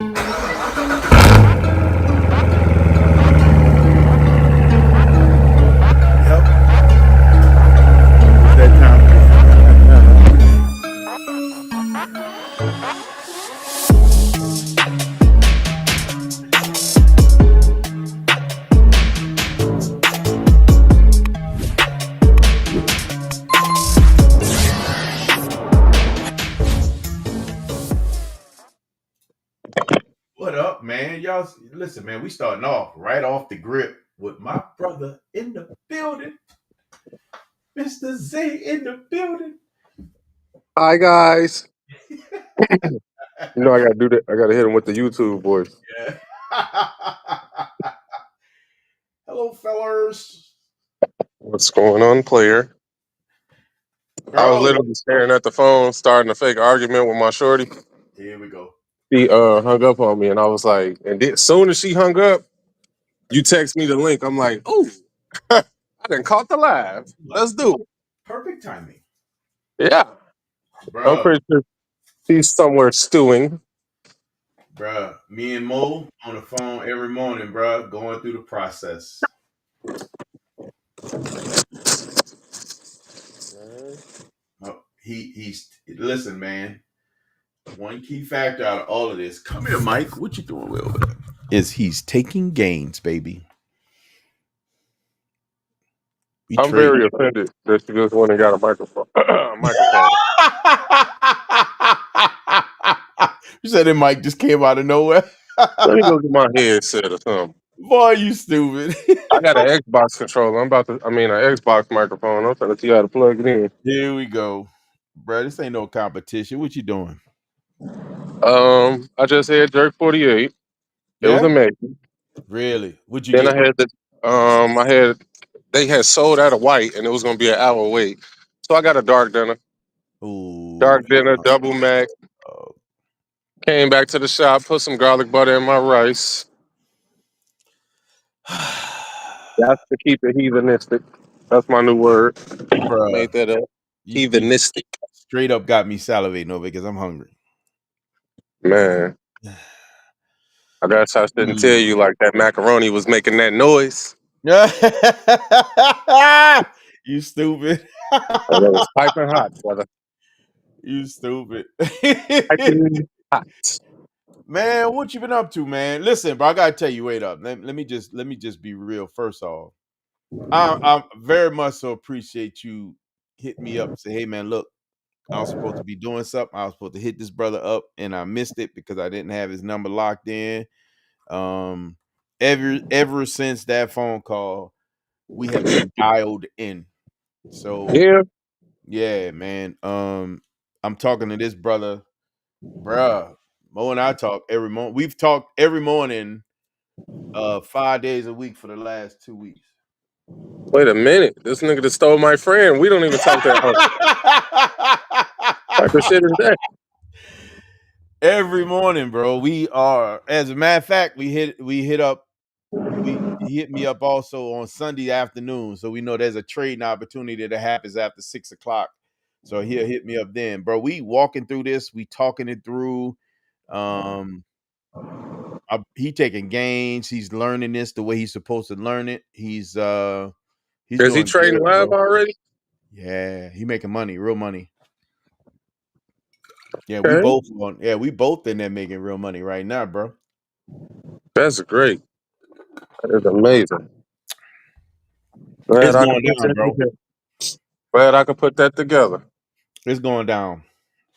Yep. It's that time What up, man? Y'all listen, man. We starting off right off the grip with my brother in the building, Mr. Z in the building. Hi guys. You know I gotta do that. I gotta hit him with the YouTube voice. Yeah. Hello, fellas. What's going on, player? I was Oh, literally staring at the phone, starting a fake argument with my shorty. here we go. She hung up on me, and I was like, and then, as soon as she hung up, you text me the link. I'm like, oh, I done caught the live. Like Let's do it. perfect timing, Yeah, I'm bruh. pretty sure she's somewhere stewing. Bruh. Me and Mo on the phone every morning, bruh, going through the process. He's listen, man. One key factor out of all of this. Come here, Mike. What you doing with over there? Is he's taking gains, baby. We I'm trade. very offended that she just went and got a microphone. microphone. You said that Mike just came out of nowhere. Let me go get my headset or something. Boy, you stupid. I got an Xbox controller. I mean, an Xbox microphone. I'm trying to see how to plug it in. Here we go. Bro, this ain't no competition. What you doing? I just had Jerk 48. It was Yeah? amazing. Really? What'd you Then I get? had I had, they had sold out of white and it was going to be an hour wait. So I got a Ooh. dark dinner, double mac. Oh. Came back to the shop, put some garlic butter in my rice. That's to keep it heathenistic. That's my new word. Bruh, Made that up. you Heathenistic. straight up got me salivating over because I'm hungry. Man, I guess I shouldn't tell you like that macaroni was making that noise. You stupid. And it was piping hot, brother. You stupid. Piping hot. Man, what you been up to, man? Listen, bro, I gotta tell you, wait up. Let me just be real first off. I very much so appreciate you hit me up and say, hey man, look, I was supposed to be doing something. I was supposed to hit this brother up and I missed it because I didn't have his number locked in. Um ever since that phone call, we have been dialed in. So Yeah. yeah, man. I'm talking to this brother, bruh. Mo and I talk every morning. We've talked every morning, 5 days a week for the last 2 weeks. Wait a minute. This nigga that stole my friend. We don't even talk that often. Type of shit is that? Every morning, bro. We are, as a matter of fact, he hit me up also on Sunday afternoon. So we know there's a trading opportunity that happens after 6 o'clock. So he'll hit me up then. Bro, we walking through this, we talking it through. Um he taking gains, he's learning this the way he's supposed to learn it. He's Is he doing trading good, live bro. already? Yeah, he making money, real money. Yeah, Okay. we both in there making real money right now, bro. That's great. That is amazing. It's Glad I could going put down, that bro. together. Glad I could put that together. It's going down.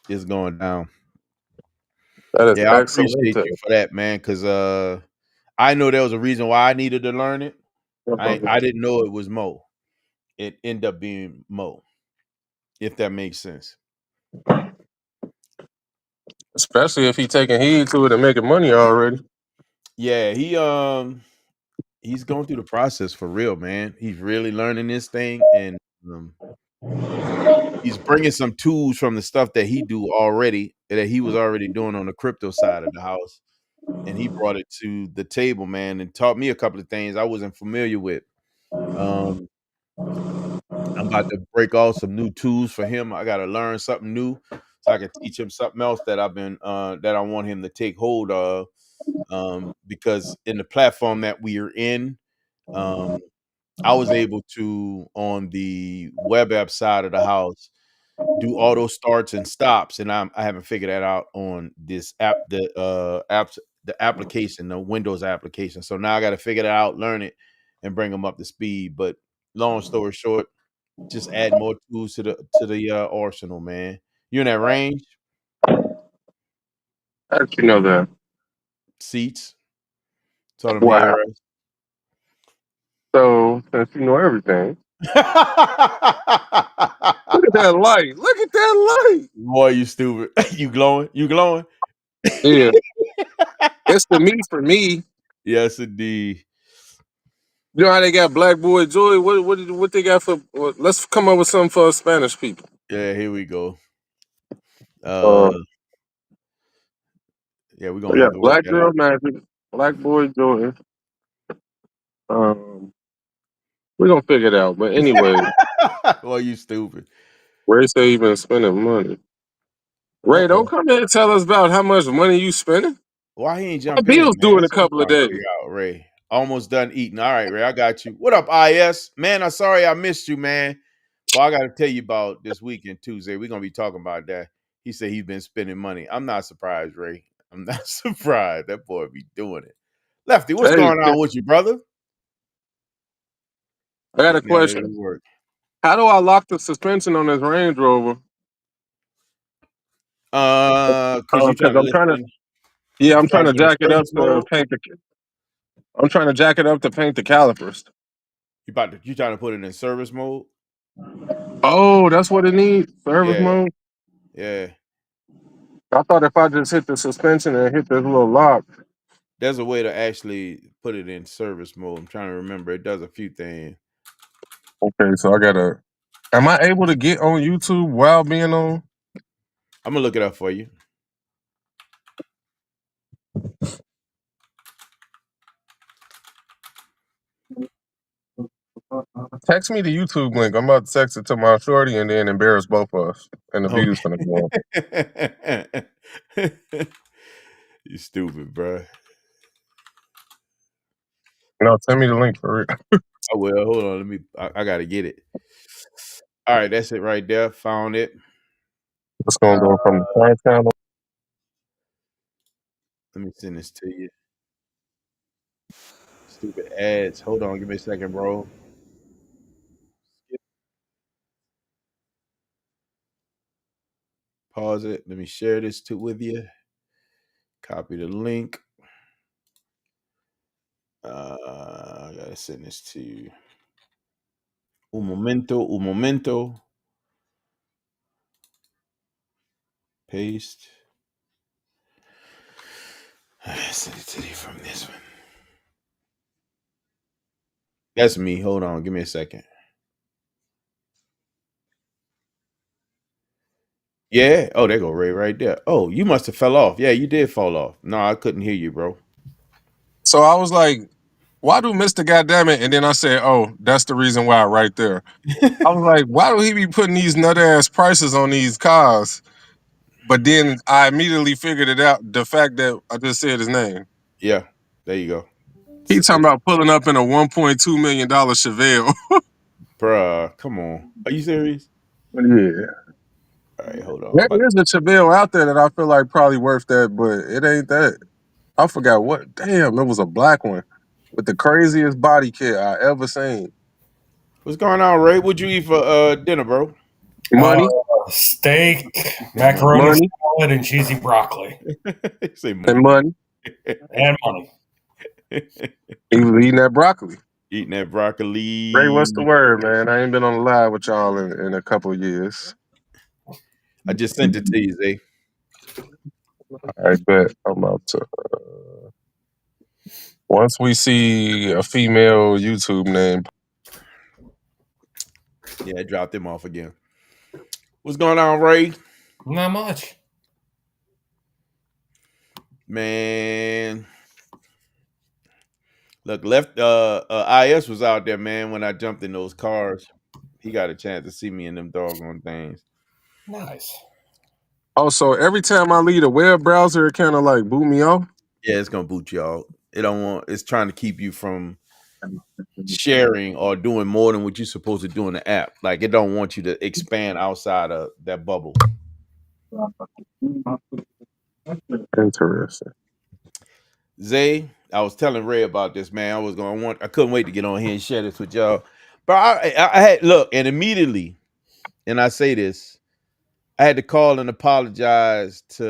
It's going down. That is Yeah, I excellent. appreciate you for that, man. Cause I know there was a reason why I needed to learn it. I didn't know it was Mo. It ended up being Mo, if that makes sense. Especially if he taking heed to it and making money already. Yeah, he's going through the process for real, man. He's really learning this thing, and um, he's bringing some tools from the stuff that he was already doing on the crypto side of the house, and he brought it to the table, man, and taught me a couple of things I wasn't familiar with. Um, I'm about to break off some new tools for him. I got to learn something new. so I can teach him something else that I've been that I want him to take hold of. Because in the platform that we are in, I was able to, on the web app side of the house, do auto starts and stops, and I haven't figured that out on this app, the application, the Windows application. So now I got to figure that out, learn it, and bring them up to speed. But long story short, just add more tools to the arsenal, man. You in that range? How did you know that? Seats, it's on the Wow. ARS. So since you know everything, look at that light. Look at that light. Boy, you stupid. You glowing? You glowing? Yeah, it's the me for me. Yes, indeed. You know how they got Black Boy Joy? What they got for? Let's come up with something for us Spanish people. Yeah, here we go. Uh, Yeah, we're we gonna have got to work Black that Girl out. Magic, Black Boy Joy. We're gonna figure it out. But anyway, Boy, you stupid. Ray say you been spending money. Ray, don't Uh-oh. come here and tell us about how much money you spending. Why he ain't My jump in, bill's man? due in a That's what I'm couple of trying to days. figure out, Ray. Almost done eating. All right, Ray, I got you. What up, IS? Man, I'm sorry I missed you, man. Well, I got to tell you about this weekend, Tuesday. We're going to be talking about that. He said he's been spending money. I'm not surprised, Ray. I'm not surprised. That boy be doing it. Lefty, what's Hey, going on with you, brother? I got a Getting that question. early work. How do I lock the suspension on this Range Rover? Because you Because trying to I'm trying to. listen. Yeah, You I'm trying trying to to get in jack it up service to mode? paint the. I'm trying to jack it up to paint the calipers. You trying to put it in service mode? Oh, that's what it needs. Service Yeah, mode. yeah. I thought if I just hit the suspension and hit this little lock. There's a way to actually put it in service mode. I'm trying to remember. It does a few things. Okay, so I gotta. Am I able to get on YouTube while being on? I'm gonna look it up for you. Text me the YouTube link. I'm about to text it to my shorty and then embarrass both of us. And the views gonna go on. Okay. You stupid, bro. No, send me the link for it. Oh well, hold on. Let me. I gotta get it. All right, that's it right there. Found it. It's gonna go from the side channel. Let me send this to you. Stupid ads. Hold on. Give me a second, bro. Pause it. Let me share this to with you. Copy the link. I gotta send this to you. Un momento, un momento. Paste. Send it to you from this one. That's me. Hold on. Give me a second. Yeah. Oh, there go Ray right there. Oh, you must have fell off. Yeah, you did fall off. No, I couldn't hear you, bro. So I was like, why do Mr. Goddammit? And then I said, oh, that's the reason why right there. I was like, why do he be putting these nut ass prices on these cars? But then I immediately figured it out. The fact that I just said his name. Yeah. There you go. He talking about pulling up in a $1.2 million Chevelle. Bruh, come on. Are you serious? Yeah. All right, hold on. There is a Chevelle out there that I feel like probably worth that, but it ain't that. I forgot what. Damn, it was a black one with the craziest body kit I ever seen. What's going on, Ray? What'd you eat for dinner, bro? Uh, Money, Steak, Money. macaroni money, salad, and cheesy broccoli, Say and money. money. and money. He was eating that broccoli. Eating that Ray, broccoli. what's the word, man? I ain't been on the live with y'all in a couple of years. I just sent it to you, Zay. I bet I'm about to. Once we see a female YouTube name, Yeah, I dropped him off again. What's going on, Ray? Not much. Man. Look, IS was out there, man, when I jumped in those cars. He got a chance to see me in them doggone things. Nice. Oh, so every time I leave a web browser, it kind of like boot me off. Yeah, it's gonna boot you out. It's trying to keep you from sharing or doing more than what you're supposed to do in the app. Like it don't want you to expand outside of that bubble. Interesting. Zay, I was telling Ray about this, man. I couldn't wait to get on here and share this with y'all. But I had look, and immediately, and I say this, I had to call and apologize to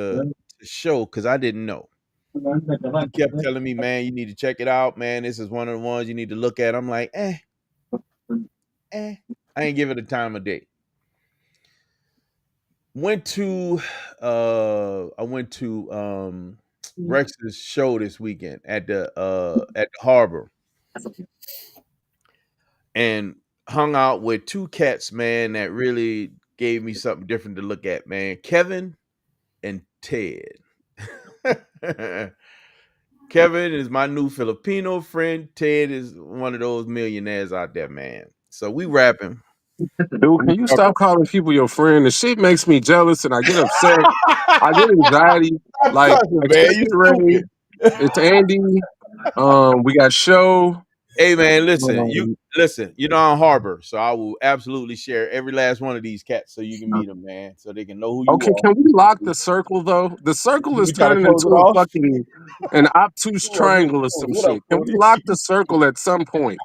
the show because I didn't know. He kept telling me, man, you need to check it out, man. This is one of the ones you need to look at. I'm like, I ain't give it a time of day. I went to Rex's show this weekend at the Harbor and hung out with two cats, man, that really gave me something different to look at, man. Kevin and Ted. Kevin is my new Filipino friend. Ted is one of those millionaires out there, man. So we rapping. Dude, can you stop calling people your friend? The shit makes me jealous and I get upset. I get anxiety. I'm Like, cussing, man. especially You Ray. stupid. It's Andy. We got Show. Hey man, listen. You know I'm Harbor, so I will absolutely share every last one of these cats so you can meet them, man, so they can know who you Okay, are. can we lock the circle though? The circle is You trying to turning close it into a off? fucking an obtuse triangle or some What up, shit. Can we Cody? lock the circle at some point?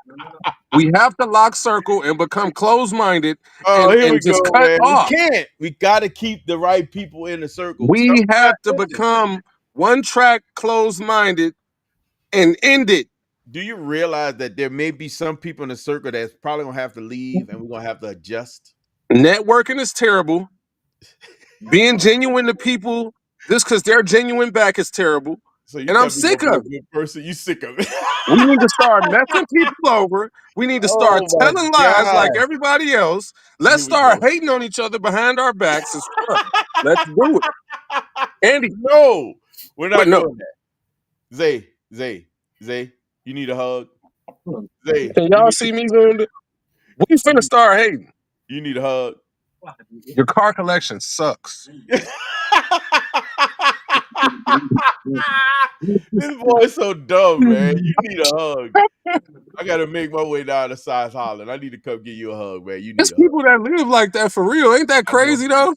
We have to lock circle and become closed-minded Oh, here we and just go, cut man. We off. can't. We got to keep the right people in the circle. We have to Listen, become one track closed-minded and end it. do you realize that there may be some people in the circle that's probably gonna have to leave, and we're gonna have to adjust? Networking is terrible. Being genuine to people just because they're genuine back is terrible. So you And I'm tell me sick you're of a it. good person. You sick of it? We need to start messing people over. We need to start Oh my telling lies god! like everybody else. Let's Here we start go. hating on each other behind our backs and stuff. Let's do it. Andy, No, we're what not no? doing that. Zay, you need a hug. Zay, Can y'all see me doing it? We finna start hating. you need a hug. Your car collection sucks. This boy's so dumb, man. You need a hug. I gotta make my way down to South Holland. I need to come give you a hug, man. You need There's a hug. people that live like that for real. Ain't that crazy though?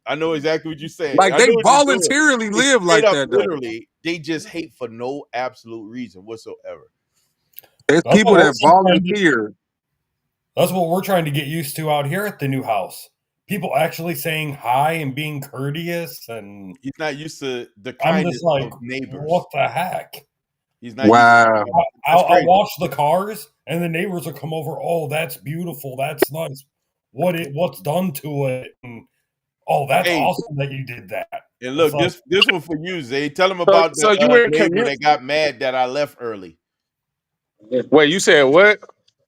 I know exactly what you're saying. Like I they know what you're doing. voluntarily It's live straight like up, that though. literally, they just hate for no absolute reason whatsoever. There's That's people what that we're trying to- volunteer. That's what we're trying to get used to out here at the new house. People actually saying hi and being courteous, and He's not used to the I'm kindness just like, of neighbors. what the heck? He's not Wow. used to I'll watch the cars, and the neighbors will come over. Oh, that's beautiful. That's nice. What's done to it? And, oh, that's awesome that you did that. And look, It's this one for you, Zay. Tell him about So the you in neighbor community? that got mad that I left early. Wait, you said what?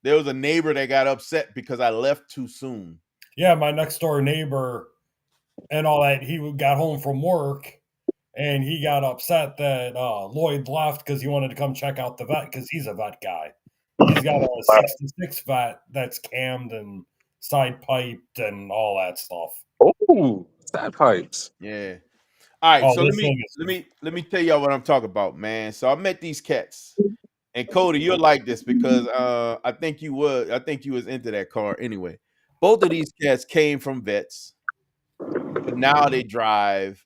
There was a neighbor that got upset because I left too soon. yeah, my next door neighbor and all that. He got home from work, and he got upset that Lloyd left because he wanted to come check out the vet because he's a vet guy. He's got a 66 vet that's cammed and side piped and all that stuff. Oh, side pipes. Yeah. All right, Oh, so this thing is- let me tell y'all what I'm talking about, man. So I met these cats, and Cody, you'll like this because I think you was into that car anyway. Both of these cats came from vets, but now they drive.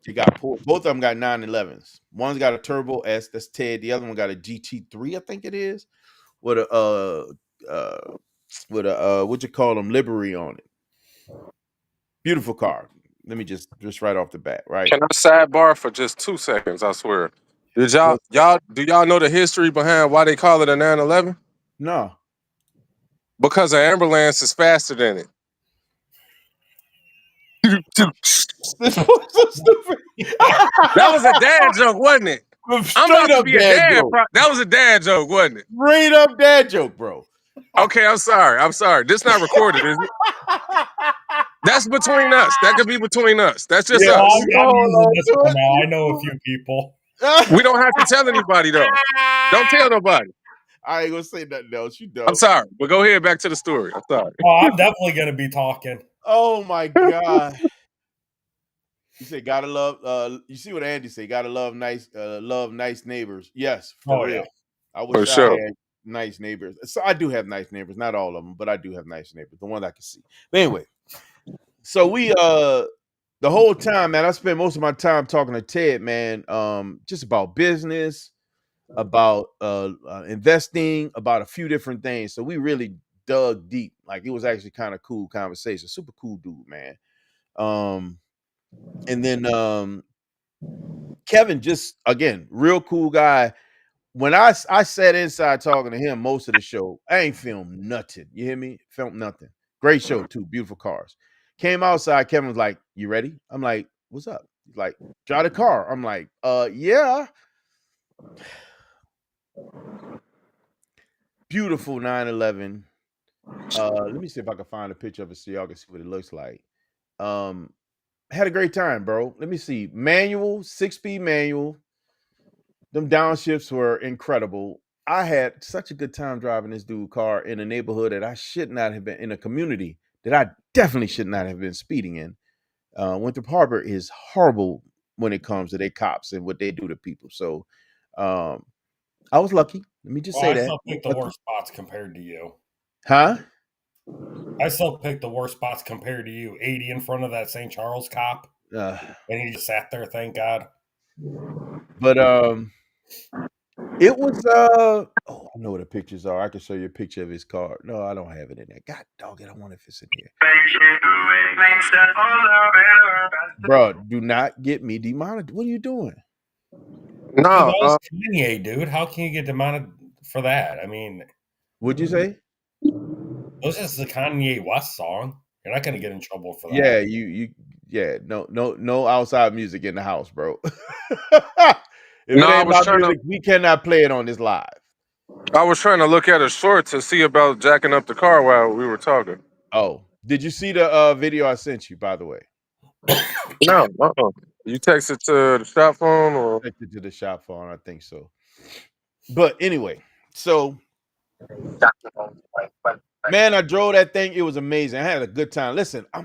They got both of them got 911s. One's got a Turbo S, that's Ted. The other one got a GT3, I think it is, with a what you call them, livery on it. Beautiful car. Let me just right off the bat, right? Can I sidebar for just 2 seconds? I swear. Do y'all know the history behind why they call it a 911? No. Because an ambulance is faster than it. This was so stupid. That was a dad joke, wasn't it? I'm about to be a dad. That was a dad joke, wasn't it? Straight up dad joke, bro. Okay, I'm sorry. This not recorded, is it? That's between us. That could be between us. That's just us. I'm using this one now. I know a few people. We don't have to tell anybody though. Don't tell nobody. I ain't gonna say nothing else. You I'm dumb. sorry, but go ahead. Back to the story. I'm sorry. Oh, I'm definitely gonna be talking. Oh my god. You say gotta love. You see what Andy say? Gotta love nice neighbors. Yes, for Oh real. yeah. I For wish I sure. had nice neighbors. So I do have nice neighbors, not all of them, but I do have nice neighbors. The ones I can see. But anyway, so we the whole time, man, I spent most of my time talking to Ted, man, just about business, about investing, about a few different things. So we really dug deep. Like it was actually kind of cool conversation. Super cool dude, man. And then Kevin, just again, real cool guy. When I sat inside talking to him most of the show, I ain't filmed nothing. You hear me? Filmed nothing. Great show too. Beautiful cars. Came outside. Kevin was like, "You ready?" I'm like, "What's up?" He's like, "Drive the car." I'm like, yeah." Beautiful 911. Let me see if I can find a picture of it so y'all can see what it looks like. Had a great time, bro. Let me see. Manual, 6-speed manual. Them downshifts were incredible. I had such a good time driving this dude car in a neighborhood that I should not have been in, a community that I definitely should not have been speeding in. Winthrop Harbor is horrible when it comes to their cops and what they do to people. So I was lucky. Let me just Well, say I that. still picked the Lucky. worst spots compared to you. Huh? I still picked the worst spots compared to you. 80 in front of that St. Charles cop, and he just sat there. Thank God. But it was oh, I know what the pictures are. I can show you a picture of his car. No, I don't have it in there. God dog it, I wonder if it's in here. Bro, do not get me demonetized. What are you doing? Dude, No, that was Kanye, dude. How can you get demonetized for that? I mean, What'd you say? it was just the Kanye West song. You're not going to get in trouble for that. Yeah, yeah, no outside music in the house, bro. If No, it I ain't was my trying to. music, we cannot play it on this live. I was trying to look at a short to see about jacking up the car while we were talking. Oh, did you see the video I sent you, by the way? No, you texted to the shop phone or? Connected to the shop phone, I think so. But anyway, so man, I drove that thing. It was amazing. I had a good time. Listen, I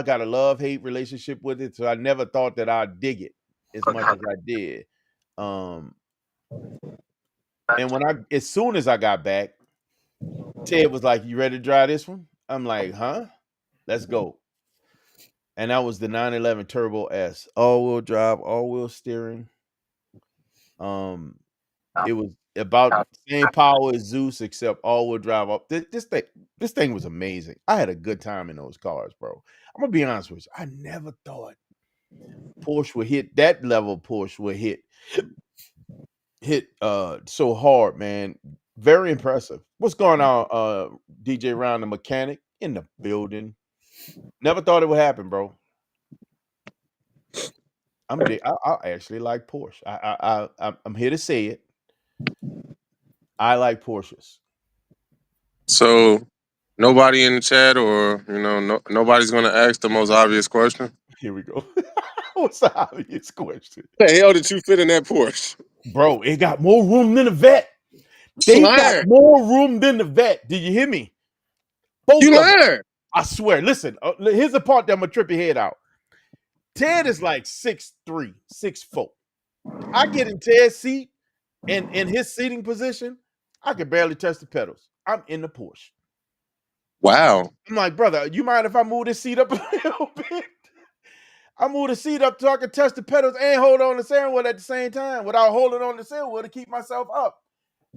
got a love-hate relationship with it, so I never thought that I'd dig it as much as I did. And as soon as I got back, Ted was like, "You ready to drive this one?" I'm like, "Huh? Let's go." And that was the 911 Turbo S, all-wheel drive, all-wheel steering. It was about the same power as Zeus, except all-wheel drive. This thing was amazing. I had a good time in those cars, bro. I'm gonna be honest with you. I never thought Porsche would hit that level. Porsche would hit so hard, man. Very impressive. What's going on, DJ Round the mechanic in the building? Never thought it would happen, bro. I actually like Porsche. I'm here to say it. I like Porsches. So nobody in the chat, or nobody's gonna ask the most obvious question. Here we go. What's the obvious question? The hell did you fit in that Porsche? Bro, it got more room than the vet. You They got lying. more room than the vet. Did you hear me? Both You of them. lying. I swear. Listen, here's the part that I'm gonna trip your head out. Ted is like 6'3", 6'4". I get in Ted's seat, and in his seating position, I can barely touch the pedals. I'm in the Porsche. Wow. I'm like, brother, you mind if I move this seat up a little bit? I move the seat up so I can touch the pedals and hold on the steering wheel at the same time without holding on the steering wheel to keep myself up.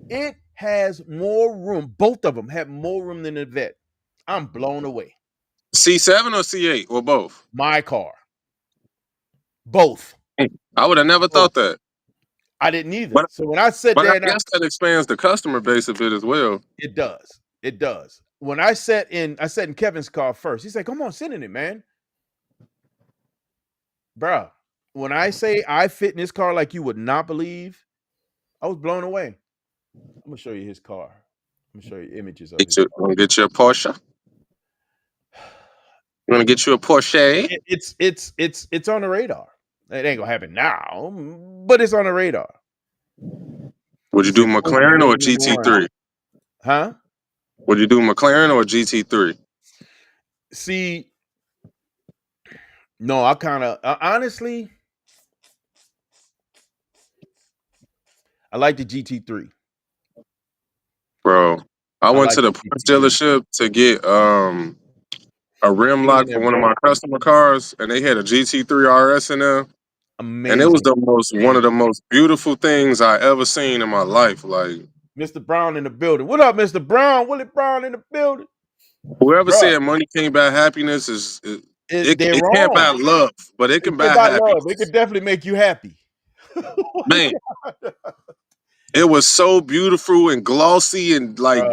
It has more room. Both of them have more room than the vet. I'm blown away. C7 or C8 or both? My car. Both. I would have never thought that. I didn't either. But So when I sat I there, and guess that expands the customer base a bit as well. it does. It does. When I sat in Kevin's car first. He said, "Come on, sit in it, man." Bruh, when I say I fit in this car like you would not believe, I was blown away. I'm gonna show you his car. I'm gonna show you images of his car. Want to get you a Porsche? You want to get you a Porsche? It's on the radar. It ain't gonna happen now, but it's on the radar. Would Would you do McLaren or a GT3? Huh? Would you do McLaren or a GT3? See, no, I kind of honestly, I like the GT3. Bro, I went like to the the Porsche GT3. dealership to get a rim lock for one of my customer cars, and they had a GT3 RS in there. Amazing. And it was one of the most beautiful things I ever seen in my life. Like, Mr. Brown in the building. What up, Mr. Brown? Willie Brown in the building. whoever said money can't buy happiness it can't buy love, but it can buy happiness. Love. It could definitely make you happy. Man, it was so beautiful and glossy and like,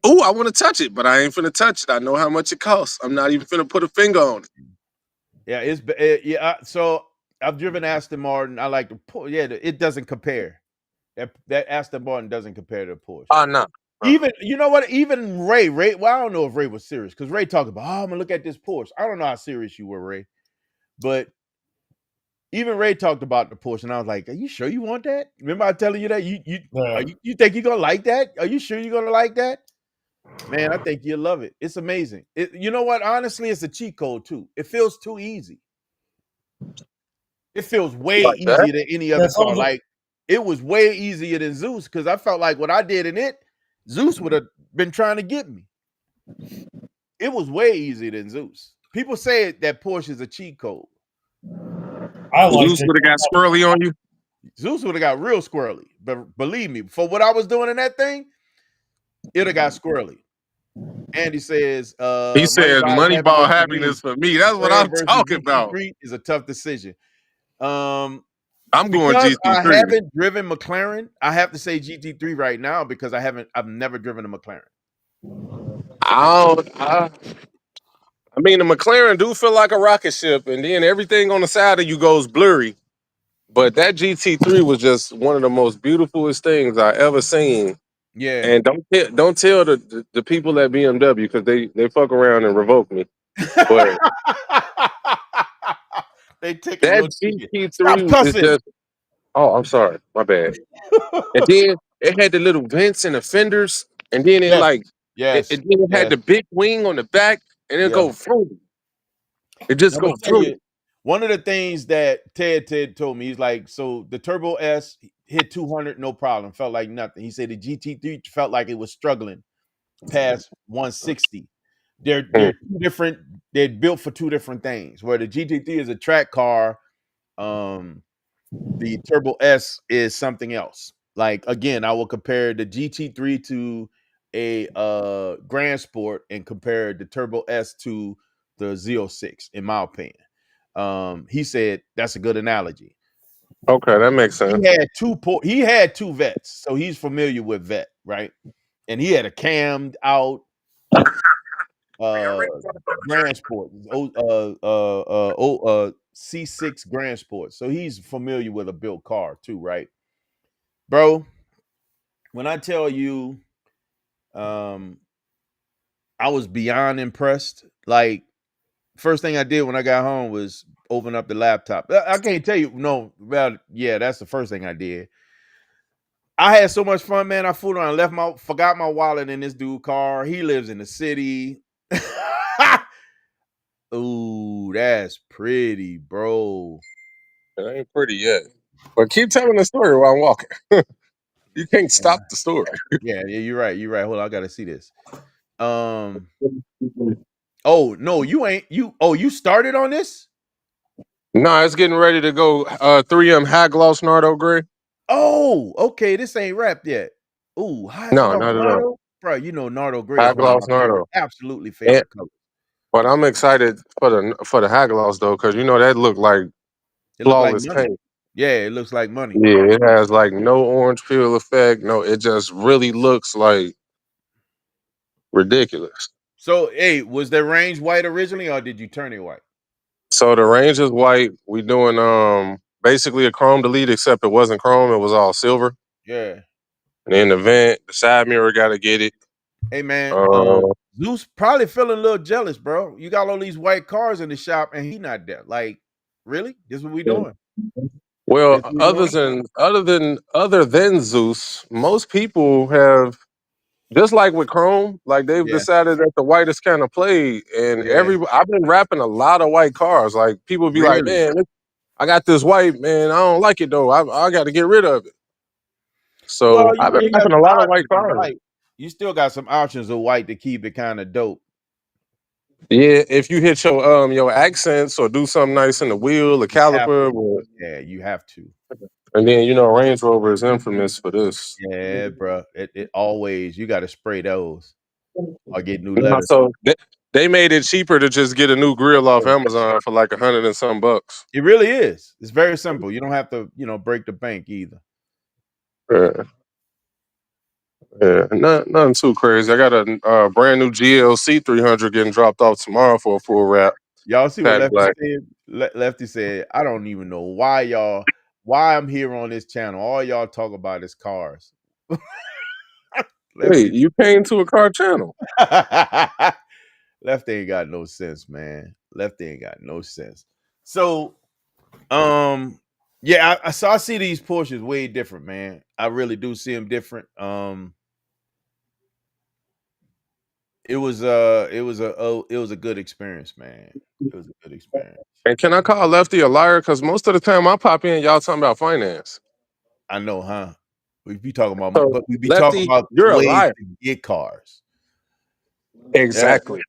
oh, I want to touch it, but I ain't finna touch it. I know how much it costs. I'm not even finna put a finger on it. Yeah, so I've driven Aston Martin. I like the Porsche. Yeah, it doesn't compare. That Aston Martin doesn't compare to Porsche. Oh, no. Even, you know what? Even Ray, well, I don't know if Ray was serious because Ray talked about, I'm gonna look at this Porsche. I don't know how serious you were, Ray, but even Ray talked about the Porsche, and I was like, "Are you sure you want that? Remember I telling you that you think you're gonna like that? Are you sure you're gonna like that?" Man, I think you'll love it. It's amazing. You know what? Honestly, it's a cheat code too. It feels too easy. It feels way easier than any other car. Like, it was way easier than Zeus because I felt like what I did in it, Zeus would have been trying to get me. It was way easier than Zeus. People say that Porsche is a cheat code. Zeus would have got squirrely on you. Zeus would have got real squirrely. But believe me, for what I was doing in that thing, it'd have got squirrely. Andy says, he said, Moneyball happiness for me. That's what I'm talking about. Is a tough decision. I'm going GT3. I haven't driven McLaren. I have to say GT3 right now because I've never driven a McLaren. I mean, the McLaren do feel like a rocket ship, and then everything on the side of you goes blurry. But that GT3 was just one of the most beautifulest things I ever seen. Yeah. And don't tell the people at BMW because they fuck around and revoke me. But they take that GT3 is just. Oh, I'm sorry, my bad. And then it had the little vents and the fenders, and then it had the big wing on the back, and it go through. It just goes through. One of the things that Ted told me, he's like, so the Turbo S hit 200, no problem, felt like nothing. He said the GT3 felt like it was struggling past 160. They're two different. They're built for two different things. Where the GT3 is a track car, the Turbo S is something else. Like, again, I will compare the GT3 to a Grand Sport and compare the Turbo S to the Z06, in my opinion. He said that's a good analogy. Okay, that makes sense. He had two vets, so he's familiar with vet, right? And he had a cammed out Grand Sport, C6 Grand Sport. So he's familiar with a built car too, right? Bro, when I tell you, I was beyond impressed. Like, first thing I did when I got home was open up the laptop. I can't tell you, that's the first thing I did. I had so much fun, man. I fooled around, forgot my wallet in this dude's car. He lives in the city. Ooh, that's pretty, bro. It ain't pretty yet. But keep telling the story while I'm walking. You can't stop the story. Yeah, you're right. Hold on, I gotta see this. Oh no, you ain't. You started on this? No, it's getting ready to go. 3M high gloss Nardo gray. Oh, okay. This ain't wrapped yet. Ooh, not at all. Bro, you know Nardo gray. High gloss Nardo, absolutely favorite color. But I'm excited for the high gloss though, because you know that look like flawless paint. Yeah, it looks like money. Yeah, it has like no orange peel effect. No, it just really looks like ridiculous. So, hey, was the range white originally, or did you turn it white? So the range is white. We doing basically a chrome delete, except it wasn't chrome. It was all silver. Yeah. And then the vent, the side mirror got to get it. Hey man, Zeus probably feeling a little jealous, bro. You got all these white cars in the shop, and he not there. Like, really? This is what we doing? Well, That's what you want? other than Zeus, most people have, just like with Chrome, like they've Yeah, decided that the white is kind of played, and yeah. I've been rapping a lot of white cars. Like people be like, Really? man, I got this white, man, I don't like it though. I got to get rid of it. Well, So you I've know, been you got rapping a some lot of white options of cars. white. You still got some options of white to keep it kind of dope. Yeah, if you hit your accents or do something nice in the wheel, the You have caliper, to. Yeah, you have to. and then Range Rover is infamous for this. Yeah, bro. It always you got to spray those or get new Nah, letters. so they made it cheaper to just get a new grill off Amazon for like $100 and some bucks. It really is. It's very simple. You don't have to, break the bank either. Yeah, yeah, nothing too crazy. I got a brand new GLC 300 getting dropped off tomorrow for a full wrap. Y'all see what Tag Lefty black. said? Lefty said, I don't even know why I'm here on this channel. All y'all talk about is cars. Wait, Lefty. you paying to a car channel? Lefty ain't got no sense, man. Lefty ain't got no sense. So, yeah, I see these Porsches way different, man. I really do see them different. It was a good experience, man. It was a good experience. And can I call Lefty a liar? Because most of the time I pop in, y'all talking about finance. I know, huh? We be talking about, So but we be talking Lefty, about you're a ways liar. to get cars. Yeah, Exactly.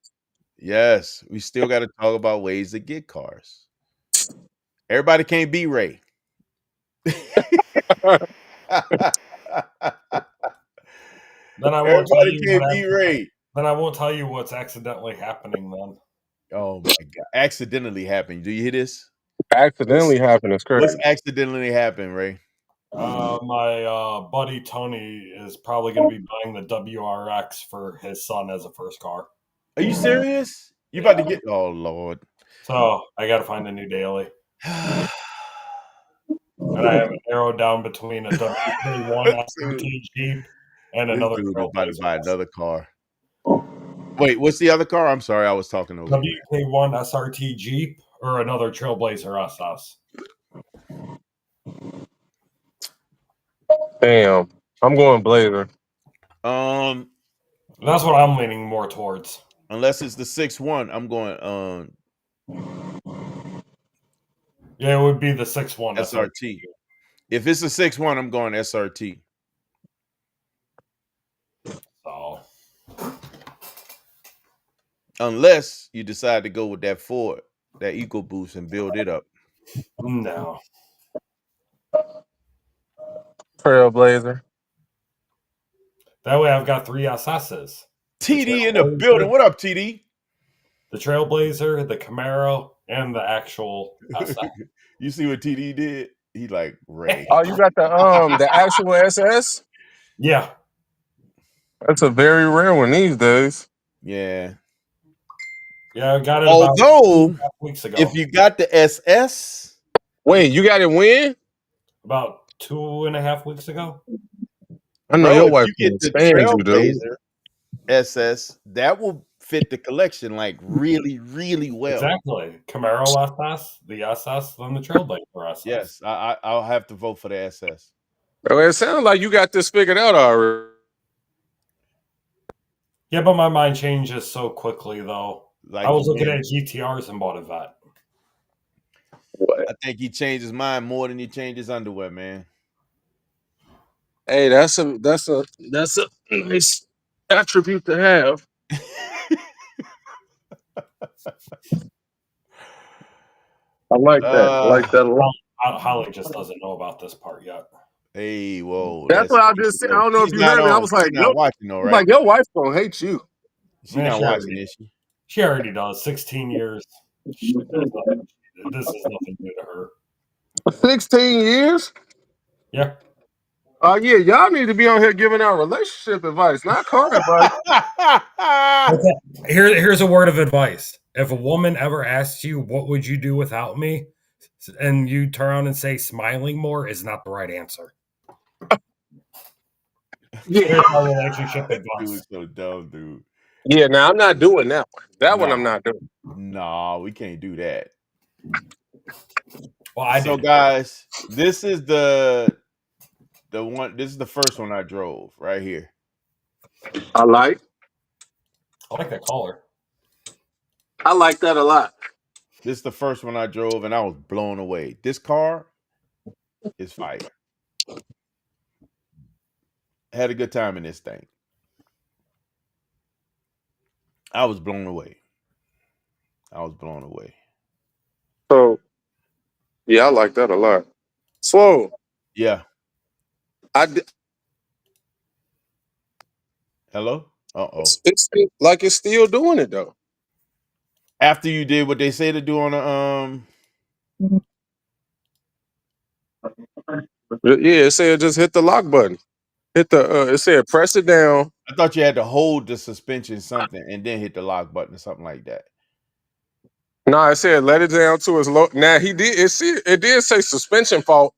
yes, we still got to talk about ways to get cars. Everybody can't be Ray. Then I won't tell Everybody you can't be Ray. Then I won't tell you what's accidentally happening then. Oh my god! Accidentally happened. Do you hear this? Accidentally happened. It's What's crazy. accidentally happened, Ray? My buddy Tony is probably going to be buying the WRX for his son as a first car. Are you serious? You about to get? Oh Lord! So I got to find a new daily, and I have it narrowed down between a WK1 SRT Jeep and This another dude is about to Trailblazer. buy another car. Wait, what's the other car? I'm sorry, I was talking over you. WK1 SRT Jeep or another Trailblazer SS. Damn. I'm going Blazer. That's what I'm leaning more towards. Unless it's the 6.1, I'm going Yeah, it would be the 6.1 SRT. If it's a 6.1, I'm going SRT. So, unless you decide to go with that Ford, that EcoBoost, and build it up. no. Trailblazer. That way I've got 3 SS's. TD in the building. What up, TD? The Trailblazer, the Camaro, and the actual SS. You see what TD did? He like Ray. Oh, you got the actual SS? Yeah. That's a very rare one these days. Yeah. Yeah, I got it Although, about 2.5 weeks ago. if you got the SS. Wait, you got it when? About 2.5 weeks ago. I know Bro, your if wife you can get the stand you, dude. Trailblazer SS, that will fit the collection like really, really well. Exactly. Camaro SS, the SS, then the Trailblazer SS. Yes, I'll have to vote for the SS. Bro, it sounds like you got this figured out already. Yeah, but my mind changes so quickly, though. Like I was looking at GTRs and bought a Vet. What? I think he changed his mind more than he changed his underwear, man. Hey, that's a nice attribute to have. I like that. I like that a lot. Holly just doesn't know about this part yet. Hey, whoa. That's what I just said. I don't know if you heard me. I was like, she's not watching, though, right? Like, your wife's gonna hate you. She's not watching, is she? She already does. 16 years. This is nothing new to her. 16 years? Yeah. Yeah, y'all need to be on here giving out relationship advice, not car advice. Okay. Here's a word of advice. If a woman ever asks you, what would you do without me? And you turn around and say smiling more is not the right answer. Yeah. Relationship advice. Dude, so dumb, dude. Yeah, now I'm not doing that one. That one I'm not doing. No, we can't do that. Well, I So did. guys, this is the one. This is the first one I drove right here. I like that color. that a lot. This is the first one I drove, and I was blown away. This car is fire. Had a good time in this thing. I was blown away. So yeah, I like that a lot. Slow. Yeah. I d- Hello? Uh-oh. it's like it's still doing it though. After you did what they say to do on the Yeah, it said just hit the lock button. Hit the it said press it down. I thought you had to hold the suspension something and then hit the lock button or something like that. No, it said let it down to its low. Now he did it did say suspension fault,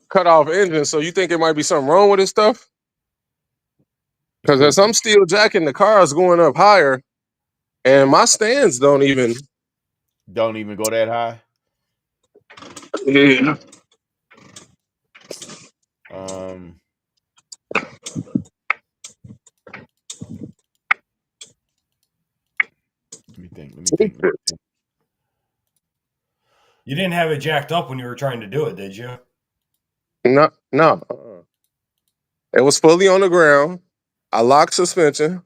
cut off engine. So you think it might be something wrong with this stuff? Because as I'm still jacking, the car is going up higher, and my stands don't even go that high. Yeah. Let me think. You didn't have it jacked up when you were trying to do it, did you? No. It was fully on the ground. I locked suspension,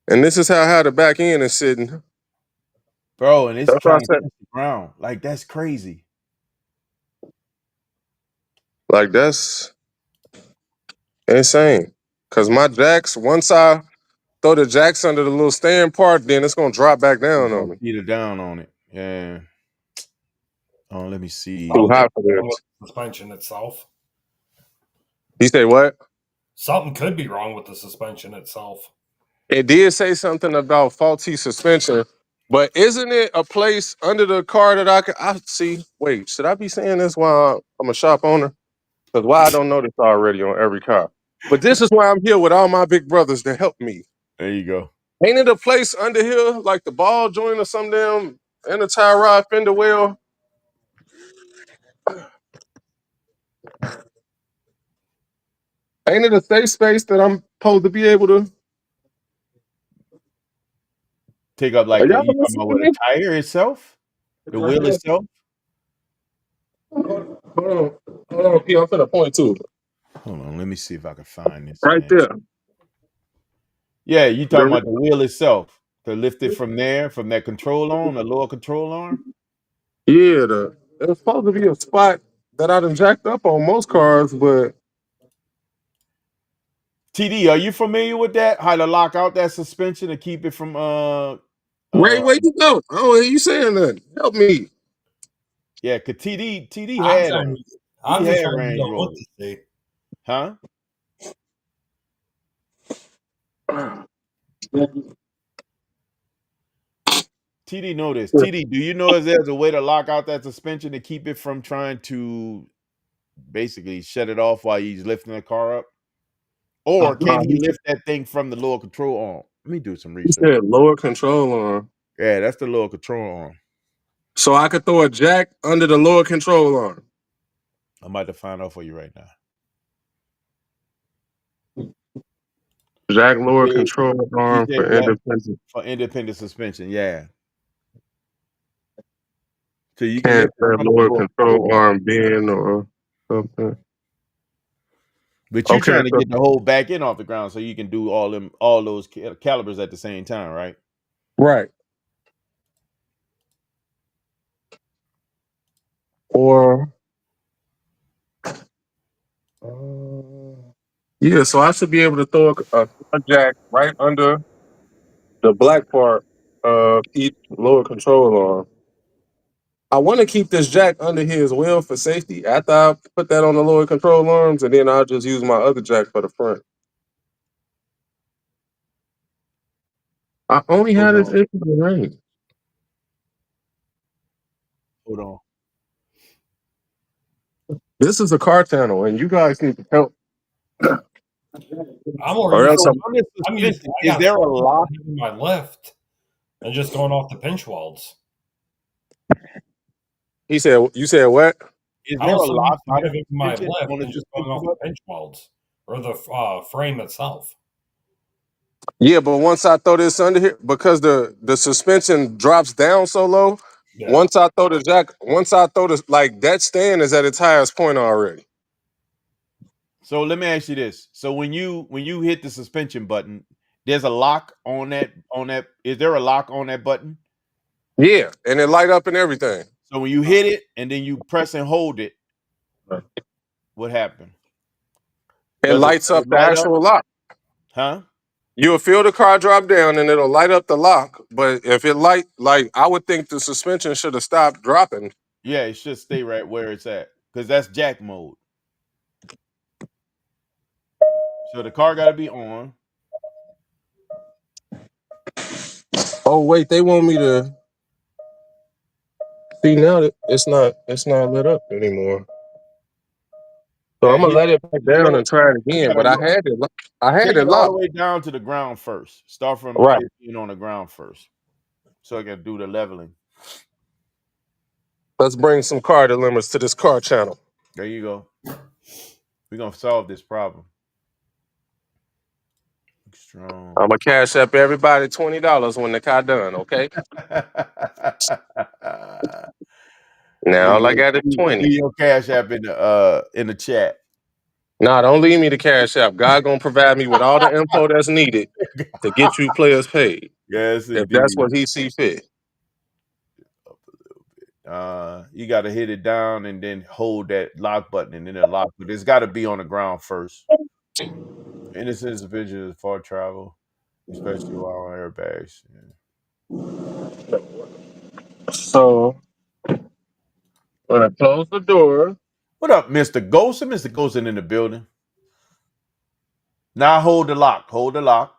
and this is how the back end is sitting. Bro, and it's That's what I trying to said. touch the ground. Like, that's crazy. Like, that's insane. Because my jacks, once I throw the jacks under the little stand part, then it's going to drop back down on me. Either down on it. Yeah. Oh, let me see. Too high for this. With the suspension itself. You say what? Something could be wrong with the suspension itself. It did say something about faulty suspension, but isn't it a place under the car that I see? Wait, should I be saying this while I'm a shop owner? Because why I don't know this already on every car. But this is why I'm here with all my big brothers to help me. There you go. Ain't it a place under here, like the ball joint or some damn and a tie rod fender well? Ain't it a safe space that I'm supposed to be able to take up like the, you talking about with the tire itself? The wheel itself? Hold on, P. I'm finna point to it. Hold on, let me see if I can find this. Right there. Yeah, you talking about the wheel itself. To lift it from there, from that control arm, the lower control arm? Yeah, there's supposed to be a spot that I done jacked up on most cars, but TD, are you familiar with that? How to lock out that suspension to keep it from Ray, where you go? Oh, you saying that? Help me. Yeah, cause TD had them. I'm just trying Range to know what Rovers. to see. Huh? TD know this. TD, do you know if there's a way to lock out that suspension to keep it from trying to basically shut it off while he's lifting the car up? Or can he lift that thing from the lower control arm? Let me do some research. You said lower control arm. Yeah, that's the lower control arm. So I could throw a jack under the lower control arm. I'm about to find out for you right now. Jack lower control arm for independent. For independent suspension, yeah. So you can't let lower control arm bend or something. But you're trying to get the whole back end off the ground so you can do all those calibers at the same time, right? Right. Or yeah, so I should be able to throw a jack right under the black part of each lower control arm. I want to keep this jack under here as well for safety. After I put that on the lower control arms, and then I'll just use my other jack for the front. I only had this issue in range. Hold on. This is a car channel, and you guys need to help. Is there a lock in my lift and just going off the pinch welds? He said, "You said what?" Is I there a was lock on giving my the lift on the and just going off suspension the button? pinch welds or the frame itself. Yeah, but once I throw this under here, because the suspension drops down so low, Yeah. once I throw the like that stand is at its highest point already. So let me ask you this. So when you hit the suspension button, there's a lock on that is there a lock on that button? Yeah, and it light up and everything. So when you hit it and then you press and hold it, what happened? It lights Does up it the light up? actual lock. Huh? You'll feel the car drop down and it'll light up the lock. But if it light, like I would think the suspension should have stopped dropping. Yeah, it should stay right where it's at because that's jack mode. So the car got to be on. Oh wait, they want me to see now that it's not lit up anymore. So I'm gonna Yeah, let it back down and try it you again. gotta But look. I had Take it it all the locked. way down to the ground first. Start from Right. it being on the ground first, so I can do the leveling. Let's bring some car dilemmas to this car channel. There you go. We're gonna solve this problem. Strong. I'm gonna cash up everybody $20 when the car done. Okay. Now all I got is Leave 20. your cash app in the chat. Nah, don't leave me the cash app. God gonna provide me with all the info that's needed to get you players paid. Yes, If that's indeed. what he see fit. You got to hit it down and then hold that lock button and then it lock. But it's got to be on the ground first. Innocent individuals for travel, especially while on airbags. Yeah. So I'm gonna close the door. What up, Mr. Golson? Mr. Golson in the building. Now hold the lock. Hold the lock.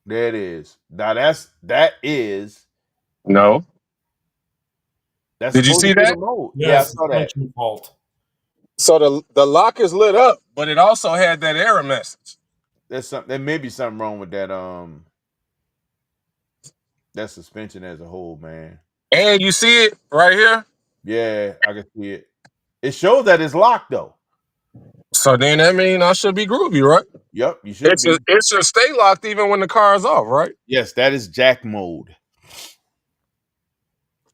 There it is. Now that is. No. That's Did you supposed to see be the that? mode. Yeah, Yeah, I saw that. suspension fault. So the lock is lit up, but it also had that error message. There may be something wrong with that suspension as a whole, man. And you see it right here. Yeah, I can see it. It shows that it's locked though. So then that means I should be groovy, right? Yep, you should be. It should stay locked even when the car is off, right? Yes, that is jack mode.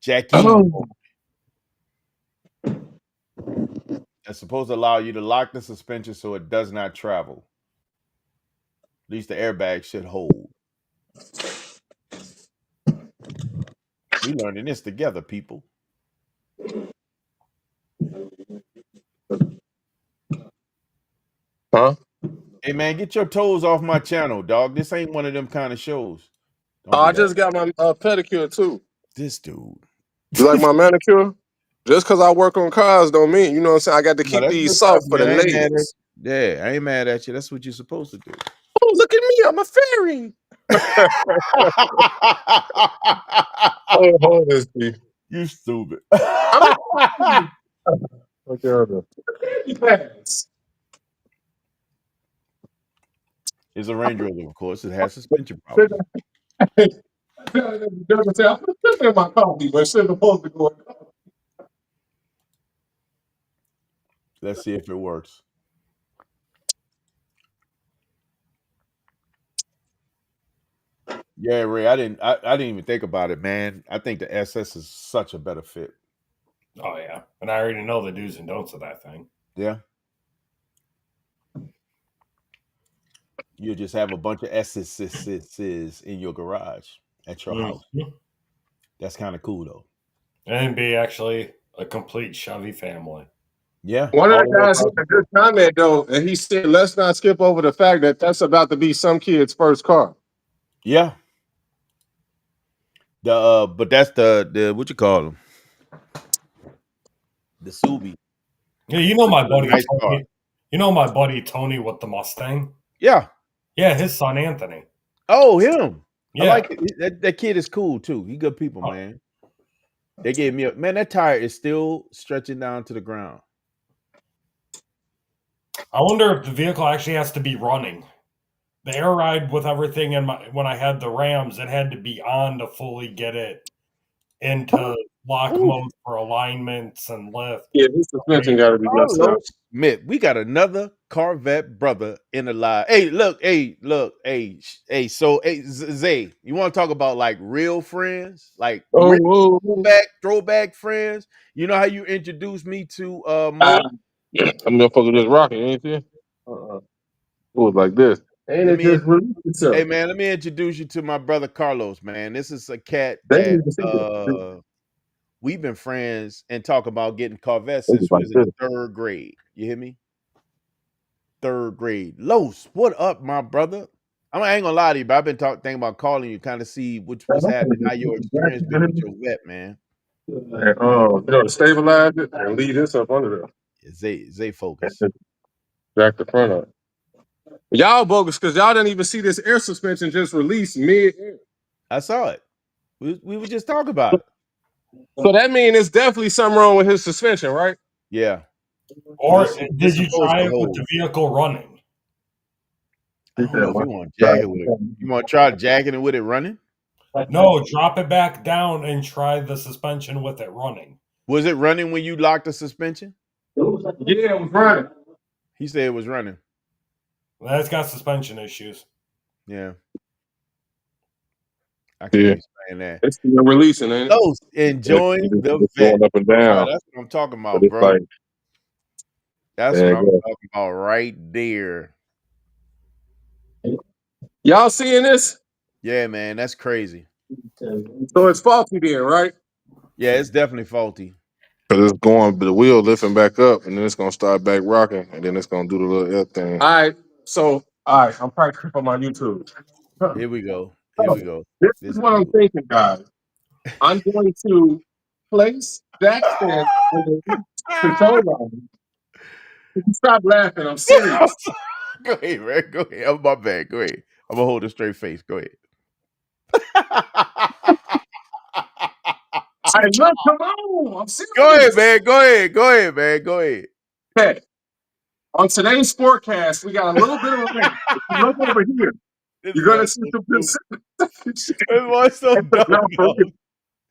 Jacking Oh. mode. That's supposed to allow you to lock the suspension so it does not travel. At least the airbag should hold. We learning this together, people. Huh? Hey man, get your toes off my channel, dog. This ain't one of them kind of shows. Don't Oh, do I that. just got my pedicure too. This dude. You like my manicure? Just because I work on cars don't mean, you know what I'm saying? I got to No, keep that's these good soft stuff, for the man. I ain't mad at nails. you. Yeah, I ain't mad at you. That's what you're supposed to do. Oh, look at me. I'm a fairy. Oh, hold this, Steve. You stupid. It's a Range Rover, of course. It has suspension problems. Let's see if it works. Yeah, Ray, I didn't even think about it, man. I think the SS is such a better fit. Oh yeah, and I already know the do's and don'ts of that thing. Yeah. You just have a bunch of S's in your garage at your house. That's kind of cool though. And be actually a complete Chevy family. Yeah. One of all the way guys across had the a good comment though, and he said, "Let's not skip over the fact that that's about to be some kid's first car." Yeah. But that's the what you call them? The Subi. Yeah, you know my buddy Nice car. Tony. You know my buddy Tony with the Mustang. Yeah. Yeah, his son Anthony. Oh, him. Yeah. I like it. That kid is cool too. He good people, man. They gave me man. That tire is still stretching down to the ground. I wonder if the vehicle actually has to be running. The air ride with everything in when I had the Rams, it had to be on to fully get it into lock Ooh. mode for alignments and lift. Yeah, his suspension got to be messed up. Carlos Smith, we got another Corvette brother in the live. Hey, look, So, Zay, you want to talk about like real friends, like real throwback friends? You know how you introduced me to Mo? I'm gonna fuck with this rocket, ain't you? It was like this. And Let it me, just released itself. hey man, let me introduce you to my brother Carlos. Man, this is a cat They that didn't even see it. we've been friends and talk about getting Corvettes It since was we like was in this. the 3rd grade. You hear me? 3rd grade. Los, what up, my brother? I ain't gonna lie to you, but I've been thinking about calling you, kind of see what's happening, how your experience been with your vet, man. To stabilize it and leave this up under there. Zay focus. Jack the front up. Y'all bogus because y'all didn't even see this air suspension just released mid-air. I saw it. We were just talking about it. So that means it's definitely something wrong with his suspension, right? Yeah. Or This did you supposed try to it with hold. the vehicle running? I don't know if you want to jack it with it. You want to try jacking it with it running? No, drop it back down and try the suspension with it running. Was it running when you locked the suspension? Yeah, it was running. He said it was running. That's got suspension issues. Yeah. I can explain that. It's still releasing, ain't it? Those enjoying the it's vet. going up and down. That's what I'm talking But about, it's bro. like, That's there what you I'm go. talking about right there. Y'all seeing this? Yeah, man, that's crazy. So it's faulty then, right? Yeah, it's definitely faulty. Because it's going, the wheel lifting back up, and then it's going to start back rocking, and then it's going to do the little F thing. All right. So, I'm practicing for my YouTube. Here we go. This is what I'm thinking, guys. I'm going to place Jack stand on the control line. Stop laughing. I'm serious. Go ahead, man. Go ahead. I'm my bad. Go ahead. I'm gonna hold a straight face. Go ahead. Look, come on. I'm serious. Go ahead, man. Go ahead, man. Go ahead. Okay. On today's Sportcast, we got a little bit of rain. If you look over here, you're going to see some This was so dumb.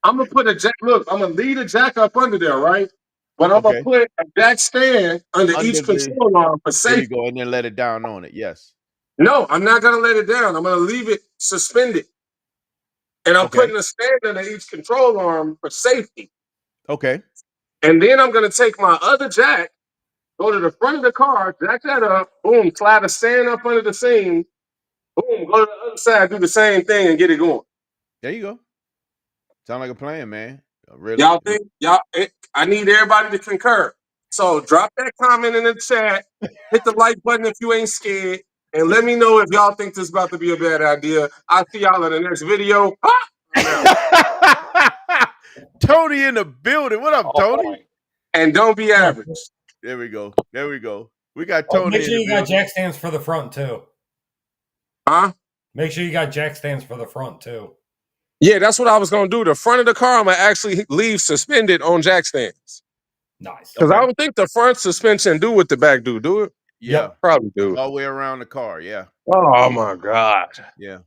I'm going to put a jack. Look, I'm going to leave a jack up under there, right? But I'm going to put a jack stand under each control arm for safety. There you go, and then let it down on it. Yes. No, I'm not going to let it down. I'm going to leave it suspended. And I'm putting a stand under each control arm for safety. Okay. And then I'm going to take my other jack, go to the front of the car, jack that up, boom, slide a stand up under the seam, boom, go to the other side, do the same thing, and get it going. There you go. Sound like a plan, man. Really? Y'all think I need everybody to concur. So drop that comment in the chat, hit the like button if you ain't scared, and let me know if y'all think this is about to be a bad idea. I'll see y'all in the next video. Tony in the building. What up, Tony? And don't be average. There we go. We got Tony. Make sure you got jack stands for the front too. Huh? Make sure you got jack stands for the front too. Yeah, that's what I was gonna do. The front of the car, I'm gonna actually leave suspended on jack stands. Nice. Because I don't think the front suspension do what the back do. Do it? Yeah, probably do. All the way around the car. Yeah. Oh my god. Yeah.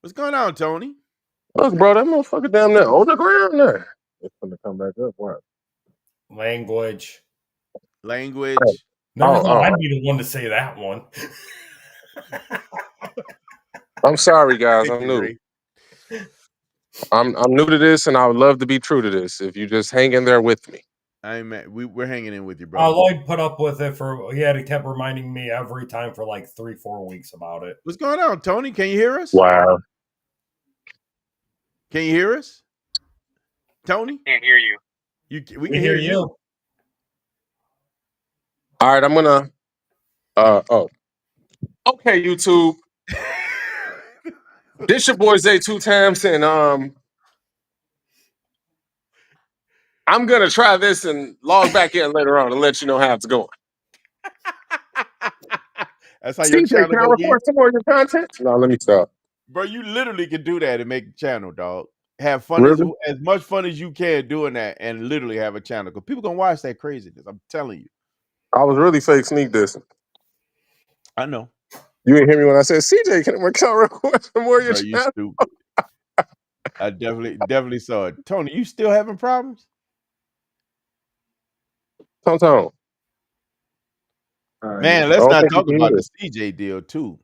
What's going on, Tony? Look, bro, that motherfucker down there on the ground there. It's gonna come back up. What? Language. Never thought I'd be the one to say that one. I'm sorry, guys. I'm new. I'm new to this, and I would love to be true to this. If you just hang in there with me. We're hanging in with you, bro. Lloyd put up with it he kept reminding me every time for like 3-4 weeks about it. What's going on, Tony? Can you hear us? Wow. Can you hear us? Tony? Can't hear you. We can hear you. All right, I'm gonna okay, YouTube. This your boy Zay 2 times, and I'm gonna try this and log back in later on and let you know how it's going. That's how your channel can I record some more of your content? No, let me stop. Bro, you literally can do that and make a channel, dog. Have fun as much fun as you can doing that, and literally have a channel because people gonna watch that craziness. I'm telling you. I was really fake sneak dissing. I know. You didn't hear me when I said, CJ, can I record some more of your channel? You stupid. I definitely saw it. Tony, you still having problems? Sometimes. Man, I let's don't not think you talk can about hear the it. CJ deal too.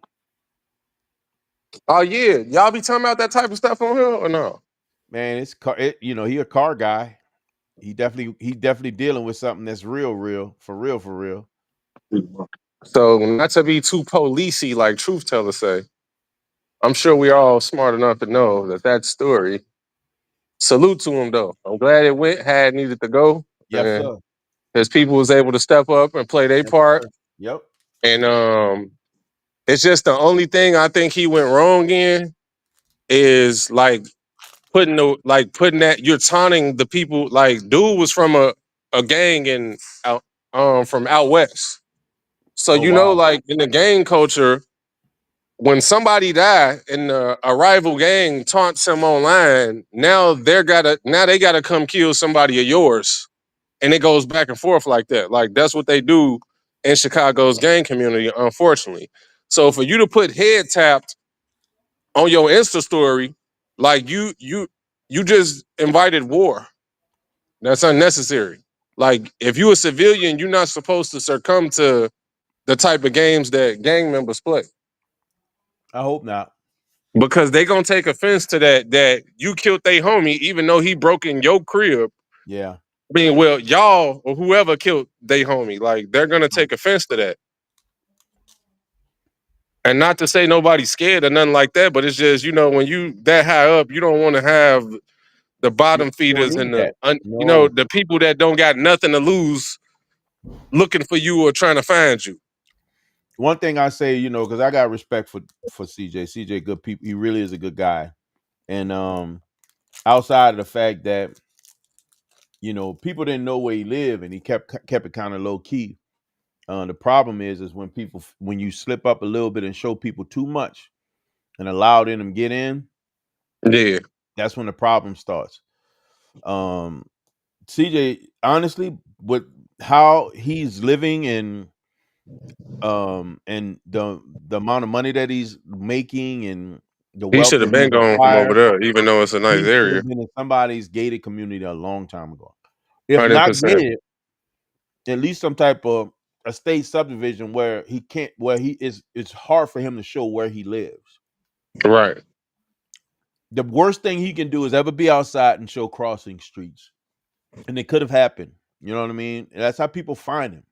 Oh yeah, y'all be talking about that type of stuff on here or no? Man, he a car guy. He definitely dealing with something that's real, for real. So not to be too policey like truth tellers say, I'm sure we all smart enough to know that story. Salute to him though. I'm glad it needed to go, Yes, and sir. his people was able to step up and play their Yes, part. sir. Yep. And it's just the only thing I think he went wrong in is like putting that you're taunting the people. Like dude was from a gang in out from out west. So Oh wow. like in the gang culture, when somebody die and a rival gang taunts him online, now they gotta come kill somebody of yours, and it goes back and forth like that. Like that's what they do in Chicago's gang community, unfortunately. So for you to put head tapped on your Insta story, like you just invited war. That's unnecessary. Like if you a civilian, you're not supposed to succumb to the type of games that gang members play. I hope not. Because they gonna take offense to that you killed their homie, even though he broke in your crib. Yeah. I mean, well, y'all or whoever killed their homie, like they're gonna take offense to that. And not to say nobody's scared or nothing like that, but it's just when you that high up, you don't want to have the You bottom don't feeders need and that. No. the people that don't got nothing to lose looking for you or trying to find you. One thing I say, because I got respect for CJ. CJ, good people. He really is a good guy. And outside of the fact that people didn't know where he lived, and he kept it kind of low key. The problem is when you slip up a little bit and show people too much and allow them get in, Yeah, that's when the problem starts. CJ, honestly, with how he's living and the amount of money that he's making and the he wealth should that have he's been gone from over acquired, there, even though it's a nice he should area. have been in somebody's gated community a long time ago. If not 100%. gated, at least some type of a state subdivision where it's hard for him to show where he lives. Right. The worst thing he can do is ever be outside and show crossing streets. And it could have happened. You know what I mean? And that's how people find him.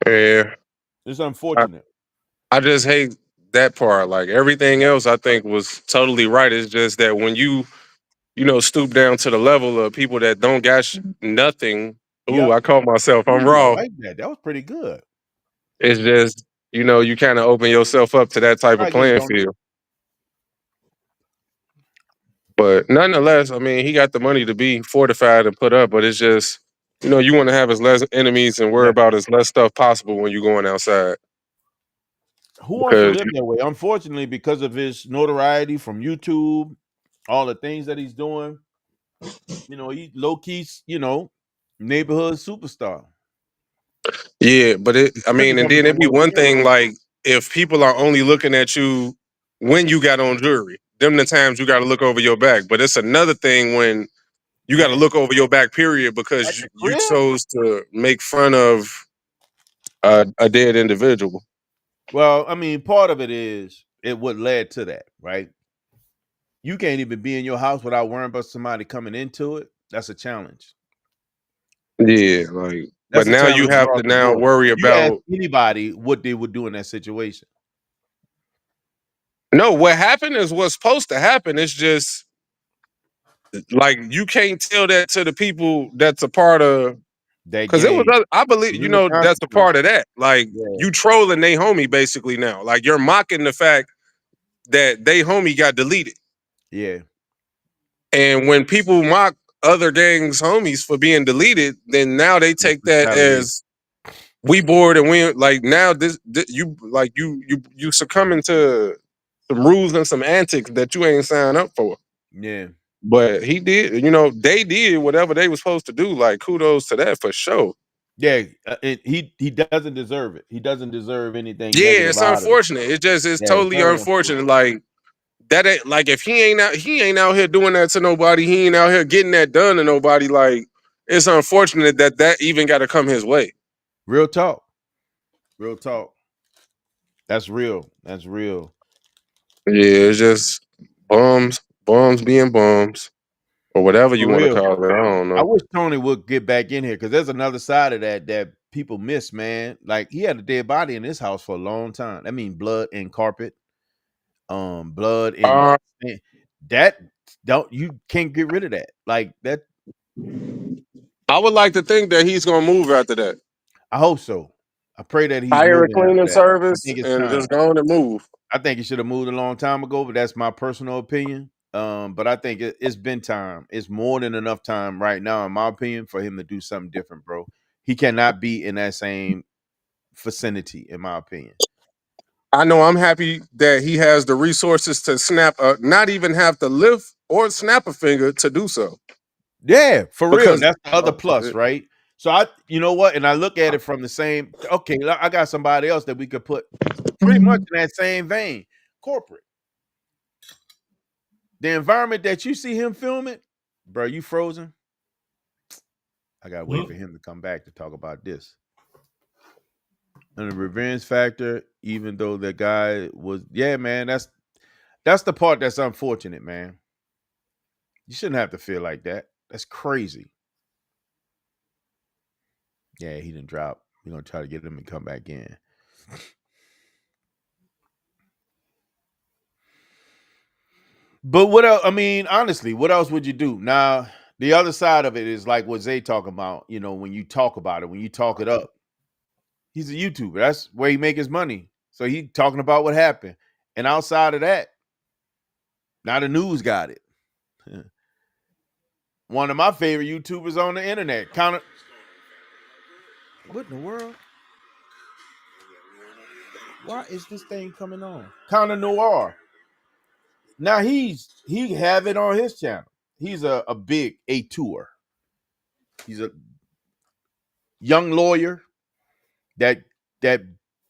Yeah. It's unfortunate. I just hate that part. Like everything else, I think was totally right. It's just that when you stoop down to the level of people that don't got nothing. Ooh, Yep. I caught myself. I'm Ooh, I raw. like that. That was pretty good. It's just you kind of open yourself up to that type Try of again, playing Tony. field. But nonetheless, I mean, he got the money to be fortified and put up. But it's just you want to have as less enemies and worry Yeah. about as less stuff possible when you're going outside. Who wants to Because live that way? Unfortunately, because of his notoriety from YouTube, all the things that he's doing, he low key, neighborhood superstar. yeah, but I mean, Especially and coming then it'd from be where one he is. thing like if people are only looking at you when you got on jewelry, them the times you got to look over your back. But it's another thing when you got to look over your back, period, At because the you crib? chose to make fun of a dead individual. Well, I mean, part of it is what led to that, right? You can't even be in your house without worrying about somebody coming into it. That's a challenge. Yeah, like, but That's a now you challenge have across to the now board. worry You ask about. anybody what they would do in that situation. No, what happened is what's supposed to happen. It's just like you can't tell that to the people that's a part of. That Because it was, game. I believe, Give them the that's a consequence. part of that. Like Yeah. you trolling they homie basically now. Like you're mocking the fact that they homie got deleted. Yeah. And when people mock other gangs homies for being deleted, then now they That's take that retaliation. as we bored and we like now this you like you succumbing to some rules and some antics that you ain't signed up for. Yeah. But he did, they did whatever they were supposed to do. Like kudos to that for sure. Yeah. He doesn't deserve it. He doesn't deserve anything Yeah, negative it's out of it. unfortunate. It's Yeah, it's totally very unfortunate. unfortunate. Like that ain't like if he ain't out here doing that to nobody. He ain't out here getting that done to nobody. Like it's unfortunate that even got to come his way. Real talk. Real talk. That's real. That's real. Yeah, it's just bums being bums, or whatever you For want to real. call it. I don't I know. wish Tony would get back in here because there's another side of that people miss, man. Like he had a dead body in his house for a long time. I mean, blood and carpet, blood and that you can't get rid of that. Like that. I would like to think that he's gonna move after that. I hope so. I pray that he's Hire a moving after cleaning that. I service think it's and time. just go on and move. I think he should have moved a long time ago, but that's my personal opinion. But I think it's been time. It's more than enough time right now, in my opinion, for him to do something different, bro. He cannot be in that same vicinity, in my opinion. I know I'm happy that he has the resources to not even have to lift or snap a finger to do so. Yeah, for real. Because That's the other plus, right? So you know what? And I look at it from the same. Okay, I got somebody else that we could put pretty much in that same vein. Corporate. The environment that you see him filming, bro, you frozen. I gotta wait for him to come back to talk about this. And the revenge factor, even though the guy was, yeah, man, that's the part that's unfortunate, man. You shouldn't have to feel like that. That's crazy. Yeah, he didn't drop. We're gonna try to get him to come back in. But what else? I mean, honestly, what else would you do? Now, the other side of it is like what Zay talking about. You know, when you talk about it, when you talk it up, he's a YouTuber. That's where he make his money. So he talking about what happened. And outside of that, now the news got it. One of my favorite YouTubers on the internet. What in the world? Why is this thing coming on? Counter Noir. Now he have it on his channel. He's a big tour. He's a young lawyer that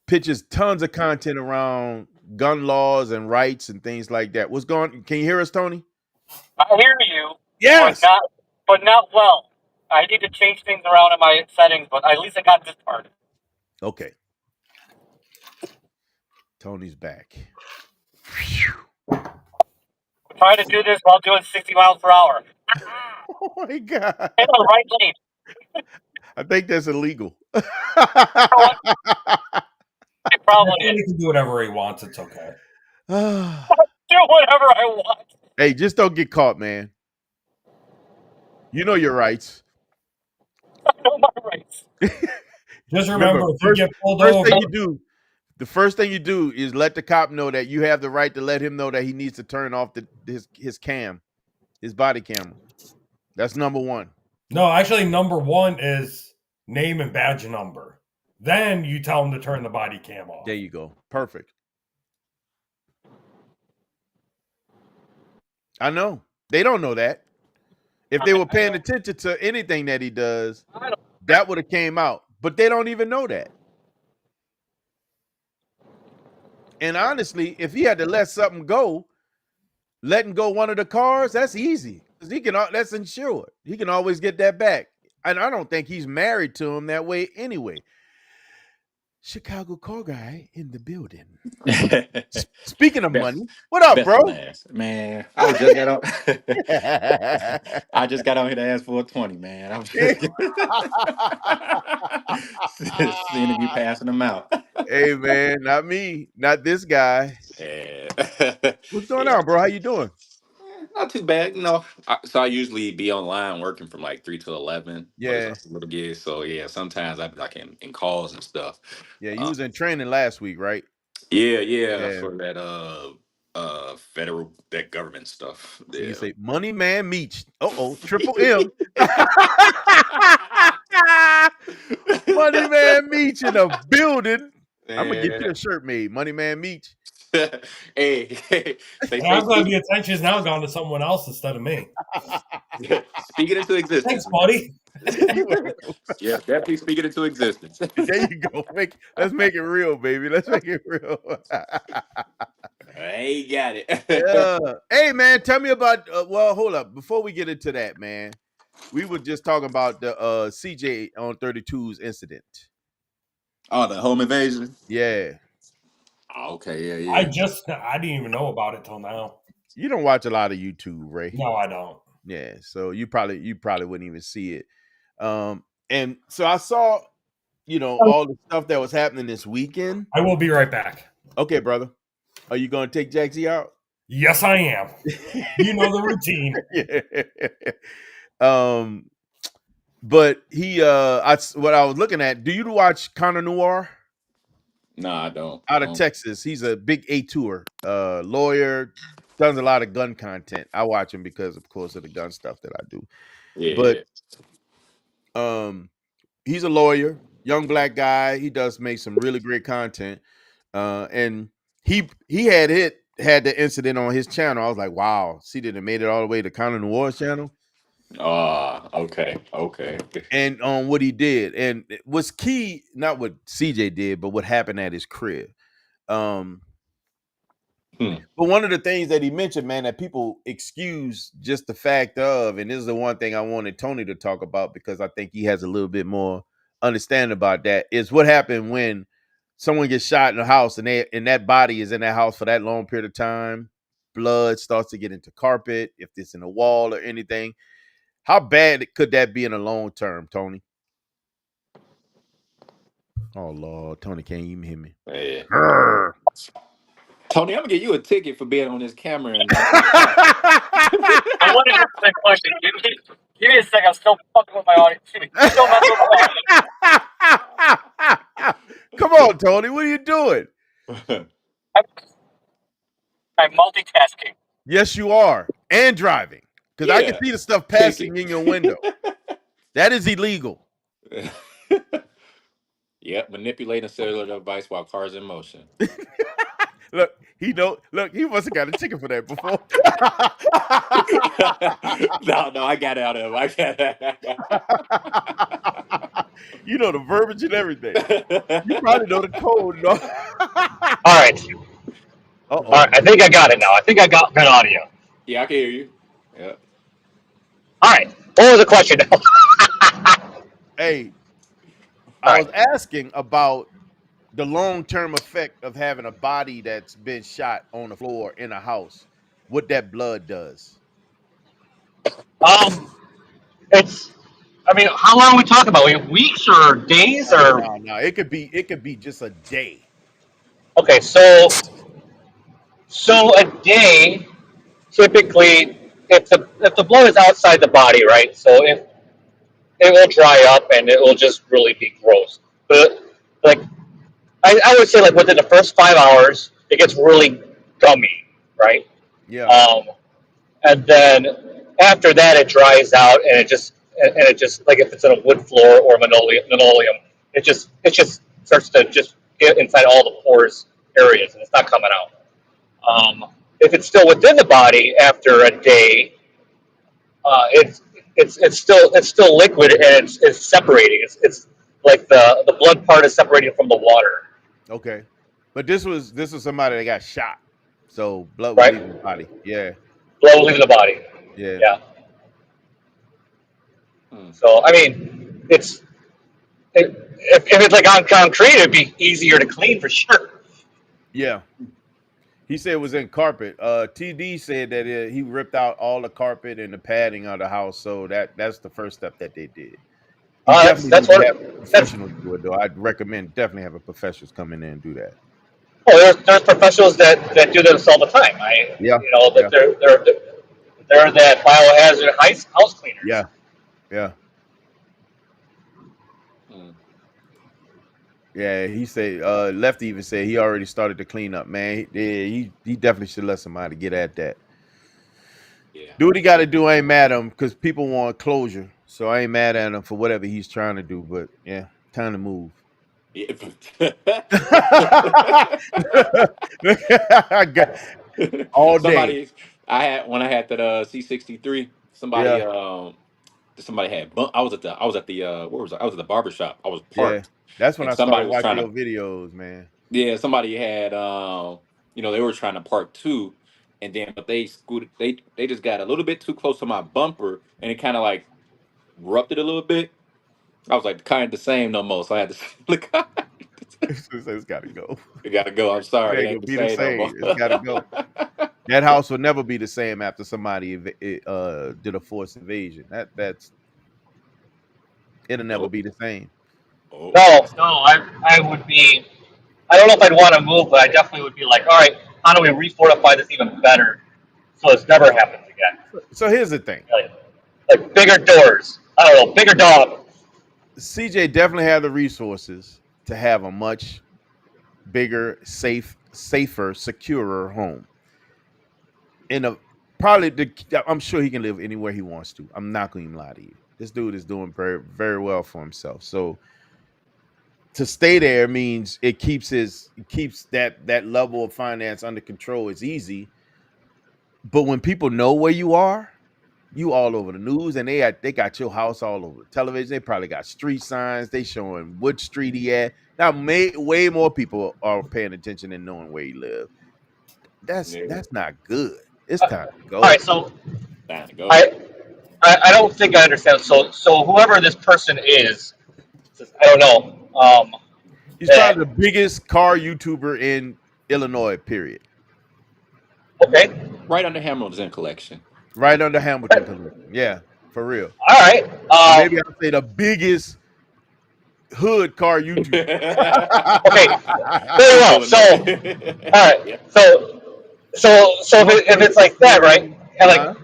pitches tons of content around gun laws and rights and things like that. What's going? Can you hear us, Tony? I hear you. Yes. But not well. I need to change things around in my settings, but at least I got this part. Okay. Tony's back. We're trying to do this while doing 60 miles per hour. Oh my God. In the right lane. I think that's illegal. It probably He is. can do whatever he wants. It's okay. Do whatever I want. Hey, just don't get caught, man. You know your rights. I know my rights. Just remember, if you get pulled over, the first thing you do is let the cop know that you have the right to let him know that he needs to turn off his cam, his body camera. That's number one. No, actually, number one is name and badge number. Then you tell him to turn the body cam off. There you go. Perfect. I know. They don't know that. If they were paying attention to anything that he does, that would have came out. But they don't even know that. And honestly, if he had to let something go, letting go one of the cars, that's easy. Because that's insured. He can always get that back. And I don't think he's married to him that way anyway. Chicago car guy in the building. Speaking of money, what up, bro? Man, I just got on. I just got on here to ask for a 20, man. I'm just seeing if you passing them out. Hey, man, not me, not this guy. Yeah. What's going on, bro? How you doing? Not too bad, you know. So I usually be online working from like 3 to 11. Yeah, little gigs. So yeah, sometimes I be like in calls and stuff. yeah. You was in training last week, right? Yeah, for that federal that government stuff. So you Yeah. say Money Man Meach. Triple M. Money Man Meach in a building. I'm gonna get you a shirt made. Money Man Meach. hey, I'm glad the attention's now gone to someone else instead of me. Speak it into existence. Thanks, buddy. Yeah, definitely speak it into existence. There you go. Let's make it real, baby. Let's make it real. He got it. Hey, man, tell me about. Well, hold up. Before we get into that, man, we were just talking about the CJ on 32's incident. Oh, the home invasion. Yeah, Okay, yeah. I didn't even know about it till now. you don't watch a lot of YouTube, Ray. No, I don't. Yeah, so you probably wouldn't even see it. And so I saw, all the stuff that was happening this weekend. I will be right back. Okay, brother. Are you gonna take Jaxie out? Yes, I am. You know the routine. Yeah. But what I was looking at. Do you watch Connor Noir? No, I don't. Out of Texas. He's a big A-tour lawyer, does a lot of gun content. I watch him because, of course, of the gun stuff that I do. Yeah. But he's a lawyer, young black guy. He does make some really great content. And he had the incident on his channel. I was like, wow, see that it made it all the way to Connor Noir's channel. Okay. And on what he did, and it was key, not what CJ did, but what happened at his crib. But one of the things that he mentioned, man, that people excuse just the fact of, and this is the one thing I wanted Tony to talk about because I think he has a little bit more understanding about that, is what happened when someone gets shot in a house and that body is in that house for that long period of time. Blood starts to get into carpet, if it's in a wall or anything. How bad could that be in the long term, Tony? Oh, Lord. Tony can't even hear me. Yeah. Tony, I'm going to give you a ticket for being on this camera. And I wanted to ask that question. Give me a second. I'm still fucking with my audience. Still messing with my audience. Come on, Tony. What are you doing? I'm multitasking. Yes, you are. And driving. Because I can see the stuff passing in your window. That is illegal. Yep, manipulating a cellular device while cars in motion. Look, he must have got a ticket for that before. No, I got out of it. You know the verbiage and everything. You probably know the code. No? All right. All right. I think I got it now. I think I got good audio. Yeah, I can hear you. Yeah. All right. What was the question? Hey, I was asking about the long-term effect of having a body that's been shot on the floor in a house, what that blood does. How long are we talking about? Weeks or days or? No. It could be just a day. Okay, so a day, typically, if the blood is outside the body, right? So if it will dry up and it will just really be gross. But like, I would say like within the first 5 hours, it gets really gummy, right? Yeah. And then after that, it dries out and it just like if it's in a wood floor or linoleum, it just starts to just get inside all the pores areas and it's not coming out. If it's still within the body after a day, it's still liquid and it's separating. It's like the blood part is separating from the water. Okay, but this was somebody that got shot, so blood was leaving the body. Yeah, blood was leaving the body. Yeah. So I mean, if it's like on concrete, it'd be easier to clean for sure. Yeah. He said it was in carpet. TD said that he ripped out all the carpet and the padding of the house. So that's the first step that they did. That's what professionals do it, though. I'd recommend definitely have a professionals come in there and do that. Oh, there's professionals that do this all the time. They're that biohazard house cleaners. Yeah. Yeah, he said Lefty even said he already started to clean up, man. He definitely should let somebody get at that. Yeah. Do what he got to do. I ain't mad at him because people want closure. So I ain't mad at him for whatever he's trying to do. But yeah, time to move. Yeah. All day. I had that C63. Somebody had I was at the where was I? I was at the barbershop. I was parked. Yeah, that's when I started watching your videos, man. Yeah, somebody had they were trying to park too, and then but they scooted. They just got a little bit too close to my bumper, and it kind of like rupted a little bit. I was like, kind of the same no more, so I had to look. It's got to go. It gotta go. I'm It sorry, it ain't ain't gonna the be the same no more. same. It's got to go. That house will never be the same after somebody did a forced invasion. It'll never Nope. be the same. Oh, No, I would be. I don't know if I'd want to move, but I definitely would be like, all right, how do we refortify this even better so this never happens again? So here's the thing. Like bigger doors. I don't know, bigger dog. CJ definitely had the resources to have a much bigger, safer, securer home. I'm sure he can live anywhere he wants to. I'm not going to lie to you. This dude is doing very, very well for himself. So to stay there means it keeps that level of finance under control. It's easy. But when people know where you are, you all over the news, and they got your house all over the television. They probably got street signs. They showing what street he at. Now, way more people are paying attention and knowing where he live. That's not good. It's time to go. All right, so time to go. I don't think I understand. So whoever this person is, I don't know. He's probably the biggest car YouTuber in Illinois. Period. Okay. Right under Hamilton Collection. Right under Hamilton Collection. Yeah, for real. All right. Maybe I'll say the biggest hood car YouTuber. Okay. Very well. So, all right. Yeah. So if it's like that, right? And like,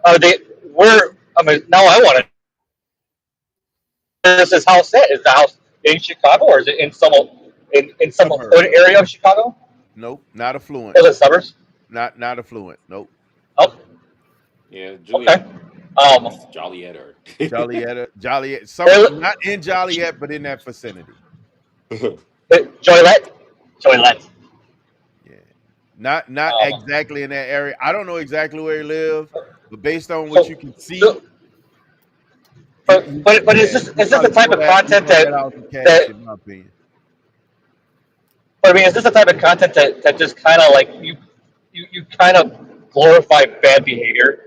are they? Now I want to. Where's this house at? Is the house in Chicago or is it in some hood area of Chicago? Nope, not affluent. Is it suburbs? Not affluent. Nope. Oh. Yeah, Juliet. Okay. Joliet or Joliet. Somewhere not in Joliet, but in that vicinity. Joliet. Yeah. Not exactly in that area. I don't know exactly where he lives, but based on what you can see. But is this the type of content that in my opinion. But I mean, is this the type of content that just kind of like you kind of glorify bad behavior?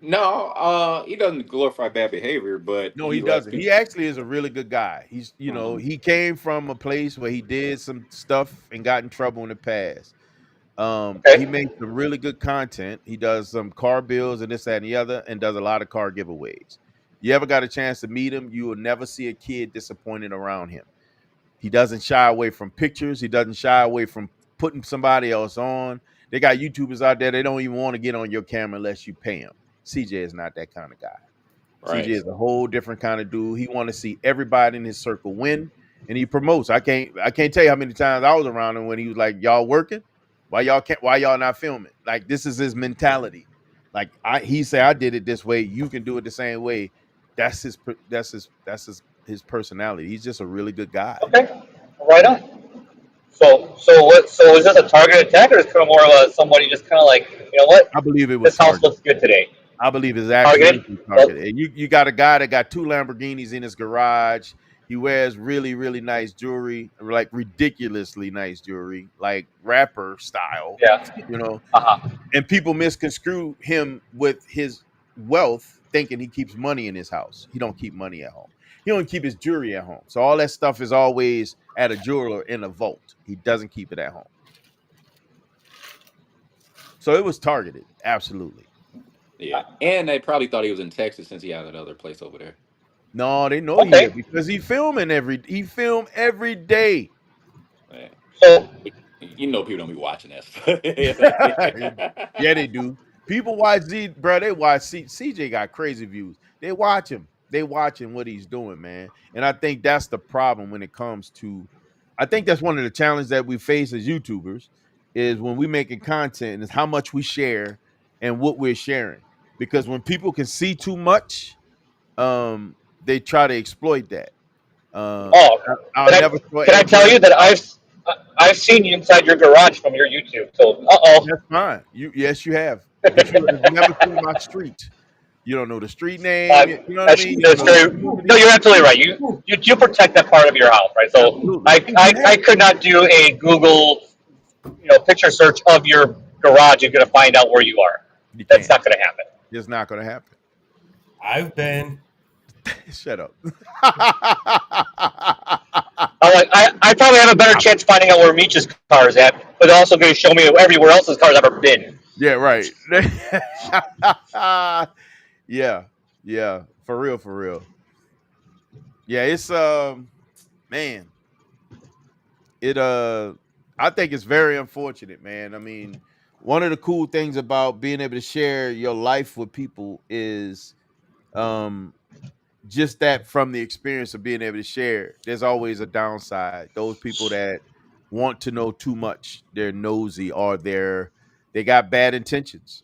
No, he doesn't glorify bad behavior, but no, he doesn't. He actually is a really good guy. He's he came from a place where he did some stuff and got in trouble in the past. He makes some really good content. He does some car bills and this, that, and the other, and does a lot of car giveaways. You ever got a chance to meet him, you will never see a kid disappointed around him. He doesn't shy away from pictures. He doesn't shy away from putting somebody else on. They got YouTubers out there, they don't even want to get on your camera unless you pay them. CJ is not that kind of guy. Right. CJ is a whole different kind of dude. He want to see everybody in his circle win, and he promotes. I can't tell you how many times I was around him when he was like, "Y'all working? Why y'all not filming?" Like, this is his mentality. Like, he say, "I did it this way. You can do it the same way." That's his personality. He's just a really good guy. Okay, right on. So is this a targeted attack, or is it kind of more of somebody just kind of like, you know what? I believe it was. This house looks good today. I believe it's actually targeted. And you got a guy that got 2 Lamborghinis in his garage. He wears really, really nice jewelry, like ridiculously nice jewelry, like rapper style. Yeah. And people misconstrue him with his wealth, thinking he keeps money in his house. He don't keep money at home. He don't keep his jewelry at home. So all that stuff is always at a jeweler in a vault. He doesn't keep it at home. So it was targeted, absolutely. Yeah, and they probably thought he was in Texas since he had another place over there. No, they know he is because he filmed every day. Man. So people don't be watching that stuff. Yeah, they do. People watch bro. They watch CJ got crazy views. They watch him. They watching what he's doing, man. And I think that's the problem when it comes to. I think that's one of the challenges that we face as YouTubers is when we making content is how much we share and what we're sharing. Because when people can see too much, they try to exploit that. Can I tell you that I've seen you inside your garage from your YouTube. So that's fine. Yes, you have. But you have never seen my street. You don't know the street name. You know what I mean? No, you're absolutely right. You protect that part of your house, right? So I could not do a Google picture search of your garage is going to find out where you are. You That's can't. not going to happen. It's not going to happen. I've been. Shut up. I probably have a better chance finding out where Meech's car is at, but they're also going to show me everywhere else's car has ever been. Yeah, right. Yeah. For real. Yeah, it's man. It I think it's very unfortunate, man. I mean, one of the cool things about being able to share your life with people is just that from the experience of being able to share. There's always a downside. Those people that want to know too much, they're nosy, or they got bad intentions.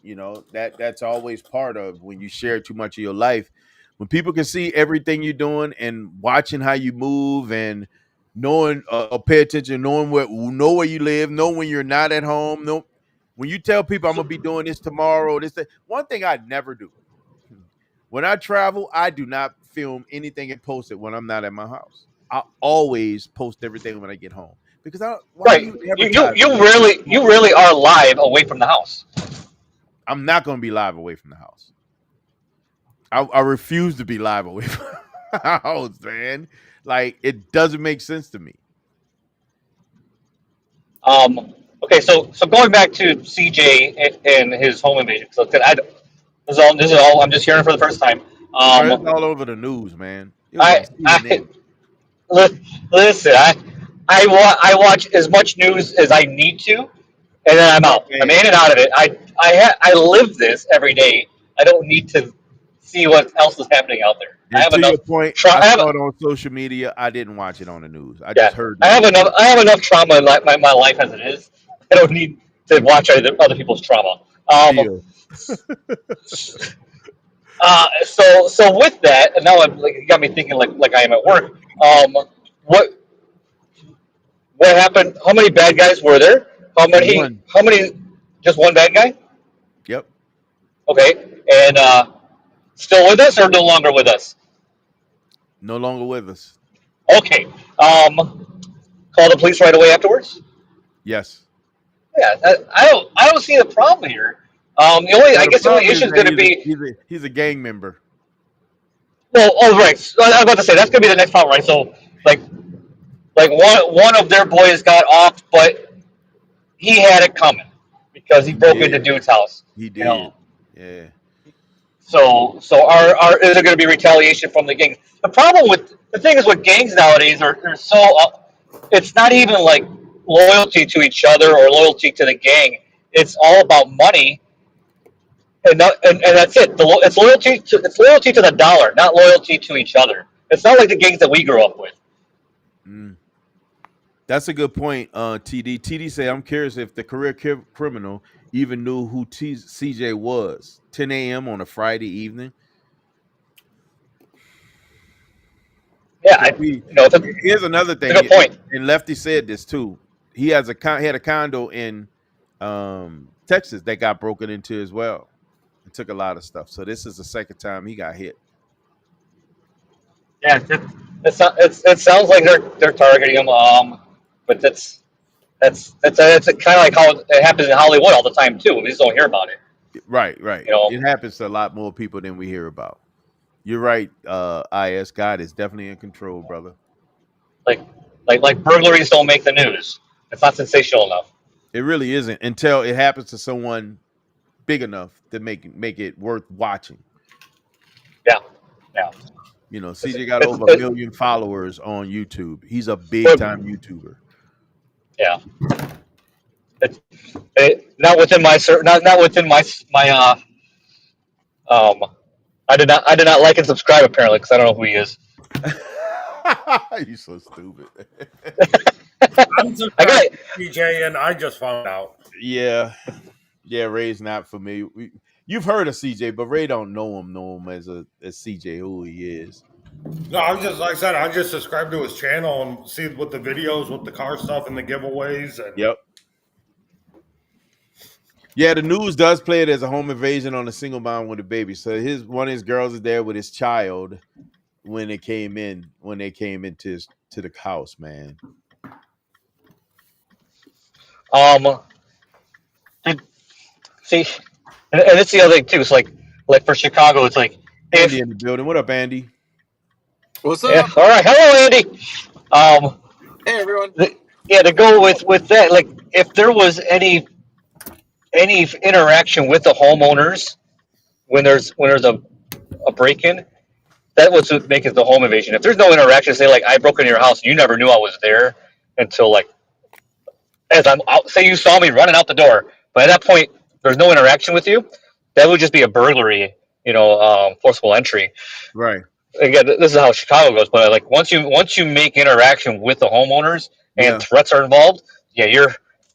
That's always part of when you share too much of your life. When people can see everything you're doing and watching how you move and knowing pay attention, know where you live, know when you're not at home, know when you tell people I'm gonna be doing this tomorrow, one thing I never do. When I travel, I do not film anything and post it when I'm not at my house. I always post everything when I get home because why do you advertise? You really are live away from the house. I'm not going to be live away from the house. I refuse to be live away from the house, man. Like, it doesn't make sense to me. Okay, so going back to CJ and his home invasion. So this is all I'm just hearing for the first time. It's all over the news, man. It was I on CNN. Listen. I watch as much news as I need to, and then I'm out. I'm in and out of it. I live this every day. I don't need to see what else is happening out there. And I have to enough. your point, I saw it on social media. I didn't watch it on the news. I just heard. I have enough trauma in my life as it is. I don't need to watch other people's trauma. Deal. So with that, and now you got me thinking like I am at work. What happened? How many bad guys were there? One. How many? Just one bad guy? Yep. Okay, and still with us or no longer with us? No longer with us. Okay. Call the police right away afterwards. Yes. Yeah, I don't see the problem here. The only issue is going to be he's a gang member. well. Oh, right. So I was about to say that's going to be the next problem, right? So like one of their boys got off, but he had it coming because he broke into dude's house. He did. Yeah. So is there going to be retaliation from the gangs? The thing is with gangs nowadays are so it's not even like loyalty to each other or loyalty to the gang. It's all about money, and that's it. It's loyalty to the dollar, not loyalty to each other. It's not like the gangs that we grew up with. That's a good point, TD. TD say, I'm curious if the career criminal even knew who CJ was. 10 a.m. on a Friday evening. Yeah, here's another thing. Good point. And Lefty said this too. He had a condo in Texas that got broken into as well. It took a lot of stuff. So this is the second time he got hit. Yeah, it sounds like they're targeting him. But that's kind of like how it happens in Hollywood all the time too. We just don't hear about it. Right. It happens to a lot more people than we hear about. You're right, IS. God is definitely in control, brother. Like burglaries don't make the news. It's not sensational enough. It really isn't until it happens to someone big enough to make it worth watching. Yeah. CJ got over 1 million followers on YouTube. He's a big time YouTuber. Yeah. Not within my I did not like and subscribe apparently because I don't know who he is. You're so stupid. I'm surprised, CJ, and I just found out. Yeah, Ray's not for me. You've heard of CJ, but Ray don't know him as CJ who he is. No, I'm just like I said. I just subscribe to his channel and see what the videos, with the car stuff, and the giveaways. And yep. Yeah, the news does play it as a home invasion on a single mom with a baby. So one of his girls is there with his child when they came into the house, man. Um, did, see, and it's the other thing too. It's like for Chicago, it's like Andy if in the building. What up, Andy? What's yeah, up? all right, hello Andy. Um, Hey, everyone. yeah, to go with that, like if there was any interaction with the homeowners when there's a break in, that was what makes it the home invasion. If there's no interaction, say like I broke into your house and you never knew I was there until like as I'm out, say you saw me running out the door, but at that point there's no interaction with you, that would just be a burglary, forcible entry. Right. Again, this is how Chicago goes, but like once you make interaction with the homeowners and Yeah. threats are involved, yeah,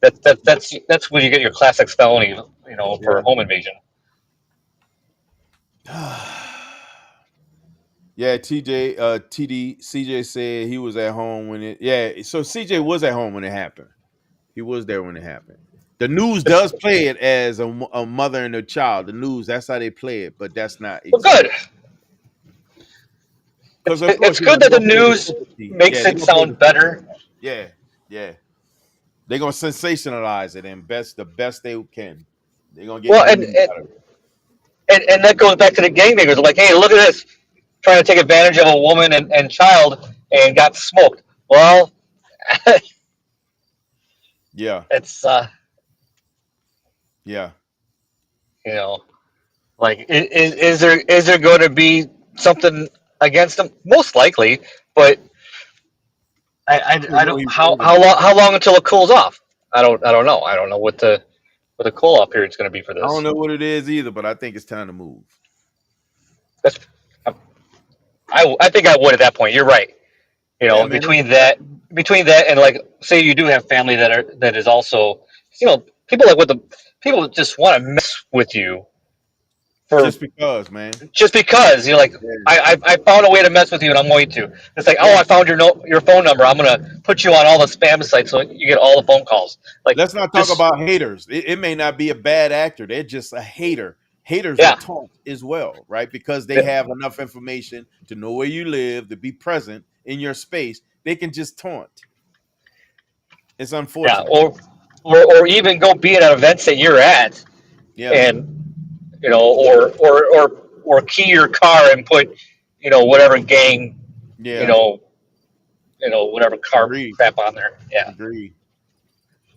that's when you get your class X felony, for Yeah. home invasion. Yeah, CJ said he was at home when it. Yeah, so CJ was at home when it happened. He was there when it happened. The news does play it as a mother and a child. The news, that's how they play it, but that's not Well, exactly. good. Because of course, It's good they're that the gonna play the news sympathy. Yeah, makes they're it gonna play sound the sympathy. better. Yeah, yeah. They're gonna sensationalize it and the best they can. They're gonna get Well, and news and, out of it. and that goes back to the gangbangers. Like, hey, look at this, trying to take advantage of a woman and child and got smoked. Well, Yeah, it's yeah. you know, like is there going to be something against them? Most likely, but I Didn't know don't he was how organized. long until it cools off. I don't know. I don't know what the cool off period is going to be for I don't this. know what it is either, but I think it's time to move. That's I think I would at that point. You're right. Yeah, man. Between that and like say you do have family that is also people like with the people just want to mess with you for Just because, man. just because you're like Yeah, I found a way to mess with you and I'm going to. It's like, oh, yeah. I found your phone number, I'm gonna put you on all the spam sites so you get all the phone calls. Like, Let's not talk just about haters. It may not be a bad actor. They're just a hater. Haters will yeah, taunt as well, right? Because they have enough information to know where you live, to be present in your space. They can just taunt. It's yeah, unfortunate. or even go be at events that you're at Yeah, and or key your car and put whatever gang you yeah. know whatever car Agreed. crap on there. Yeah. Agreed.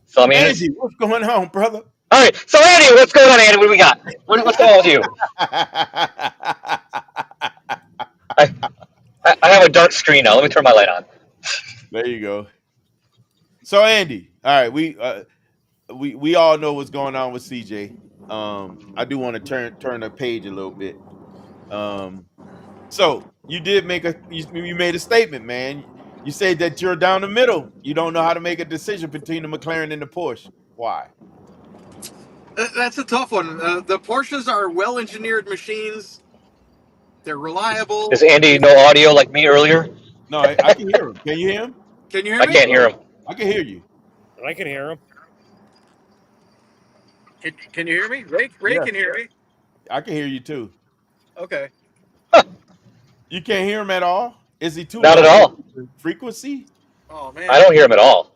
So I mean, it's Andy, what's going on, brother? all right. So Andy, what's going on, Andy? What do we got? What's going on with you? I, I have a dark screen now. Let me turn my light on. There you go. So Andy, all right, we all know what's going on with CJ. I do want to turn the page a little bit. So you did you made a statement, man. You said that you're down the middle. You don't know how to make a decision between the McLaren and the Porsche. Why? That's a tough one. The Porsches are well-engineered machines. They're Does reliable. Andy know audio like me earlier? No, I can hear him. Can you hear him? Can you hear I me? can't hear him. I can hear you. I can hear him. Can you hear me? Ray Yeah, can hear me. I can hear you too. Okay. You can't hear him at all? Is he too Not at low all. frequency? Oh I man. don't hear him at all.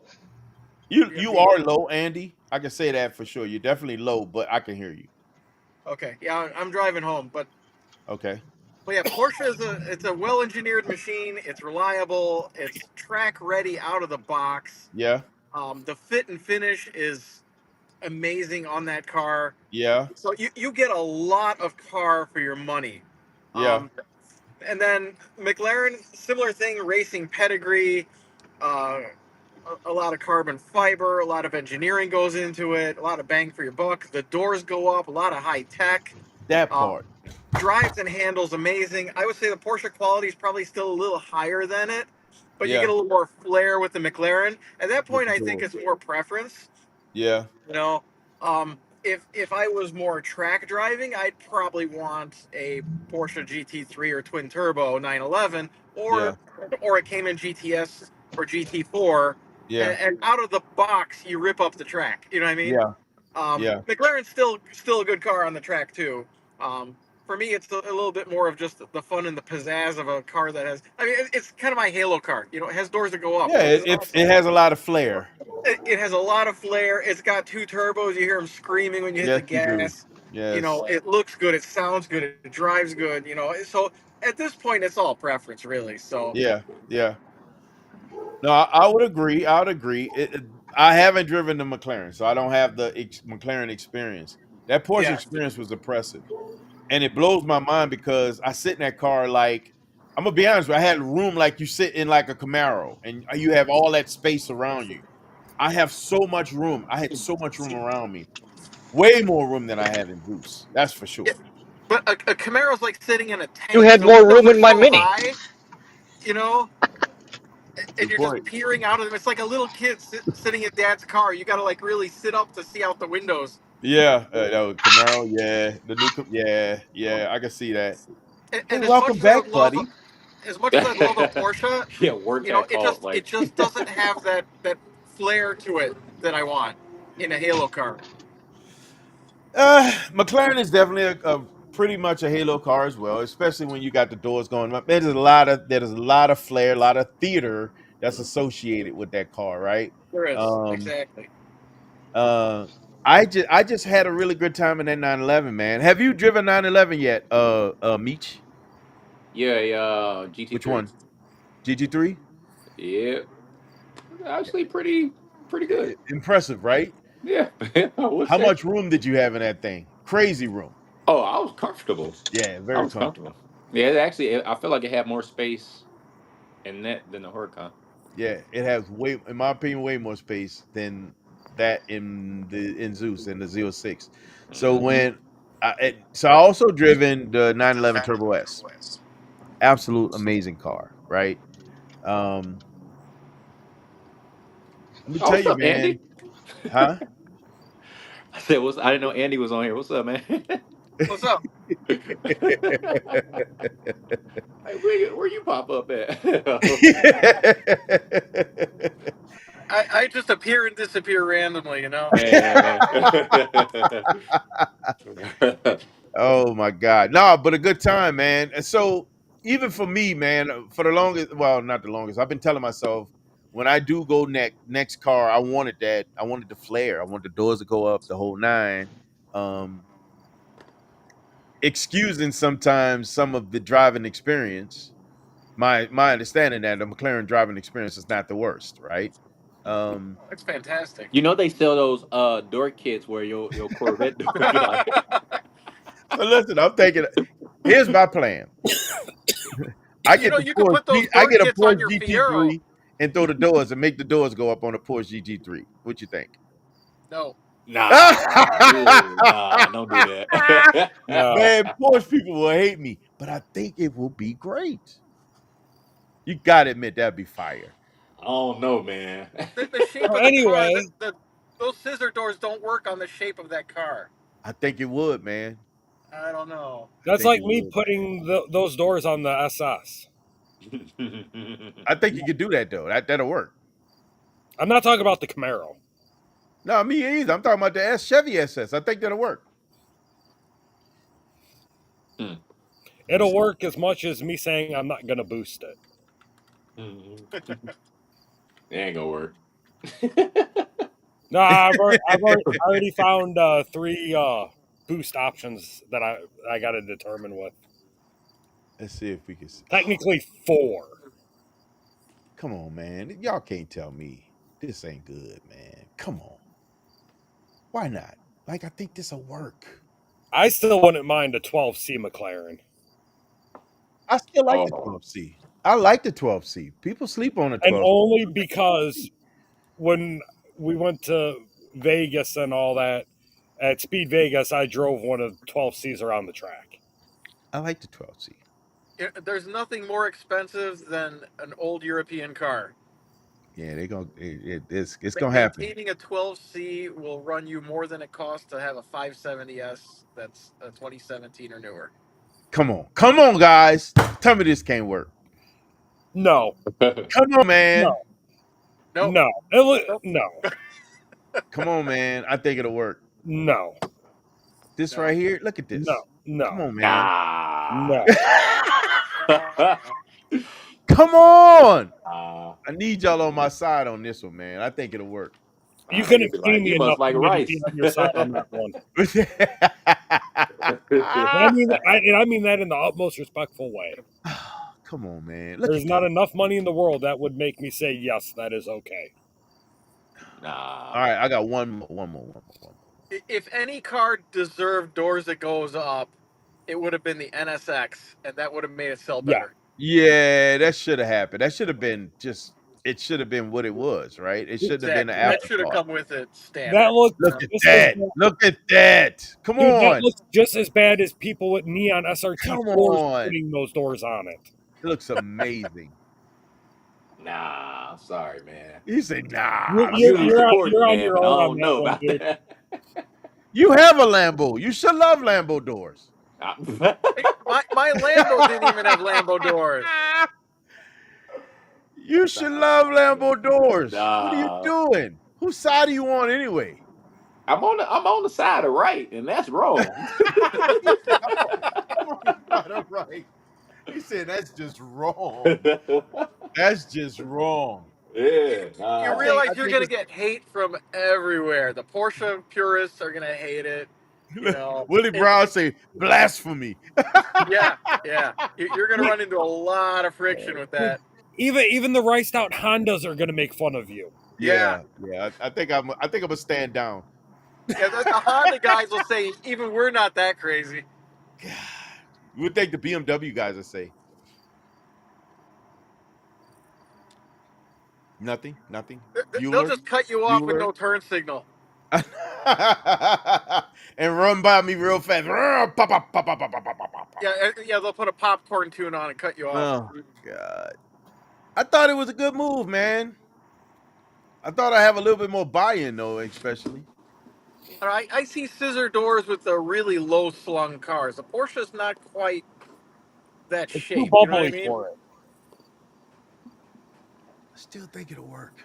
You are low, Andy. I can say that for sure. You're definitely low, but I can hear you. Okay. Yeah, I'm driving home, but Okay. yeah, Porsche it's a well-engineered machine. It's reliable. It's track ready out of the box. Yeah. The fit and finish is amazing on that car. Yeah. So you get a lot of car for your money. Yeah. And then McLaren, similar thing, racing pedigree, uh, a lot of carbon fiber, a lot of engineering goes into it, a lot of bang for your buck. The doors go up, a lot of high tech. That Uh, part. Drives and handles amazing. I would say the Porsche quality is probably still a little higher than it, but you Yeah. get a little more flair with the McLaren. At that With point, the I think doors. it's more preference. Yeah. You know, if I was more track driving, I'd probably want a Porsche GT3 or twin turbo 911, Yeah. or it came in GTS or GT4, Yeah. and out of the box you rip up the track. You know what I mean? Yeah. Yeah. McLaren's still a good car on the track too. For me, it's a little bit more of just the fun and the pizzazz of a car that has. I mean, it's kind of my halo car. You know, it has doors that go up. Yeah. Which is It awesome. has a lot of flair. It has a lot of flair. It's got 2 turbos. You hear them screaming when you hit Yes, the you do. gas. You know, Yes. it looks good. It sounds good. It drives good. You know, so at this point, it's all preference, really. So Yeah. Yeah. No, I would agree. I would agree. I haven't driven the McLaren, so I don't have the McLaren experience. That Porsche yeah, experience was impressive, and it blows my mind because I sit in that car like I'm gonna be honest with you, I had room like you sit in like a Camaro, and you have all that space around you. I have so much room. I had so much room around me, way more room than I had in Zeus. That's for yeah. sure. But a Camaro's like sitting in a You tank. had The more windows room are in my so Mini. high, you know, and Good you're just point. peering out of them. It's like a little kid sitting in dad's car. You got to like really sit up to see out the windows. Yeah, no, Camaro. Yeah, the new. Yeah, yeah, I can see that. Hey, And as welcome much as I back, would love buddy. a Porsche, Yeah, work you know, got called. it Like, just doesn't have that flair to it that I want in a Halo car. McLaren is definitely a pretty much a Halo car as well, especially when you got the doors going up. There's a lot of flair, a lot of theater that's associated with that car, right? There is Um, exactly. uh, I just had a really good time in that 911, man. Have you driven 911 yet, Meech? yeah, Which GT3. one? GT3? Yeah, actually pretty good. Impressive, right? Yeah, I would How say. much room did you have in that thing? Crazy room. Oh, I was comfortable. Yeah, I very was comfortable. comfortable. Yeah, I feel like it had more space in that than the Huracan. Yeah, it has way, in my opinion, way more space than that in Zeus and the Z06. So Hmm. I also driven the 911 Turbo S. Absolute amazing car, right? Um, let me Oh, tell what's you, up, man, Andy? huh? I said, I didn't know Andy was on here. What's up, man? What's up? Like, where you pop up at? I just appear and disappear randomly, you know. Man. Oh my God. No, but a good time, man. And so even for me, man, for the longest, well, not the longest, I've been telling myself when I do go next car, I wanted that. I wanted the flare. I want the doors to go up, the whole nine. Um, excusing sometimes some of the driving experience. My understanding that the McLaren driving experience is not the worst, right? Um, That's fantastic. You know they sell those door kits where your Corvette door be like, so listen, I'm thinking here's my plan. I You get know, the you could Porsche. put those I door get a kits on Porsche your Fiero. GT3 and throw the doors and make the doors go up on a Porsche GT3. What you think? No, nah, don't do that. No. Man, Porsche people will hate me, but I think it will be great. You gotta admit that'd be fire. I don't know, man. the shape Well, of the car, anyway, those scissor doors don't work on the shape of that car. I think it would, man. I don't know. I that's think like it me would. putting those doors on the SS. I think you could do that though. That'll work. I'm not talking about the Camaro. No, me either. I'm talking about the Chevy SS. I think that'll work. Hmm. It'll work as much as me saying I'm not going to boost it. It ain't gonna work. No, I've already found 3 boost options that I got to determine with. Let's see if we can see. Technically 4. Come on, man. Y'all can't tell me this ain't good, man. Come on. Why not? Like, I think this'll work. I still wouldn't mind a 12C McLaren. I still like the Oh, 12C. I like the 12C. People sleep on the And 12C. only because when we went to Vegas and all that, at Speed Vegas, I drove one of the 12Cs around the track. I like the 12C. There's nothing more expensive than an old European car. Yeah, it's gonna happen. Maintaining a 12C will run you more than it costs to have a 570S that's a 2017 or newer. Come on, guys. Tell me this can't work. No, Come on, man. No, no, no, Come on, man. I think it'll work. no, This No. right here. Look at this. no, Come no, on, man. nah. no. Come on. Nah. I need y'all on my side on this one, man. I think it'll work. You couldn't You'd be pay like, me you enough must like for me to rice. be on your side on that one. And I mean that in the utmost respectful way. Come on, man. Look There's at not that. enough money in the world that would make me say yes, that is okay. Nah. All right, I got one more. If any car deserved doors that goes up, it would have been the NSX, and that would have made it sell Yeah. better. Yeah, that should have happened. That should have been just. It should have been what it was, right? It shouldn't have been an Exactly. That should have afterthought. come with it standard. That looked Look at just as that. bad. Look at that. Come Dude, that on. looks just as bad as people with neon SRT Come doors on. putting those doors on it. It looks amazing. Nah, sorry, man. You say, nah. I'm You're usually supporting, on man, your but I own on don't that know one, about dude. that. You have a Lambo. You should love Lambo doors. My Lambo didn't even have Lambo doors. You should love Lambo doors. What are you Nah. doing? Whose side are you on anyway? I'm on the side of right, and that's wrong. I'm on the side of right. He said that's just wrong. That's just wrong. Yeah. You realize you're going to get hate from everywhere. The Porsche purists are going to hate it. You know, Willie Brown say blasphemy. Yeah. You're going to run into a lot of friction with that. Even the riced out Hondas are going to make fun of you. Yeah. I think I'm gonna stand down. Yeah, the Honda guys will say, even we're not that crazy. God, you would think the BMW guys would say nothing. They'll just cut you off with no turn signal. and run by me real fast. Yeah, they'll put a popcorn tune on and cut you off. Oh God! I thought it was a good move, man. I thought I have a little bit more buy-in though, especially. All right, I see scissor doors with the really low slung cars. The Porsche's not quite that It's shape. too You know what I bubbly mean? for it. I still think it'll work.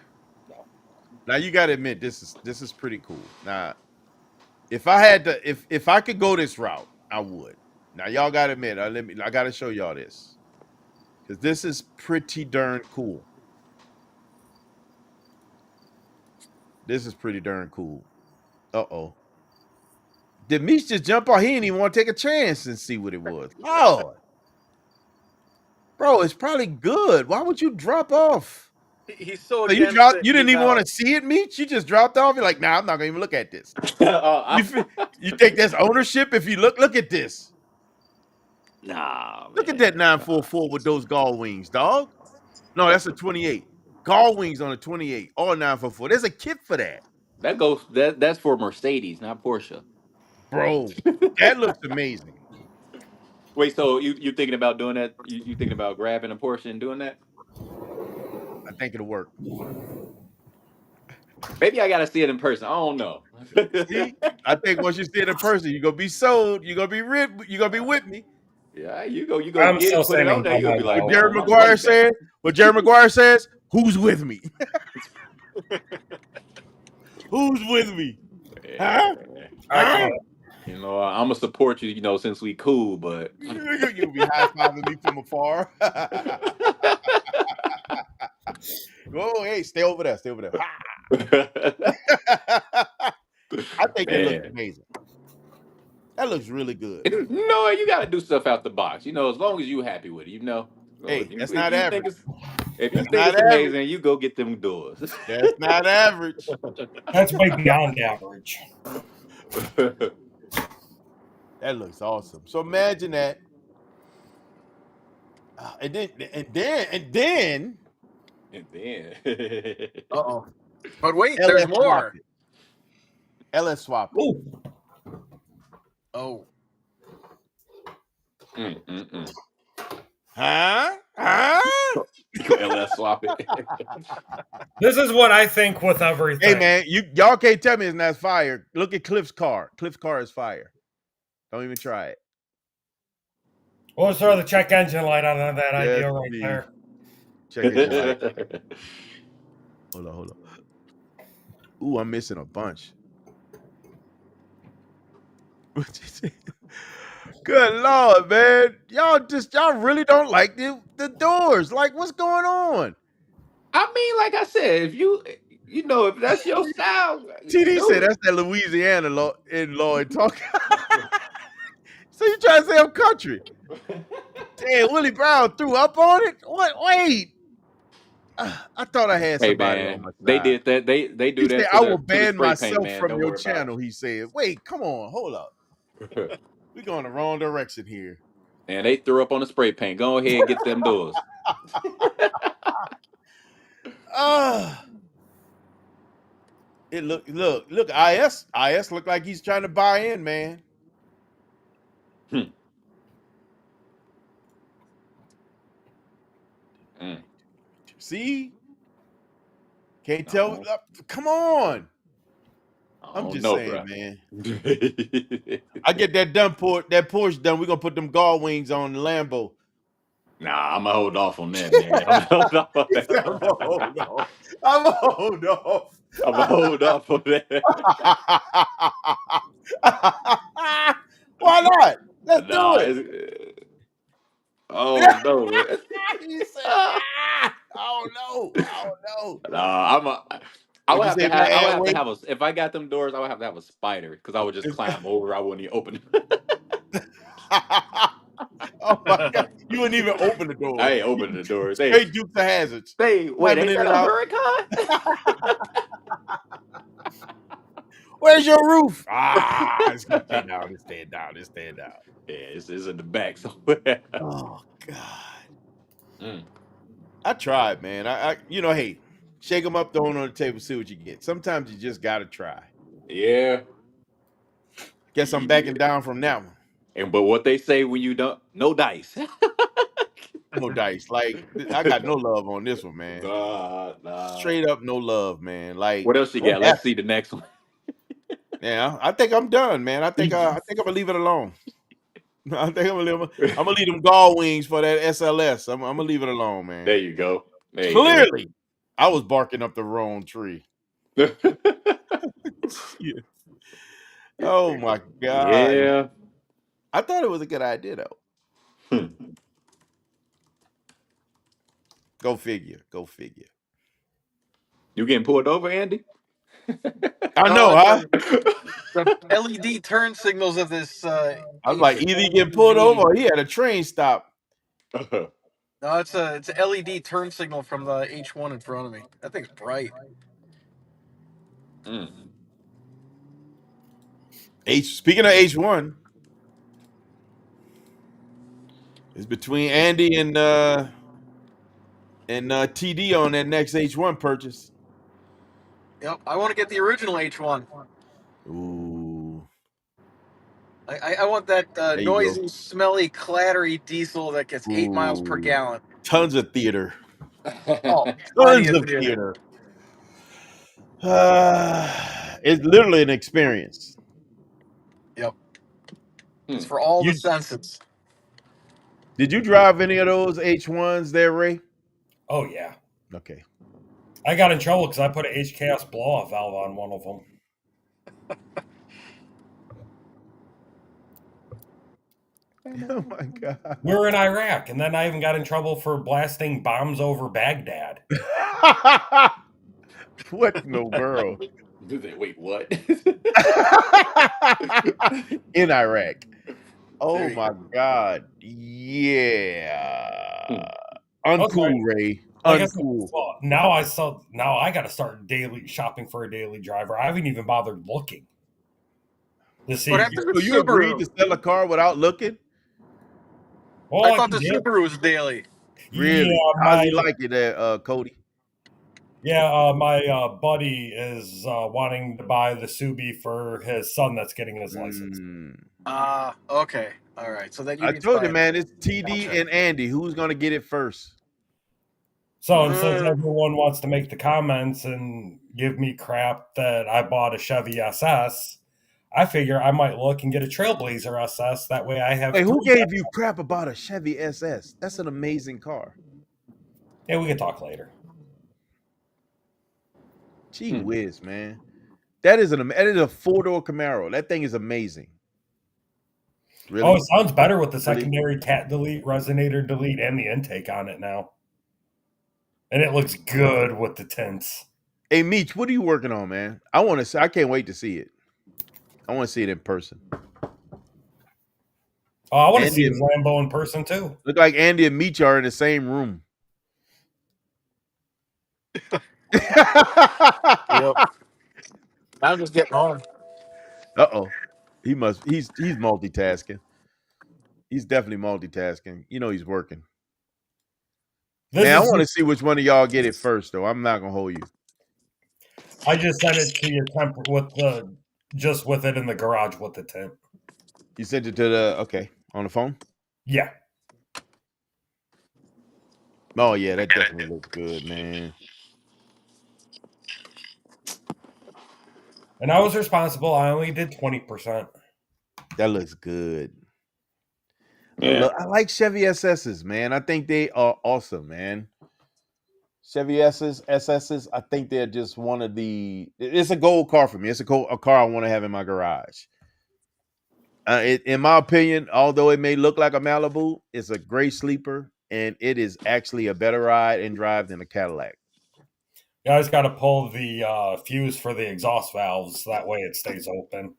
Now you got to admit this is pretty cool. Now, if I had to, if I could go this route, I would. Now y'all got to admit, I got to show y'all this because this is pretty darn cool. This is pretty darn cool. Uh-oh. Did Meech just jump off? He didn't even want to take a chance and see what it was. Oh, bro, it's probably good. Why would you drop off? He's so you against dropped. it, You didn't he's even out. want to see it, Meech. You just dropped off. You're like, nah, I'm not gonna even look at this. Oh, You think that's ownership? If you look at this. Nah. Look at that 944 with those gull wings, dog. No, that's a 28. Gull wings on a 28 or 944. There's a kit for that. That's for Mercedes, not Porsche. Bro, that looks amazing. Wait, so you thinking about doing that? You thinking about grabbing a Porsche and doing that? I think it'll work. Maybe I gotta see it in person. I don't know. See? I think once you see it in person, you're gonna be sold. You're gonna be ripped. You're gonna be with me. Yeah, you go I'm get still it, put it on there. standing You'll by be my like, vote. What Jerry "Oh, my Maguire money said. What Jerry Maguire says. Who's with me? Who's with me? Huh? I Huh? can't. You know, I'm gonna support you. You know, since we cool, but You'll be high fiving me from afar. Oh, hey, stay over there. Stay over there. I think it looks amazing. That looks really good. You know, you got to do stuff out the box. You know, as long as you happy with it. You know, Hey, that's not average. If you That's think not it's average. amazing, you go get them doors. That's not average. That's way beyond average. That looks awesome. So imagine that. And then. Uh-oh. But wait, LS there's more. Swap it. LS swap it. Ooh. Oh. Huh? LS swap it. This is what I think with everything. Hey man, y'all can't tell me it's not fire. Look at Cliff's car. Cliff's car is fire. Don't even try it. We'll throw the check engine light on that idea right please. there. Check it out. Hold on. Ooh, I'm missing a bunch. Good Lord, man. Y'all really don't like the doors. Like, what's going on? I mean, like I said, if you You know, if that's your style, TD do said it. that's that Louisiana in Lloyd talking. So you trying to say I'm country? Damn, Willie Brown threw up on it. What? Wait. I thought I had Hey somebody on man, my they side. did that. They He do said that I to will the ban spray paint, myself man. from Don't your worry about channel. He said, "Wait, come on, hold up. it. We're going the wrong direction here." And they threw up on the spray paint. Go ahead and get them doors. It look. IS look like he's trying to buy in, man. Hmm. Mm. See, can't I tell. don't, Come on. I I'm don't just know, saying, bro. man. I get that Porsche done. We're gonna put them guard wings on the Lambo. Nah, I'm gonna hold off on that, man. I'm gonna hold off on He that. said, I'm gonna hold off. I'm gonna hold off. I'm gonna hold off on that. Why not? Let's do Nah, it. oh no, man. He said, Ah. I don't know. Nah, I What'd would you have say, to have. I would man? have to Wait. have a. If I got them doors, I would have to have a spider because I would just climb over. I wouldn't even open it. Oh my God. You wouldn't even open the door. I ain't opening the doors. Hey, Straight Dukes of Hazards. wait, Climbing ain't in that and a out. hurricane? Where's your roof? It's gonna stay down. It's staying down. Yeah, it's in the back somewhere. Oh God. Mm. I tried, man. Hey, shake them up, throw them on the table, see what you get. Sometimes you just gotta try. Yeah. Guess I'm backing down from that one. But what they say when you don't, no dice. No dice. Like I got no love on this one, man. Nah. Straight up, no love, man. Like What else you got? Let's see the next one. Yeah, I think I'm done, man. I think I'm gonna leave it alone. I think I'm gonna leave them guard wings for that SLS. I'm gonna leave it alone, man. There you go. Clearly, I was barking up the wrong tree. Yeah. Oh my God. Yeah. I thought it was a good idea though. Hmm. Go figure. You getting pulled over, Andy? I No, know, huh? the LED turn signals of this. I was like, either he get pulled over or he had a train stop. No, it's a LED turn signal from the H1 in front of me. That thing's bright. Mm. Speaking of H1, it's between Andy and TD on that next H1 purchase. Yep, I want to get the original H1. Ooh. I want that There you noisy, go. smelly, clattery diesel that gets 8 miles per Ooh. gallon. Tons of theater. Oh, plenty Tons of of theater. theater. It's literally an experience. Yep. It's for all the You senses. did you drive any of those H1s there, Ray? Oh yeah. Okay. I got in trouble because I put an HKS blow-off valve on one of them. Oh my God. We were in Iraq, and then I even got in trouble for blasting bombs over Baghdad. What in the world? Wait, what? In Iraq. Oh There you my go. God. Yeah. Hmm. Uncool, Okay. Ray. Like I said, Uncool. well, now I got to start daily shopping for a daily driver. I haven't even bothered looking to see. What happened to So you agreed to Subaru? sell a car without looking? Well, I I thought can the get, Subaru was daily. Really? yeah, How's he like it there, Cody? my buddy is wanting to buy the Subi for his son that's getting his license. Okay. All right. So then you I need to told buy you, man, it's TD Gotcha. and Andy. Who's gonna get it first? So, and since everyone wants to make the comments and give me crap that I bought a Chevy SS, I figure I might look and get a Trailblazer SS. That way I have Hey, who three. gave you crap about a Chevy SS? That's an amazing car. Yeah, we can talk later. Gee whiz, man. That is a 4-door Camaro. That thing is amazing. Really? Oh, it sounds better with the Really? secondary cat delete, resonator delete, and the intake on it now. And it looks good with the tints. Hey, Meech, what are you working on, man? I want to see. I can't wait to see it. I want to see it in person. Oh, I want to Andy see his and- Lambo in person too. Look like Andy and Meech are in the same room. Yep. I'm just getting home. Uh-oh. He's multitasking. He's definitely multitasking. You know he's working. This Man, I is want to see which one of y'all get it first, though. I'm not gonna hold you. I just sent it to your temp with the just with it in the garage with the tent. You sent it to the on the phone? Yeah. Oh yeah, that definitely looks good, man. And I was responsible. I only did 20%. That looks good. Yeah. I like Chevy SSs, man. I think they are awesome, man. Chevy SSs, I think they're just one of the. It's a gold car for me. It's a car I want to have in my garage. In my opinion, although it may look like a Malibu, it's a great sleeper, and it is actually a better ride and drive than a Cadillac. Yeah, I just got to pull the fuse for the exhaust valves. That way it stays open.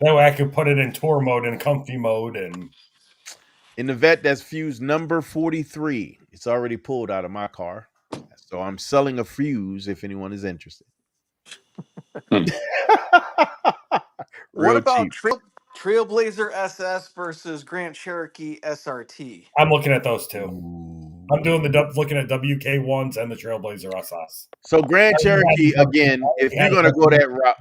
That way I could put it in tour mode and comfy mode. And in the Vet, that's fuse number 43. It's already pulled out of my car. So I'm selling a fuse if anyone is interested. What Real about cheap. Trailblazer SS versus Grand Cherokee SRT? I'm looking at those two. Ooh. I'm doing looking at WK1s and the Trailblazer SS. So Grand Cherokee, again, if you're going to go that route.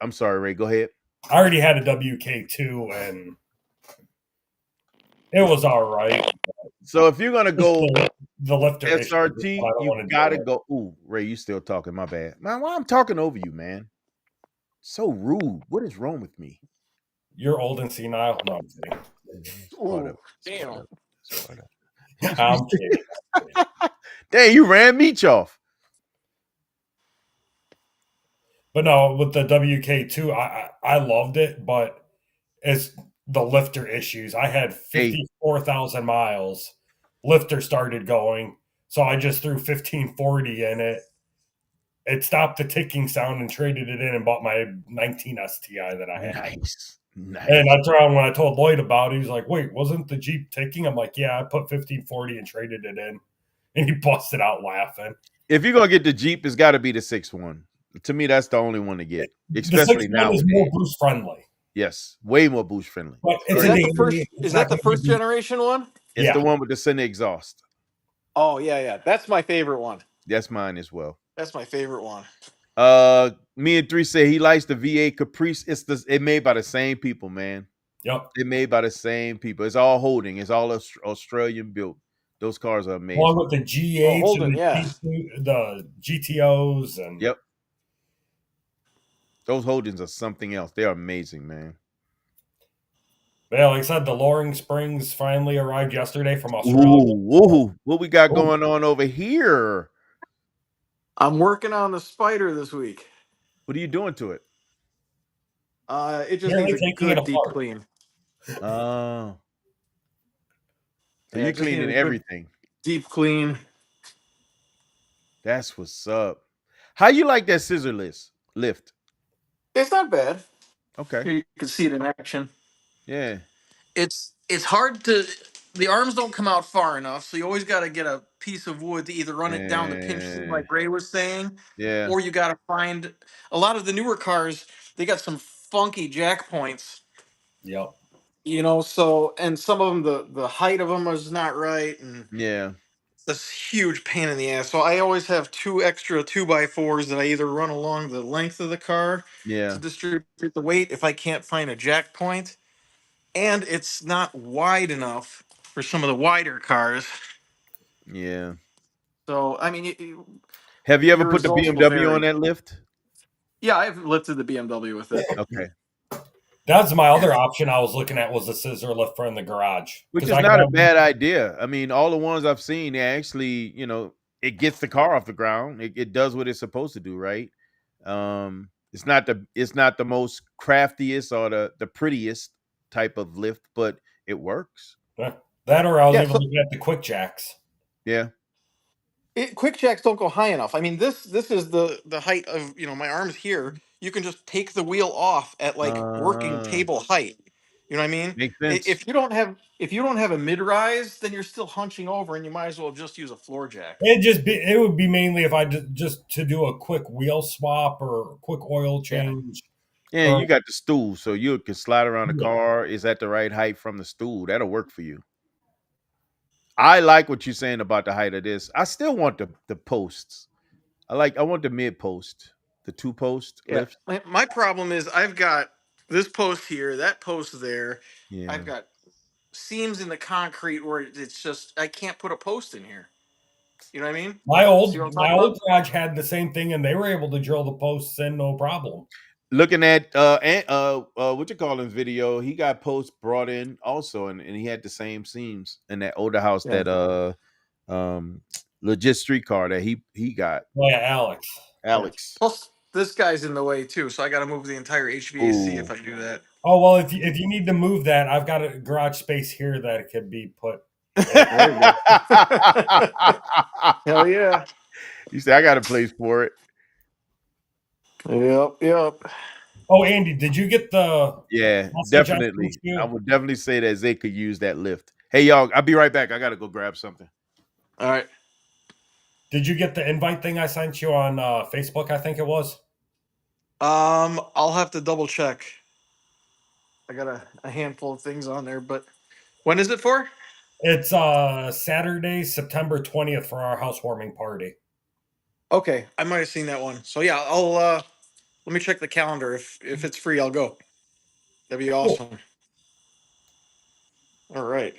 I'm sorry, Ray, go ahead. I already had a WK2 and it was all right. So if you're going to go the lifter SRT, you got to go. Ooh, Ray, you still talking. My bad. Man, why I'm talking over you, man? So rude. What is wrong with me? You're old and senile. No, I'm kidding. Ooh, damn. I'm kidding. Dang, you ran Meech off. But no, with the WK2, I loved it, but it's the lifter issues. I had 54,000 miles. Lifter started going, so I just threw 1540 in it. It stopped the ticking sound and traded it in and bought my 19 STI that I had. Nice. And that's around when I told Lloyd about it. He's like, "Wait, wasn't the Jeep ticking?" I'm like, "Yeah, I put 1540 and traded it in," and he busted out laughing. If you're gonna get the Jeep, it's got to be the 6.1. To me, that's the only one to get, especially now. Is more boost friendly. Yes, way more boost friendly. But Is that the first generation one? It's the one with the center exhaust. Oh yeah. That's my favorite one. That's mine as well. That's my favorite one. Me and 3 say he likes the V8 Caprice. It made by the same people, man. Yep. It made by the same people. It's all holding. It's all Australian built. Those cars are amazing. Along with the G8s, the GTOs, and yep. Those Holdens are something else. They are amazing, man. Yeah, like I said, the Loring Springs finally arrived yesterday from Australia. Ooh, what we got going on over here? I'm working on the Spider this week. What are you doing to it? It just needs a good deep clean. Oh. So you're cleaning everything. Deep clean. That's what's up. How you like that scissor lift? It's not bad. Okay. Here you can see it in action. Yeah. It's hard to. The arms don't come out far enough, so you always got to get a piece of wood to either run it down the pinch tube, like Ray was saying, or you got to find. A lot of the newer cars, they got some funky jack points. Yep. You know, so and some of them, the height of them is not right, and that's huge pain in the ass. So I always have 2 extra 2x4s that I either run along the length of the car to distribute the weight if I can't find a jack point. And it's not wide enough for some of the wider cars. Yeah. So, I mean, have you ever put the BMW on that lift? Yeah, I've lifted the BMW with it. Okay. That's my other option I was looking at was the scissor lifter in the garage. Which is not a bad idea. I mean, all the ones I've seen, they actually, it gets the car off the ground. It does what it's supposed to do, right? It's not the most craftiest or the prettiest type of lift, but it works. That or I was even looking at the quick jacks. Yeah. Quick jacks don't go high enough. I mean, this is the height of my arms here. You can just take the wheel off at like working Uh, table height. You know what I mean? makes sense. If you don't have a mid rise, then you're still hunching over, and you might as well just use a floor jack. It would be mainly if I just to do a quick wheel swap or a quick oil Yeah. change. Yeah, Or you got the stool, so you can slide around the car. Is at the right height from the stool. That'll work for you. I like what you're saying about the height of this. I still want the posts. I want the mid post, the two post Yeah. lift. My problem is I've got this post here, that post there. Yeah. I've got seams in the concrete where it's just I can't put a post in here. You know what I mean? See what I'm my talking about? old garage had the same thing, and they were able to drill the posts in no problem. Looking at what you call his video, he got posts brought in also, and he had the same seams in that older house Yeah. that legit streetcar that he got. Oh, yeah, Alex. Alex. Plus, this guy's in the way too, so I got to move the entire HVAC if Ooh. I do that. Oh well, if you need to move that, I've got a garage space here that it could be put. There you go. Hell yeah. You say I got a place for it. Yep. Oh, Andy, did you get the Yeah, message I sent definitely. I you? would definitely say that Zay could use that lift. Hey, y'all, I'll be right back. I gotta go grab something. All right. Did you get the invite thing I sent you on Facebook? I think it was. I'll have to double check. I got a handful of things on there, but when is it for? It's Saturday, September 20th for our housewarming party. Okay, I might have seen that one. So yeah, I'll let me check the calendar. If it's free, I'll go. That'd be awesome. All right.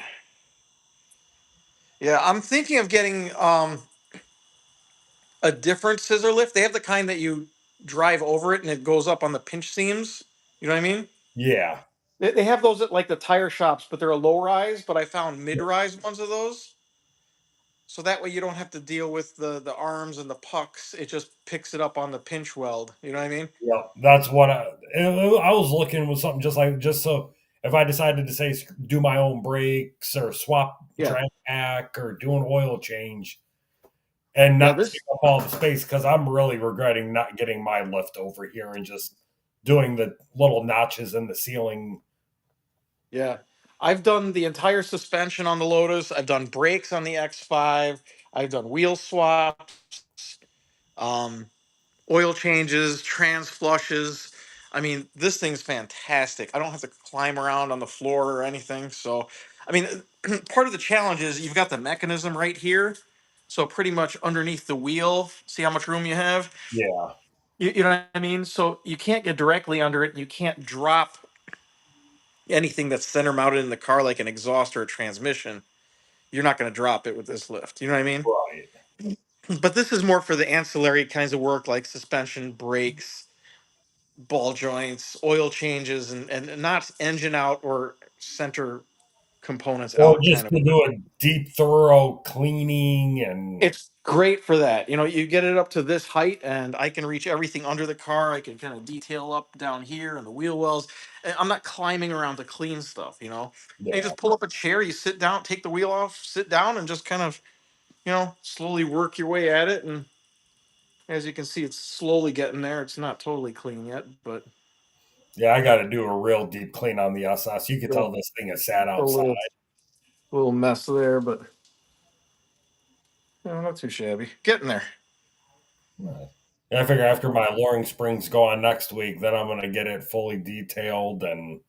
Yeah, I'm thinking of getting a different scissor lift. They have the kind that you drive over it and it goes up on the pinch seams. You know what I mean? Yeah. They have those at like the tire shops, but they're a low rise. But I found mid rise ones of those, so that way you don't have to deal with the arms and the pucks. It just picks it up on the pinch weld. You know what I mean? Yeah, that's what I was looking with something just so if I decided to say do my own brakes or swap Yeah. track pack or do an oil change and Yeah. not take up all the space because I'm really regretting not getting my lift over here and just doing the little notches in the ceiling. Yeah. I've done the entire suspension on the Lotus. I've done brakes on the X5. I've done wheel swaps, um, oil changes, trans flushes. I mean, this thing's fantastic. I don't have to climb around on the floor or anything. So, I mean, part of the challenge is you've got the mechanism right here. So, pretty much underneath the wheel, see how much room you have? Yeah. You know what I mean? So, you can't get directly under it. You can't drop anything that's center mounted in the car, like an exhaust or a transmission. You're not going to drop it with this lift. You know what I mean? Right. But this is more for the ancillary kinds of work like suspension, brakes, ball joints, oil changes, and not engine out or center components Or out just kind of to work. do a deep, thorough cleaning and It's great for that. You get it up to this height, and I can reach everything under the car. I can kind of detail up down here and the wheel wells. And I'm not climbing around to clean stuff. And you yeah. just pull up a chair, you sit down, take the wheel off, sit down, and just kind of, slowly work your way at it. And as you can see, it's slowly getting there. It's not totally clean yet, but Yeah, I got to do a real deep clean on the SS. You could yeah, tell this thing is sat a outside. little mess there, but not too shabby. Getting there. Right. And I figure after my luring springs go on next week, then I'm going to get it fully detailed and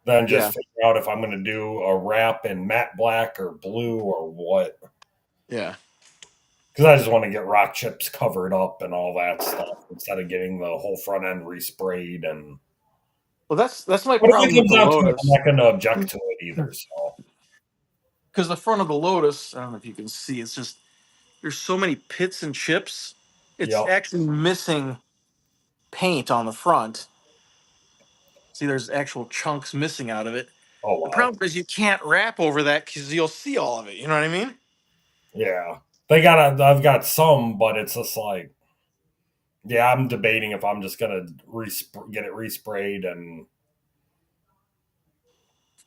then just Yeah, figure out if I'm going to do a wrap in matte black or blue or what. yeah. Because I just want to get rock chips covered up and all that stuff instead of getting the whole front end resprayed. And Well, that's my but if problem it with comes the down to it, I'm Lotus. not going to object to it either. So Because the front of the Lotus, I don't know if you can see, it's just there's so many pits and chips. It's yep. actually missing paint on the front. See, there's actual chunks missing out of it. Oh The wow. problem is you can't wrap over that because you'll see all of it. You know what I mean? Yeah. I've got some, but it's just like, yeah, I'm debating if I'm just gonna get it resprayed, and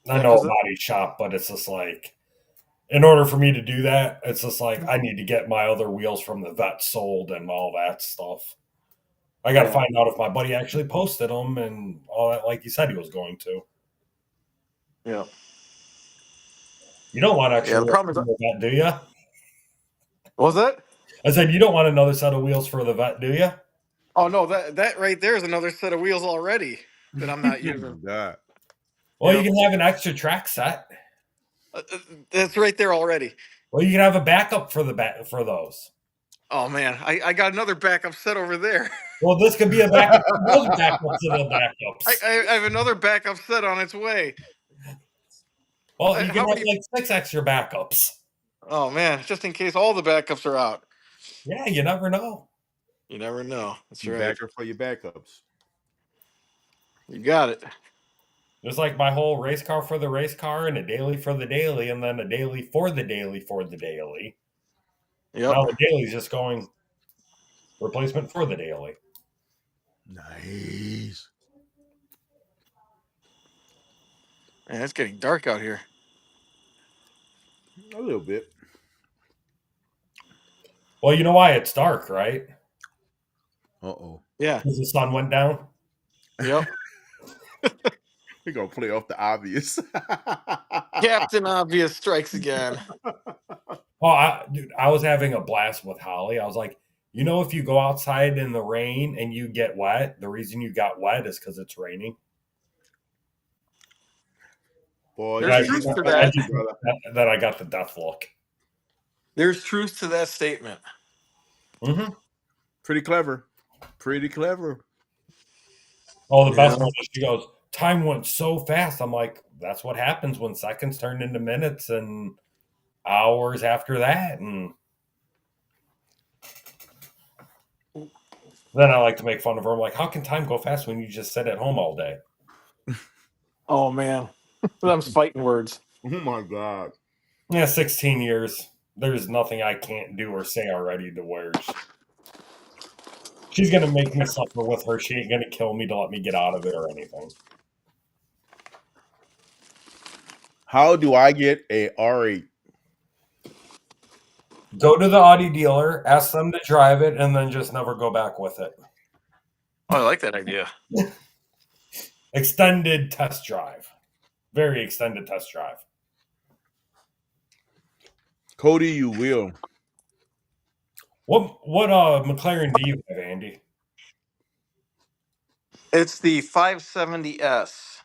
I Yeah, know a because body shop, but it's just like in order for me to do that, it's just like I need to get my other wheels from the vet sold and all that stuff. I got to Yeah. find out if my buddy actually posted them and all that, like he said he was going to. Yeah. You don't want extra Yeah, the wheels problem for is, the vet, do you? what was that? I said you don't want another set of wheels for the vet, do you? Oh no, that right there is another set of wheels already that I'm not Oh, using. God. Well, Yep. you can have an extra track set. That's right there already. Well, you can have a backup for the for those. Oh man, I got another backup set over there. Well, this could be a backup for those backups of the backups. I have another backup set on its way. Well, you How can have many? like 6 extra backups. Oh man, just in case all the backups are out. Yeah, you never know. You never know. That's You right. backer for your backups. You got it. There's like my whole race car for the race car and a daily for the daily and then a daily for the daily for the daily. Yep. Now the daily's just going replacement for the daily. Nice. Man, it's getting dark out here. A little bit. Well, you know why it's dark, right? Uh-oh. Yeah. Because the sun went down. Yep. We're going to play off the obvious. Captain Obvious strikes again. Oh, dude, I was having a blast with Holly. I was like, you know, if you go outside in the rain and you get wet, the reason you got wet is because it's raining. Boy, There's you truth to got that. you, brother. That I got the death look. There's truth to that statement. Mm-hmm. Pretty clever. Pretty clever. Oh, the best Yeah. one is she goes, time went so fast. I'm like, that's what happens when seconds turn into minutes and hours after that. And then I like to make fun of her. I'm like, how can time go fast when you just sit at home all day? Oh man. Them's fighting words. Oh, my God. Yeah, 16 years. There's nothing I can't do or say already to where she's going to make me suffer with her. She ain't going to kill me to let me get out of it or anything. How do I get a R8? Go to the Audi dealer, ask them to drive it, and then just never go back with it. Oh, I like that idea. Extended test drive. Very extended test drive. Cody, you will. What McLaren do you have, Andy? It's the 570S.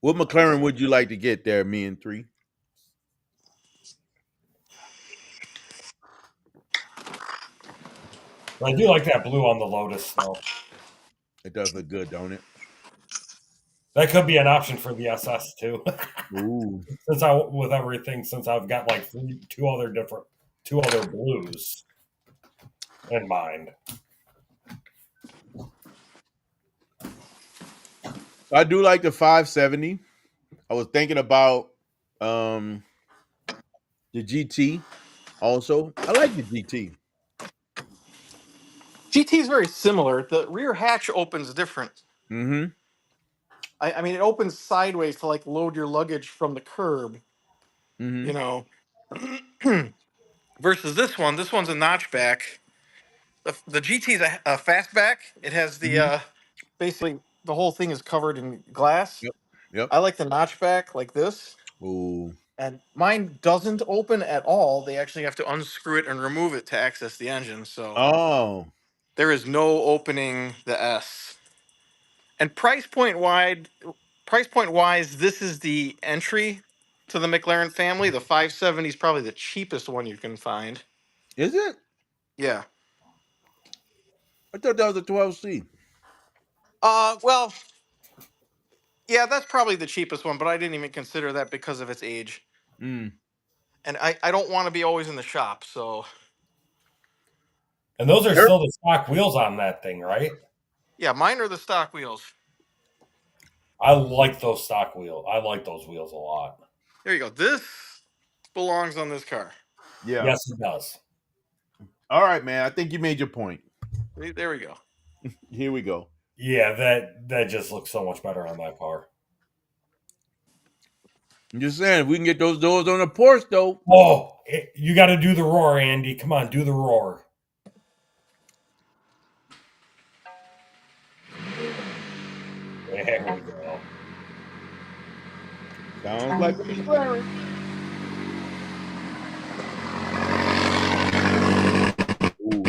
What McLaren would you like to get there, me and 3? I do like that blue on the Lotus, though. It does look good, don't it? That could be an option for the SS too. Ooh. Since I've got like two other blues in mind. I do like the 570. I was thinking about the GT also. I like the GT. GT is very similar. The rear hatch opens different. Mm-hmm. I mean, it opens sideways to like load your luggage from the curb. Mm-hmm. You know, versus this one. This one's a notchback. The GT is a fastback. It has the basically the whole thing is covered in glass. Yep. I like the notchback like this. Ooh. And mine doesn't open at all. They actually have to unscrew it and remove it to access the engine. So Oh. there is no opening the S. And price point wise, this is the entry to the McLaren family. The 570 is probably the cheapest one you can find. Is it? Yeah. I thought that was a 12C. Well, yeah, that's probably the cheapest one, but I didn't even consider that because of its age. Mm. And I don't want to be always in the shop, so And those are still the stock wheels on that thing, right? yeah, mine are the stock wheels. I like those stock wheels. I like those wheels a lot. There you go. This belongs on this car. Yeah. Yes, it does. All right, man. I think you made your point. There we go. Here we go. Yeah, that just looks so much better on that car. I'm just saying, if we can get those doors on the porch, though. Oh, you got to do the roar, Andy. Come on, do the roar. There we go. Sounds like a McLaren. Ooh.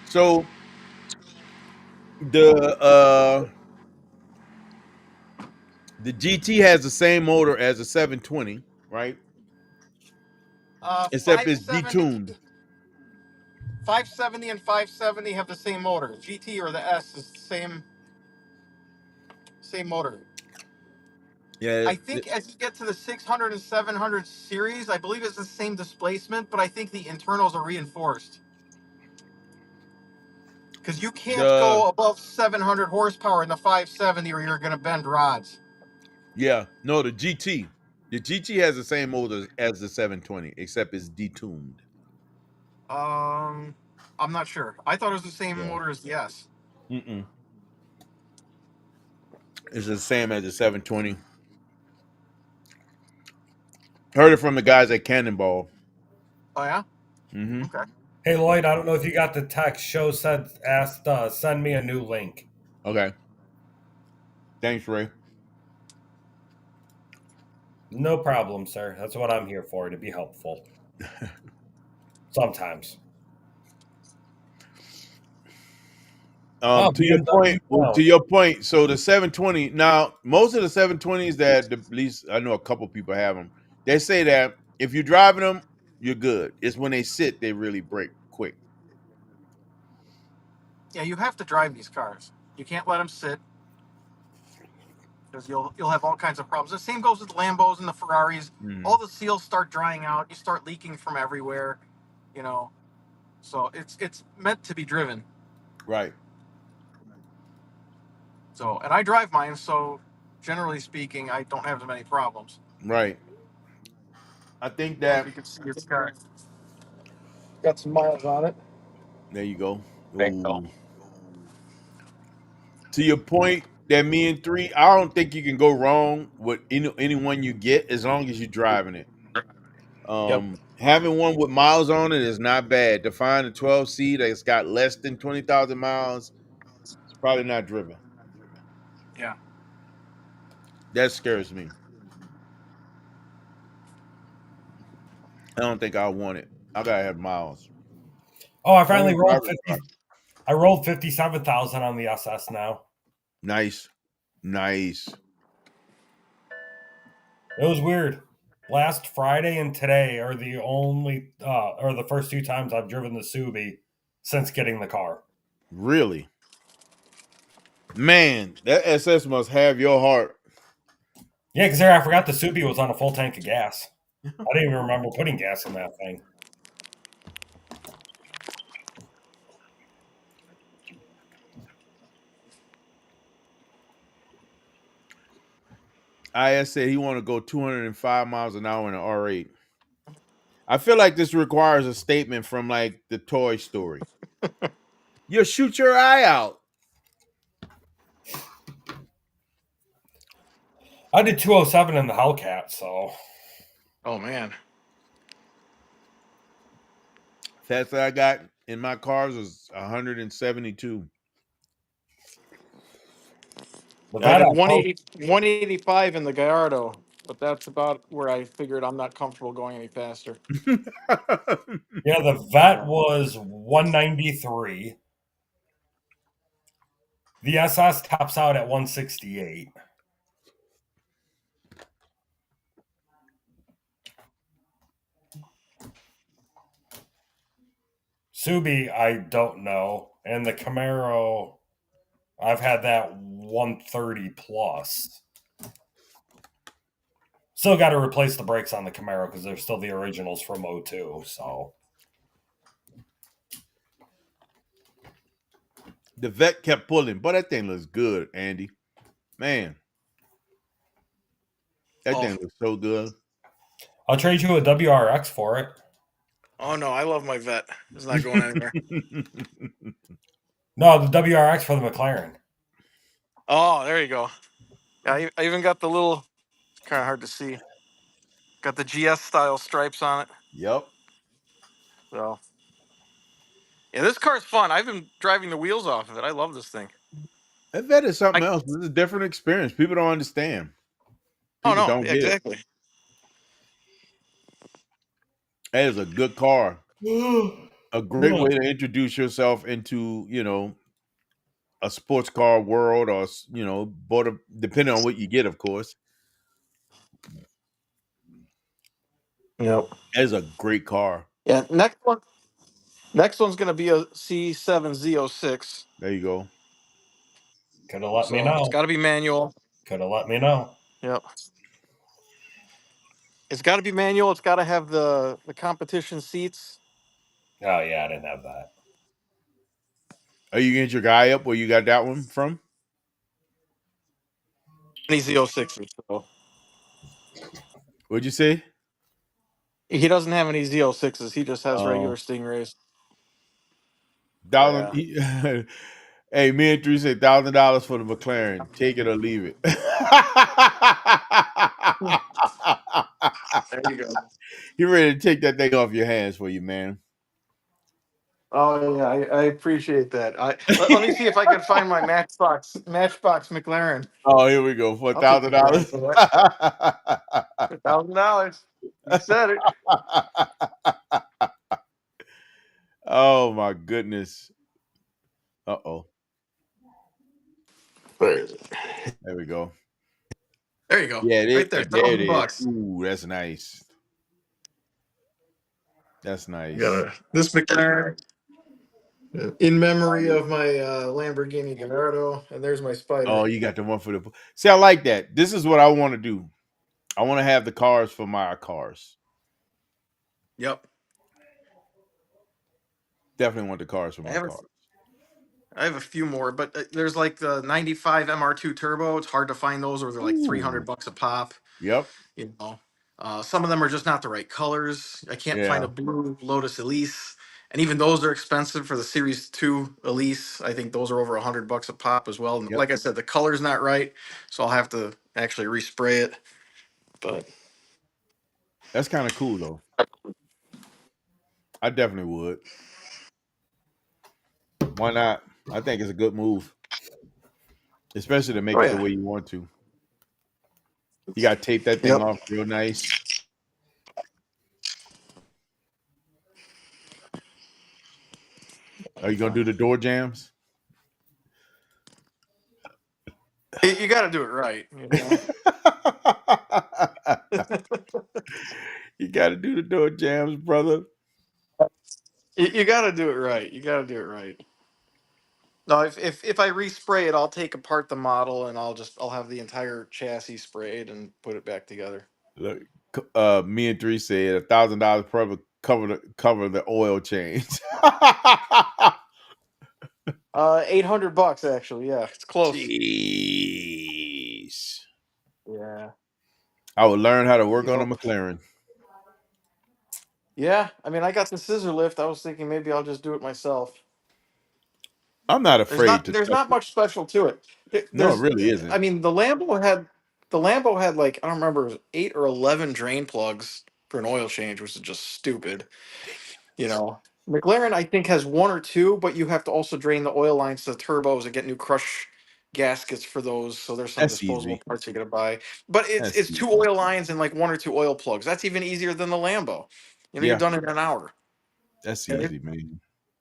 So the GT has the same motor as the 720, right? Except it's 570, detuned. 570 and 570 have the same motor. GT or the S is the same motor. Yeah. I think as you get to the 600 and 700 series, I believe it's the same displacement, but I think the internals are reinforced. Because you can't go above 700 horsepower in the 570 or you're going to bend rods. Yeah. No, the GT. The GT has the same motor as the 720, except it's detuned. I'm not sure. I thought it was the same Yeah. motor as the S. Mm-mm. It's the same as the 720. Heard it from the guys at Cannonball. Oh, yeah? Mm-hmm. Okay. Hey, Lloyd, I don't know if you got the text. Show asked, send me a new link. Okay. Thanks, Ray. No problem, sir. That's what I'm here for, to be helpful. Sometimes. To your point, BMW. to your point. So the 720. Now, most of the 720s that at least I know a couple people have them. They say that if you're driving them, you're good. It's when they sit they really break quick. Yeah, you have to drive these cars. You can't let them sit because you'll have all kinds of problems. The same goes with the Lambos and the Ferraris. All the seals start drying out. You start leaking from everywhere. You know, so it's meant to be driven. Right. So, and I drive mine, so generally speaking, I don't have as many problems. Right. I think If that you can see it's got some miles on it. there you go. There you go. Ooh. To your point, that me and three, I don't think you can go wrong with anyone you get as long as you're driving it. Yep. Having one with miles on it is not bad. To find a 12C that's got less than 20,000 miles, it's probably not driven. Yeah. That scares me. I don't think I want it. I gotta have miles. Oh, I I finally want to rolled drive the 50. car. I rolled 57,000 on the SS now. Nice. Nice. It was weird. Last Friday and today are the only, or the first two times I've driven the Subi since getting the car. Really? Man, that SS must have your heart. Yeah, because I forgot the Subi was on a full tank of gas. I didn't even remember putting gas in that thing. IS said he want to go 205 miles an hour in an R8. I feel like this requires a statement from like the Toy Story. You'll shoot your eye out. I did 207 in the Hellcat, so. Oh man. Fastest I got in my cars was 172. But I that did I 185 in the Gallardo, but that's about where I figured I'm not comfortable going any faster. Yeah, the Vet was 193. The SS tops out at 168. Subi, I don't know. And the Camaro, I've had that 130 plus. Still got to replace the brakes on the Camaro because they're still the originals from 02. So The Vet kept pulling, but that thing looks good, Andy. Man. That Oh. thing looks so good. I'll trade you a WRX for it. Oh no, I love my vet. It's not going anywhere. No, the WRX for the McLaren. Oh, there you go. Yeah, I even got the little. It's kind of hard to see. Got the GS style stripes on it. Yep. So, yeah, this car's fun. I've been driving the wheels off of it. I love this thing. That vet is something I- else. It's a different experience. People don't understand. Oh People no, don't get it. exactly. That is a good car. A great Yeah. way to introduce yourself into, you know, a sports car world, or, you know, depending on what you get, of course. Yep. That is a great car. Yeah. Next one's gonna be a C7 Z06. There you go. Could have let So me know. it's got to be manual. Could have let me know. Yep. It's got to be manual. It's got to have the competition seats. Oh yeah, I didn't have that. Are you getting your guy up where you got that one from? Any Z06s. So What'd you say? he doesn't have any Z06s. He just has regular Stingrays. $1,000. Yeah. Hey, me and Drew said $1,000 for the McLaren. Take it or leave it. There you go. You ready to take that thing off your hands for you, man? Oh yeah, I appreciate that. Let me see if I can find my Matchbox McLaren. Oh, here we go for I'll take the grand $1,000. for that. $1,000. You said it. Oh my goodness. Uh-oh. Where is it? There we go. There you go. Yeah, Right there. there it is. $1,000. Ooh, that's nice. That's nice. This McLaren in memory of my Lamborghini Gallardo, and there's my Spider. Oh, you got the one for the. See, I like that. This is what I want to do. I want to have the cars for my cars. Yep. Definitely want the cars for my cars. I have a few more, but there's like the 95 MR2 Turbo. It's hard to find those, or they're like $300 a pop. Yep. You know, some of them are just not the right colors. I can't find a blue Lotus Elise, and even those are expensive for the Series 2 Elise. I think those are over $100 a pop as well. And Yep. like I said, the color's not right, so I'll have to actually respray it. But that's kind of cool though. I definitely would. Why not? I think it's a good move, especially to make it the way you want to. You got to tape that thing off real nice. Are you gonna do the door jams? you got to do it right. You know? You got to do the door jams, brother. You got to do it right. You got to do it right. No, if I respray it, I'll take apart the model and I'll have the entire chassis sprayed and put it back together. Look, me and Three said $1,000 probably cover the oil change. $800 actually. Yeah, it's close. Jeez. Yeah. I would learn how to work on a McLaren. Yeah, I mean, I got the scissor lift. I was thinking maybe I'll just do it myself. I'm not afraid There's not much special to it. No, it really isn't. I mean, the Lambo had like, I don't remember, it was 8 or 11 drain plugs for an oil change, which is just stupid. You know, McLaren I think has 1 or 2, but you have to also drain the oil lines to the turbos and get new crush gaskets for those. So there's some disposable parts you're gonna buy. But it's 2 oil lines and like 1 or 2 oil plugs. That's even easier than the Lambo. You know, you're done in an hour. That's easy, man.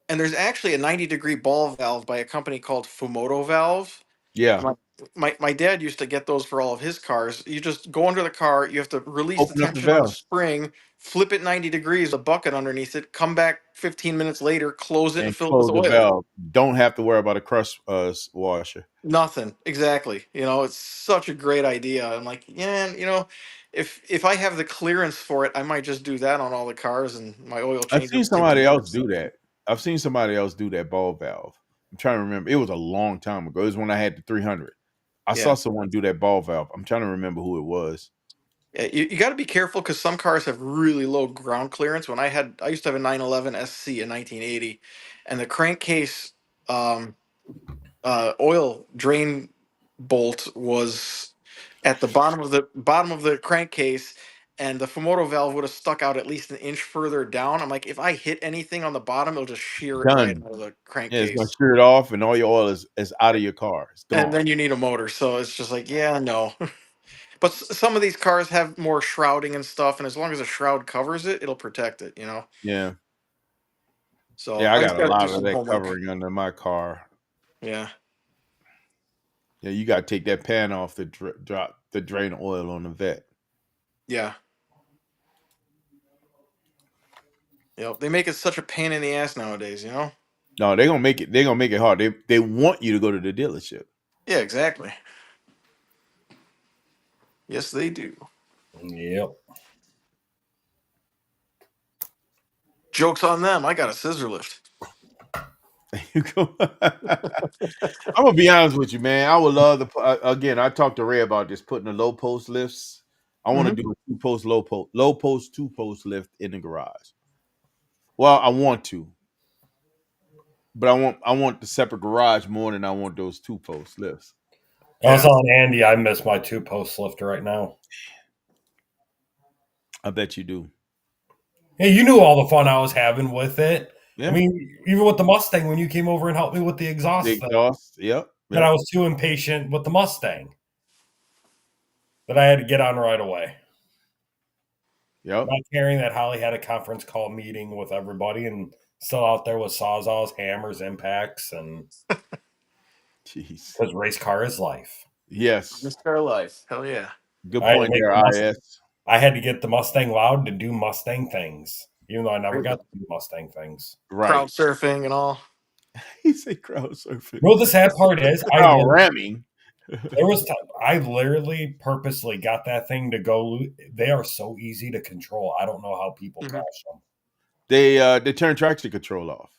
And there's actually a 90-degree ball valve by a company called Fumoto Valve. Yeah. My dad used to get those for all of his cars. You just go under the car, you have to release Open the up the tension on the valve. spring, flip it 90 degrees, a bucket underneath it, come back 15 minutes later, close it, and fill it with close the oil. valve. Don't have to worry about a crush washer. Nothing. Exactly. You know, it's such a great idea. I'm like, yeah, you know, if I have the clearance for it, I might just do that on all the cars, and my oil change. I've seen somebody else do that. I've seen somebody else do that ball valve. I'm trying to remember. It was a long time ago. It was when I had the 300. I saw someone do that ball valve. I'm trying to remember who it was. Yeah, you got to be careful because some cars have really low ground clearance. When I used to have a 911 SC in 1980, and the crankcase oil drain bolt was at the bottom of the crankcase, and the Fumoto valve would have stuck out at least an inch further down. I'm like, if I hit anything on the bottom, it'll just shear it right Done. out of the Yeah, it's gonna crankcase. shear it off, and all your oil is out of your car. It's And gone. then you need a motor, so it's just like, yeah, no. But some of these cars have more shrouding and stuff, and as long as a shroud covers it, it'll protect it, you know. Yeah. So Yeah, I I just got a got to do lot of some that homework. covering under my car. Yeah. Yeah, you got to take that pan off to drop the drain oil on the vet. Yeah. Yep. They make it such a pain in the ass nowadays, you know? No, they're gonna make it. They're gonna make it hard. They want you to go to the dealership. Yeah, exactly. Yes, they do. Yep. Joke's on them. I got a scissor lift. I'm gonna be honest with you, man. I would love to. Again, I talked to Ray about this, putting the low post lifts. I want to do a 2-post, low post, 2-post lift in the garage. Well, I want to, but I want the separate garage more than I want those 2-post lifts. I was on Andy. I miss my 2-post lifter right now. I bet you do. Hey, you knew all the fun I was having with it. Yeah. I mean, even with the Mustang, when you came over and helped me with the exhaust, Yep. But I was too impatient with the Mustang that I had to get on right away. Yep. Not caring that Holly had a conference call meeting with everybody and still out there with sawzalls, hammers, impacts, and jeez, because race car is life. Yes. Race car life. Hell yeah. Good point there, IS. I had to get the Mustang loud to do Mustang things, even though I never got to do Mustang things. Right. Crowd surfing and all. He said crowd surfing. You know what the sad part is? Ramming. There was time I literally purposely got that thing to go. They are so easy to control. I don't know how people crash them. They turn traction control off.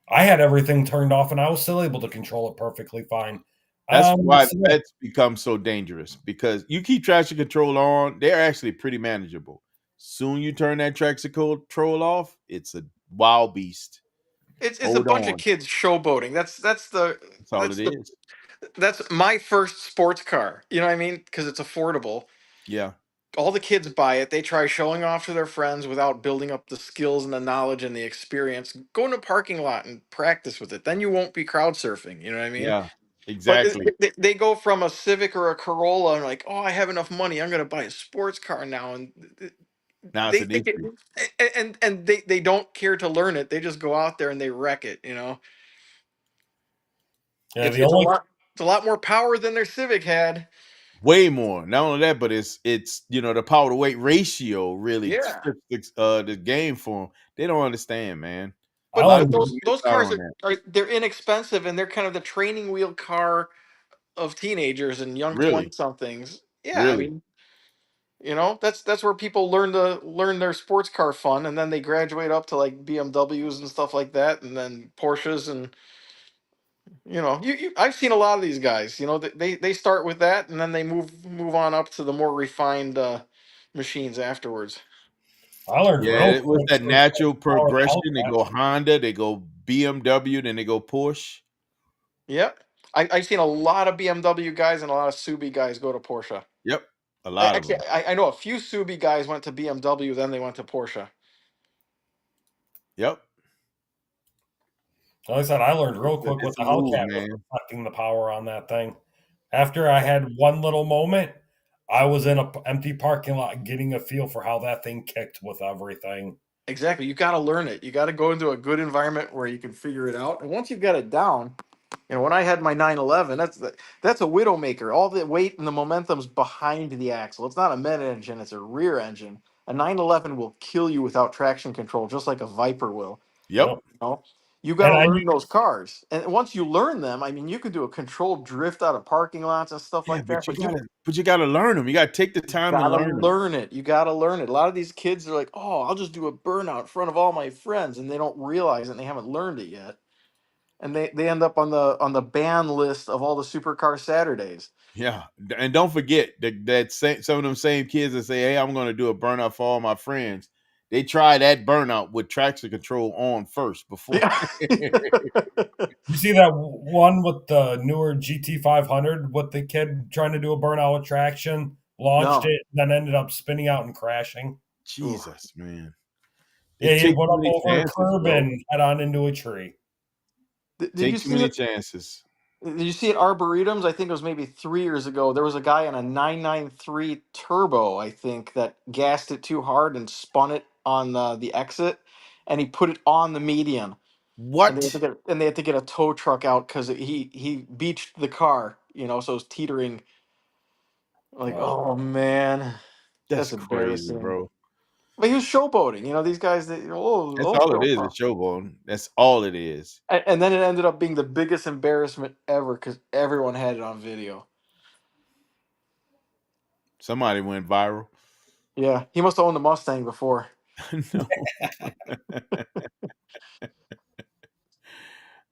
I had everything turned off, and I was still able to control it perfectly fine. That's why pets become so dangerous, because you keep traction control on, they're actually pretty manageable. Soon you turn that traction control off, it's a wild beast. It's a bunch of kids showboating. That's all it is. That's my first sports car. You know what I mean? Because it's affordable. Yeah. All the kids buy it. They try showing off to their friends without building up the skills and the knowledge and the experience. Go in a parking lot and practice with it. Then you won't be crowd surfing. You know what I mean? Yeah, exactly. But they go from a Civic or a Corolla and like, oh, I have enough money. I'm going to buy a sports car now. And now it's an issue. And they don't care to learn it. They just go out there and they wreck it, you know? Yeah, it's a lot more power than their Civic had. Way more. Not only that, but it's the power to weight ratio really strips the game for them. They don't understand, man. But those cars they're inexpensive, and they're kind of the training wheel car of teenagers and young 20-somethings. Yeah, really? I mean, you know, that's where people learn their sports car fun, and then they graduate up to like BMWs and stuff like that, and then Porsches, and you know, I've seen a lot of these guys. You know, they start with that, and then they move on up to the more refined machines afterwards. I learned it was that natural progression. They go Honda, they go BMW, then they go Porsche. Yep. I've seen a lot of BMW guys and a lot of Subi guys go to Porsche. Yep. A lot of them. I know a few Subi guys went to BMW, then they went to Porsche. Yep. Like I said, I learned real quick with the Hellcat was reflecting the power on that thing. After I had one little moment, I was in an empty parking lot getting a feel for how that thing kicked with everything. Exactly. You got to learn it. You got to go into a good environment where you can figure it out. And once you've got it down, you know, when I had my 911, that's a Widowmaker. All the weight and the momentum's behind the axle. It's not a mid engine, it's a rear engine. A 911 will kill you without traction control, just like a Viper will. Yep. You know? You got to learn those cars. And once you learn them, I mean, you can do a controlled drift out of parking lots and stuff like that. But you got to learn them. You got to take the time to learn it. You got to learn it. A lot of these kids are like, oh, I'll just do a burnout in front of all my friends. And they don't realize it and they haven't learned it yet. and they end up on the ban list of all the Supercar Saturdays. Yeah, and don't forget that some of them same kids that say, "Hey, I'm going to do a burnout for all my friends." They try that burnout with traction control on first before. You see that one with the newer GT500 with the kid trying to do a burnout with traction, launched No. it, then ended up spinning out and crashing. Jesus, man. Yeah, It he takes went too up many over a chances, curb bro. and head on into a tree. Did you Take too see many it? chances. Did you see at Arboretums? I think it was maybe 3 years ago. There was a guy on a 993 Turbo, I think, that gassed it too hard and spun it on the exit, and he put it on the median. And What? they had to get a tow truck out because he beached the car, so it was teetering. Like, Oh. oh man, That's that's crazy, embarrassing. bro. But he was showboating. These guys, That's oh, all it is. A showboat. That's all it is. and then it ended up being the biggest embarrassment ever because everyone had it on video. Somebody went viral. Yeah, he must have owned a Mustang before. No.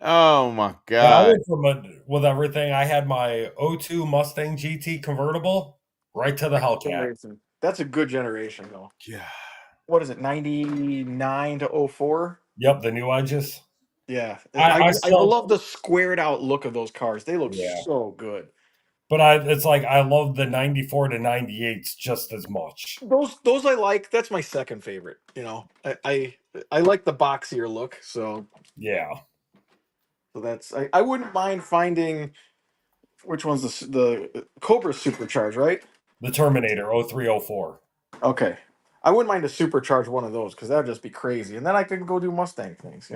Oh my Yeah, I God. went from with everything. I had my 02 Mustang GT convertible right to the Hellcat. Generation. That's a good generation, though. Yeah. What is it, 99 to 04? Yep, the new edges. Yeah. I I still, love the squared out look of those cars. They look yeah, so good. but it's like I love the 94 to 98s just as much. Those I like. That's my second favorite. I like the boxier look, so Yeah, that's I wouldn't mind finding which one's the Cobra Supercharge, right? the Terminator 0304. Okay. I wouldn't mind a supercharged one of those because that would just be crazy. And then I could go do Mustang things.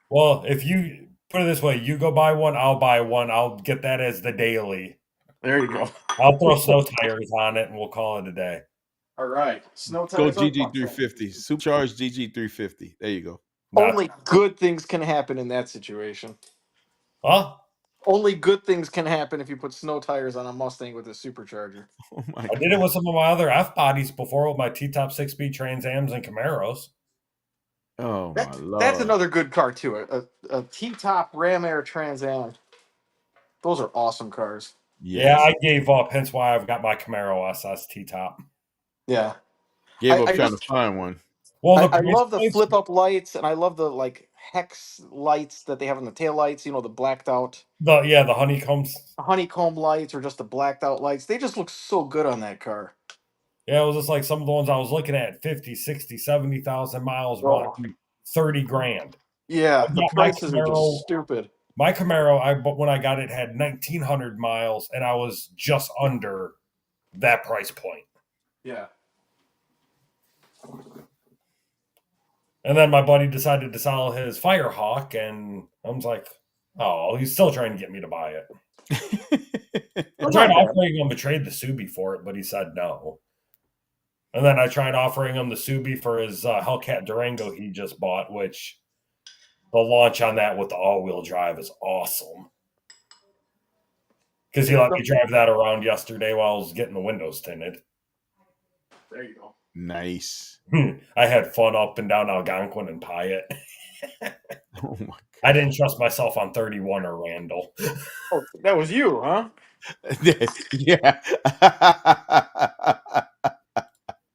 Well, if you put it this way, you go buy one, I'll buy one. I'll get that as the daily. There you go. I'll throw snow tires on it and we'll call it a day. All right. Snow Go tires on GG350. Supercharged GG350. There you go. Only good things can happen in that situation. Huh? Only good things can happen if you put snow tires on a Mustang with a supercharger. Oh my I did it with some of my other F bodies before with my T-top 6-speed Trans Ams and Camaros. Oh my Lord. That's another good car too. A T-top Ram Air Trans Am. Those are awesome cars. Yes. Yeah, I gave up. Hence why I've got my Camaro SS T-top. Yeah. Gave up trying to find one. Well, I love the flip up lights, and I love the hex lights that they have on the tail lights. The blacked out. The honeycombs. Honeycomb lights or just the blacked out lights. They just look so good on that car. Yeah, it was just like some of the ones I was looking at 50, 60, 70,000 miles, Oh. 30 grand. Yeah, the prices are Camaro, just stupid. My Camaro, when I got it, had 1,900 miles, and I was just under that price point. Yeah. And then my buddy decided to sell his Firehawk, and I was like, oh, he's still trying to get me to buy it. I tried offering him to trade the Subi for it, but he said no. And then I tried offering him the Subi for his Hellcat Durango he just bought, which the launch on that with the all-wheel drive is awesome. Because he let me drive that around yesterday while I was getting the windows tinted. There you go. Nice. I had fun up and down Algonquin and Pyatt. Oh my God. I didn't trust myself on 31 or Randall. Oh, that was you, huh? Yeah.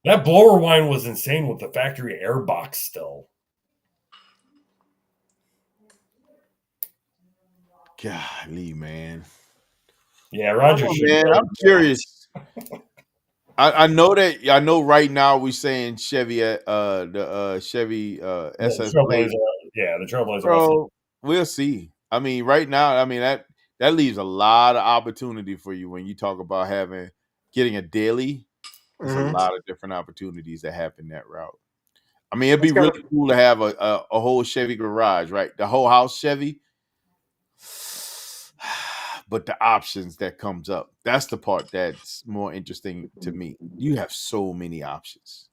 That blower wine was insane with the factory airbox still. Golly, man. Yeah, Roger. Man, I'm curious. I know that. I know right now we're saying Chevy, the Chevy SS Blade. Yeah, the Trailblazer. Bro, we'll see. I mean, right now, I mean that leaves a lot of opportunity for you when you talk about getting a daily. There's a lot of different opportunities that happen that route. I mean, it'd be really cool to have a whole Chevy garage, right? The whole house Chevy. But the options that comes up, that's the part that's more interesting to me. You have so many options.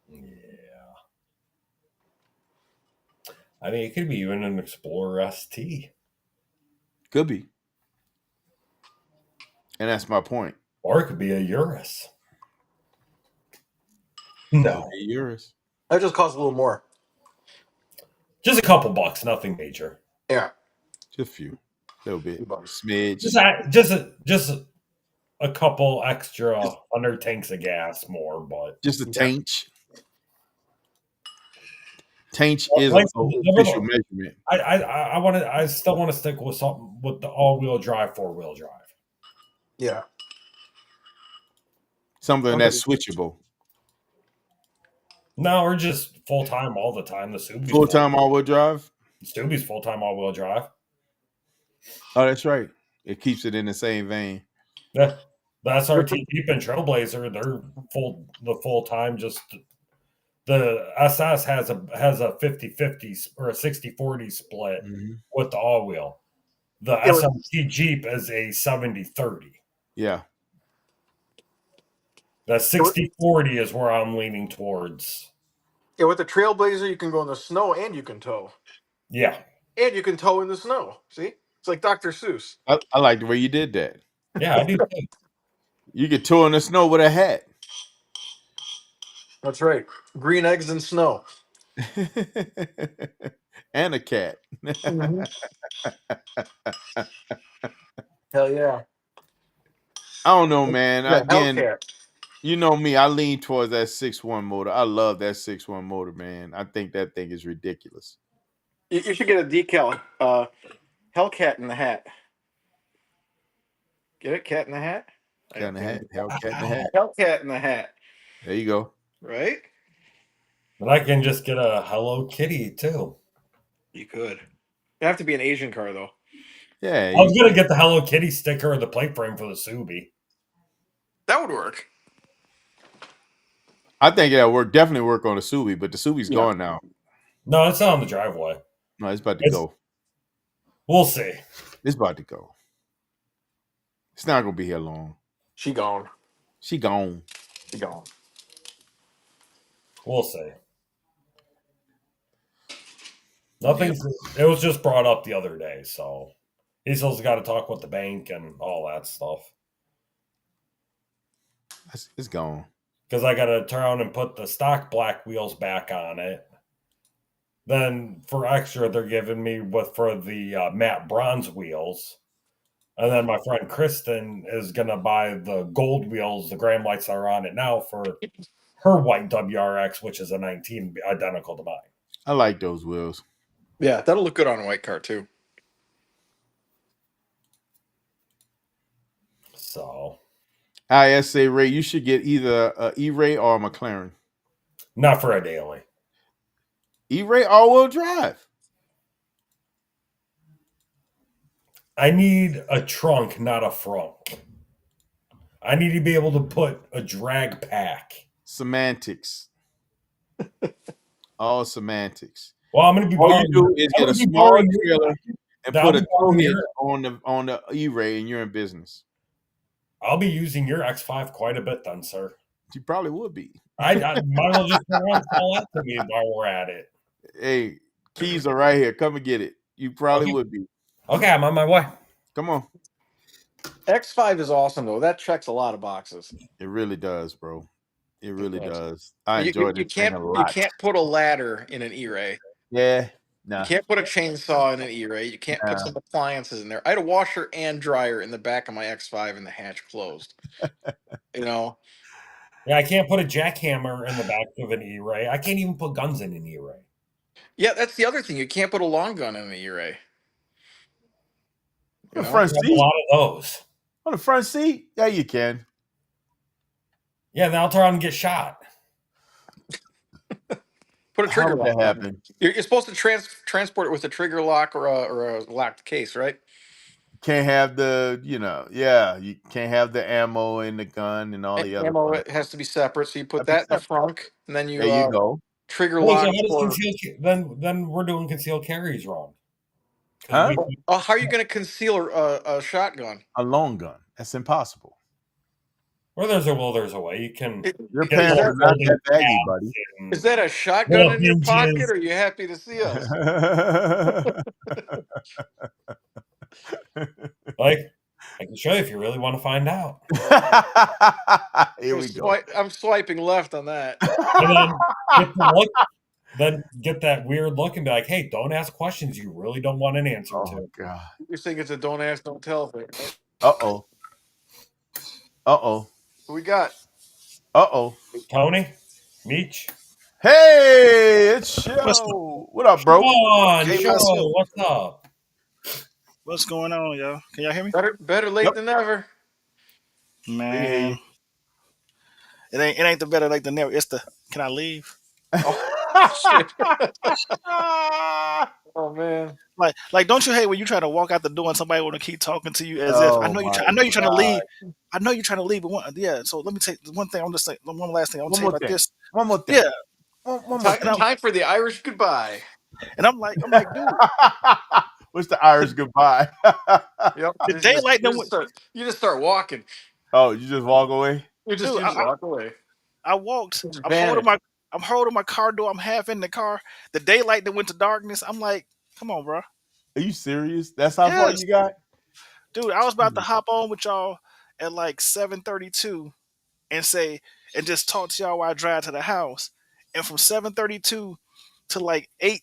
Yeah. I mean, it could be even an Explorer ST. Could be. And that's my point. Or it could be a Urus. No. Urus. That just costs a little more. Just a couple bucks, nothing major. Yeah. Just a few. Little bit. Bucks. Smidge. Just a couple extra 100 tanks of gas more, but Just a Yeah. tanch. Tanch Well, is like, an official measurement. I still want to stick with something with the all-wheel drive, 4-wheel drive. Yeah. Something that's switchable. No, we're just full-time all the time. The Subi's Full-time all-wheel drive? Subi's full-time all-wheel drive. Oh, that's right. It keeps it in the same vein. Yeah. The SRT Jeep and Trailblazer, they're full-time. Just the SS has a 50-50 or a 60-40 split with the all-wheel. The SRT Jeep is a 70-30. Yeah. That 60-40 is where I'm leaning towards. Yeah, with the Trailblazer, you can go in the snow and you can tow. Yeah. And you can tow in the snow. See? It's like Dr. Seuss. I like the way you did that. Yeah, I do too. You could tow in the snow with a hat. That's right. Green eggs and snow. And a cat. Hell yeah. I don't know, man. Yeah, Again, Hellcat. you know me. I lean towards that 6.1 motor. I love that 6.1 motor, man. I think that thing is ridiculous. You should get a decal. Hellcat in the hat. Get it? Cat in the hat? Cat in the hat. Hellcat in the hat. Hellcat in the hat. There you go. Right? But I can just get a Hello Kitty too. You could. It'd have to be an Asian car, though. Yeah. I was going to get the Hello Kitty sticker or the plate frame for the Subi. That would work. I think it'll work. Definitely work on the Subi, but the Subi's gone now. No, it's not on the driveway. No, it's about to go. We'll see. It's about to go. It's not gonna be here long. She gone. She gone. She gone. We'll see. Nothing. It was just brought up the other day, so he still's got to talk with the bank and all that stuff. It's gone. Because I got to turn around and put the stock black wheels back on it. Then for extra, they're giving me for the matte bronze wheels. And then my friend Kristen is going to buy the gold wheels, the Graham lights that are on it now, for her white WRX, which is a 19, identical to mine. I like those wheels. Yeah, that'll look good on a white car, too. So I say, Ray, you should get either a E-Ray or a McLaren. not for a daily. E-Ray all-wheel drive. I need a trunk, not a front. I need to be able to put a drag pack. Semantics. All semantics. Well, I'm going to be All you do is get a small trailer and put a tow hitch on the E-Ray, and you're in business. I'll be using your X5 quite a bit then, sir. You probably would be. I might as well just call that to me while we're at it. Hey, keys are right here. Come and get it. You probably would be. Okay, I'm on my way. Come on. X5 is awesome, though. That checks a lot of boxes. It really does, bro. It really does. I enjoyed it a lot. You can't put a ladder in an E-Ray. Yeah. No. You can't put a chainsaw in an E-Ray. You can't put some appliances in there. I had a washer and dryer in the back of my X5 and the hatch closed. You know? Yeah, I can't put a jackhammer in the back of an E-Ray. I can't even put guns in an E-Ray. Yeah, that's the other thing. You can't put a long gun in an E-Ray. On the front seat? A lot of those. On the front seat? Yeah, you can. Yeah, then I'll turn around and get shot. Put a trigger lock. How would that happen? You're supposed to transport it with a trigger lock or a locked case, right? Can't have the, you can't have the ammo in the gun and all the other ammo. parts. It has to be separate. So you put that in the trunk, and then you there you go. Trigger lock. Then we're doing concealed carries wrong. Huh? How are you going to conceal a shotgun? A long gun. That's impossible. Where there's a will, there's a way. You can. Your pants are not that baggy, buddy. Is that a shotgun in your pocket, or are you happy to see us? Like, I can show you if you really want to find out. Here we go. I'm swiping left on that. And then then get that weird look and be like, "Hey, don't ask questions you really don't want an answer Oh to." God. You're saying it's a don't ask, don't tell thing, right? Uh-oh. Uh-oh. Who we got? Uh-oh. Tony, Meech, Hey, it's What's Show. What up, bro? Sean, Hey, Show, myself. what's up? What's going on, y'all? Can y'all hear me? Better late Yep. than never. We can hear Man, you. it ain't the better like the never. It's the can I leave? Shit. Oh man. Like don't you hate when you try to walk out the door and somebody want to keep talking to you as if I Oh know my I know you're trying to leave. God. I know you're trying to leave, but yeah. So let me take one thing. I'm just saying one last thing. I'm One gonna tell you more about thing. this. One more thing. Yeah, One more Time, thing. time for the Irish goodbye. and I'm like, dude, What's the Irish goodbye? Yep. the daylight done went. You just start walking. Oh, you just walk away? You just Dude, you just walk away. I walked. You just I'm holding vanish. my car door. I'm half in the car. The daylight that went to darkness. I'm like, come on, bro. Are you serious? That's how far Yes, you got? dude. I was about to hop on with y'all at like 7:32 and just talk to y'all while I drive to the house. And from 7:32 to like 8:28,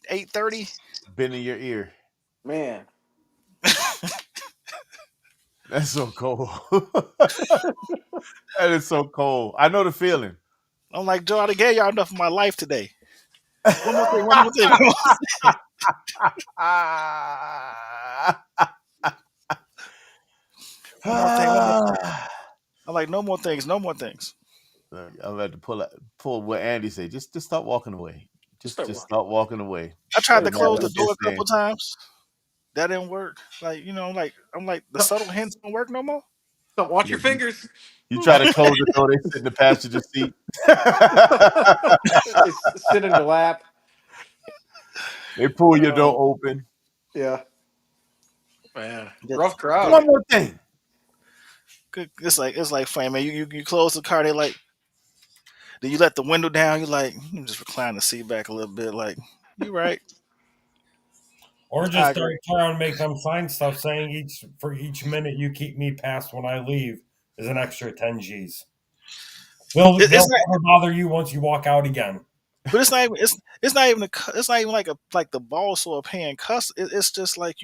8:30. Been in your ear. Man. That's so cold. That is so cold. I know the feeling. I'm like, Joe, I done gave y'all enough of my life today. One more thing, one more thing. One more thing. One more thing, one more thing. I'm like, no more things, no more things. I'm about to pull what Andy said. Just stop walking away. Just Start stop walking away. I tried to That's all close I'm the door just a couple times. That didn't work. Like, I'm like, the subtle hints don't work no more. Don't watch your saying. fingers. You try to close the door, they sit in the passenger seat. They sit in your lap. They pull your door open. Yeah. Man. Just- Rough crowd. One more thing. It's like funny, man. You close the car, they like, then you let the window down. You like, just recline the seat back a little bit. Like, you right. Or I just agree. start trying to make them sign stuff saying for each minute you keep me past when I leave is an extra 10 G's. They'll It's not, never bother you once you walk out again. but it's not even it's not even like the boss or a paying cuss. It's just like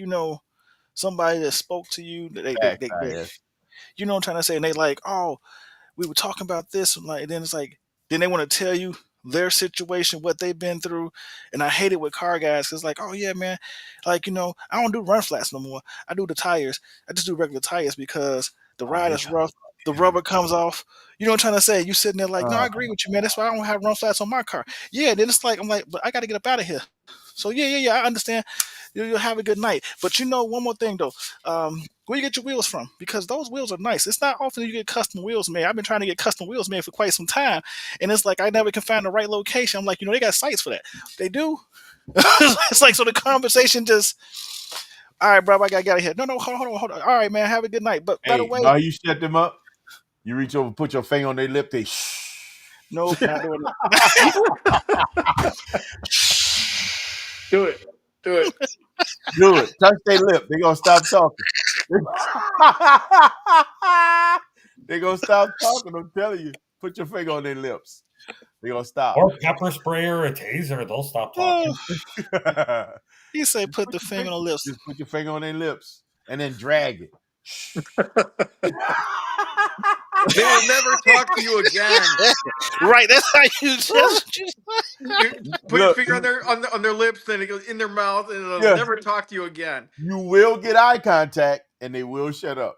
somebody that spoke to you. Facts, yes. You know what I'm trying to say, and they like, oh, we were talking about this, and like, and then it's like, then they want to tell you their situation, what they've been through, and I hate it with car guys. Cause like, oh yeah, man, like I don't do run flats no more. I do the tires. I just do regular tires because the ride is rough. The rubber comes off. You know what I'm trying to say? You sitting there like, no, I agree with you, man. That's why I don't have run flats on my car. Yeah, then it's like I'm like, but I got to get up out of here. So yeah, I understand. You'll have a good night. But one more thing though. Where you get your wheels from? Because those wheels are nice. It's not often you get custom wheels made. I've been trying to get custom wheels made for quite some time, and it's like I never can find the right location. I'm like, they got sites for that. They do. It's like, so the conversation just, all right, bro, I gotta get out of here. No, hold on. All right, man, have a good night. But by the Hey, way, now you shut them up. You reach over, put your finger on their lip. They shh. nope, not doing it. Do it. Do it. Touch their lip. They gonna stop talking. They gonna stop talking. I'm telling you. Put your finger on their lips. They gonna stop. Or pepper spray or a taser, they'll stop talking. He said, put the finger on the lips. Just put your finger on their lips and then drag it. They will never talk to you again. Right, that's how you just. You put your finger on their lips, then it goes in their mouth, and they'll never talk to you again. You will get eye contact, and they will shut up.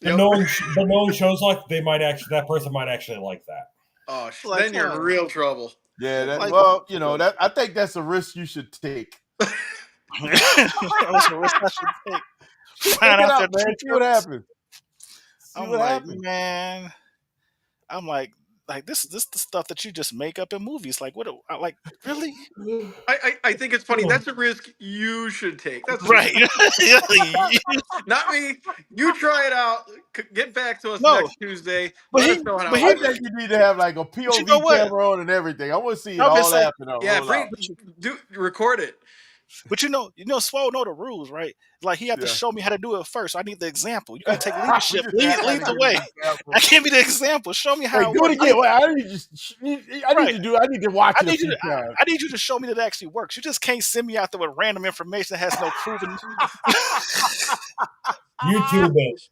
But no one shows like that person might actually like that. Oh, Like, then you're in real trouble. Yeah, Like- I think that's a risk you should take. That's a risk I should take. Find out that man. See what happens. I'm like, man. I'm like this is the stuff that you just make up in movies. Like, what? Like, really? I think it's funny. That's a risk you should take. That's Right. not me. You try it out. Get back to us No. next Tuesday. But Let he- us know how but it he- I works. think you need to have like a POV know what? camera on and everything. I want to see it I'm all just saying- happening. Yeah, record it. But Swole know the rules, right? Like he have to Yeah. show me how to do it first. I need the example. You gotta take We leadership. just Lead, gotta lead the give way. an example. I can't be the example. Show me how Wait, it do it works. again. Wait, I Right. need to watch I it a need you few to times. I need you to show me that it actually works. You just can't send me out there with random information that has no proven YouTube it.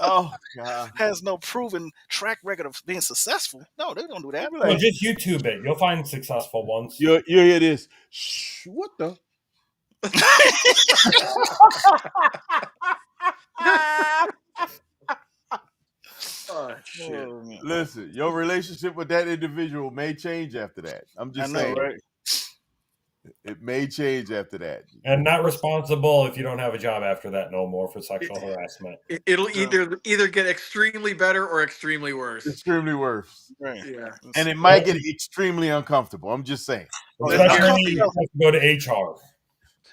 Oh God. has no proven track record of being successful. No, they don't do that. I'll be No, like, just YouTube it. You'll find successful ones. you hear this? Shh, what the? Oh shit. Oh, man. Listen, your relationship with that individual may change after that. I'm I just know, saying. right? It may change after that. And not responsible if you don't have a job after that no more for sexual harassment. It'll either get extremely better or extremely worse. Extremely worse. Right. Yeah. And it might get extremely uncomfortable. I'm just saying. Especially if you have to go to HR.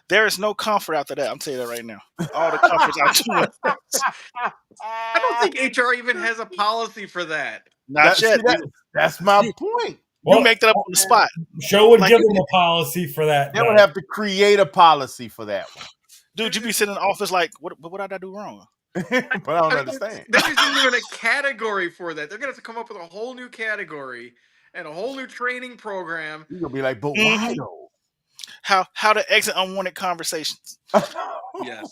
There is no comfort after that. I'm telling you that right now. All the comfort's out. I don't think HR even has a policy for that. Not yet. That's my point. You make that up on the spot. Show would Like give you them a policy for that. They would have to create a policy for that one. Dude, you be sitting in the office like, what did I do wrong? But I don't understand. There isn't even a category for that. They're gonna have to come up with a whole new category and a whole new training program. You're gonna be like, but why though? How to exit unwanted conversations. Yes.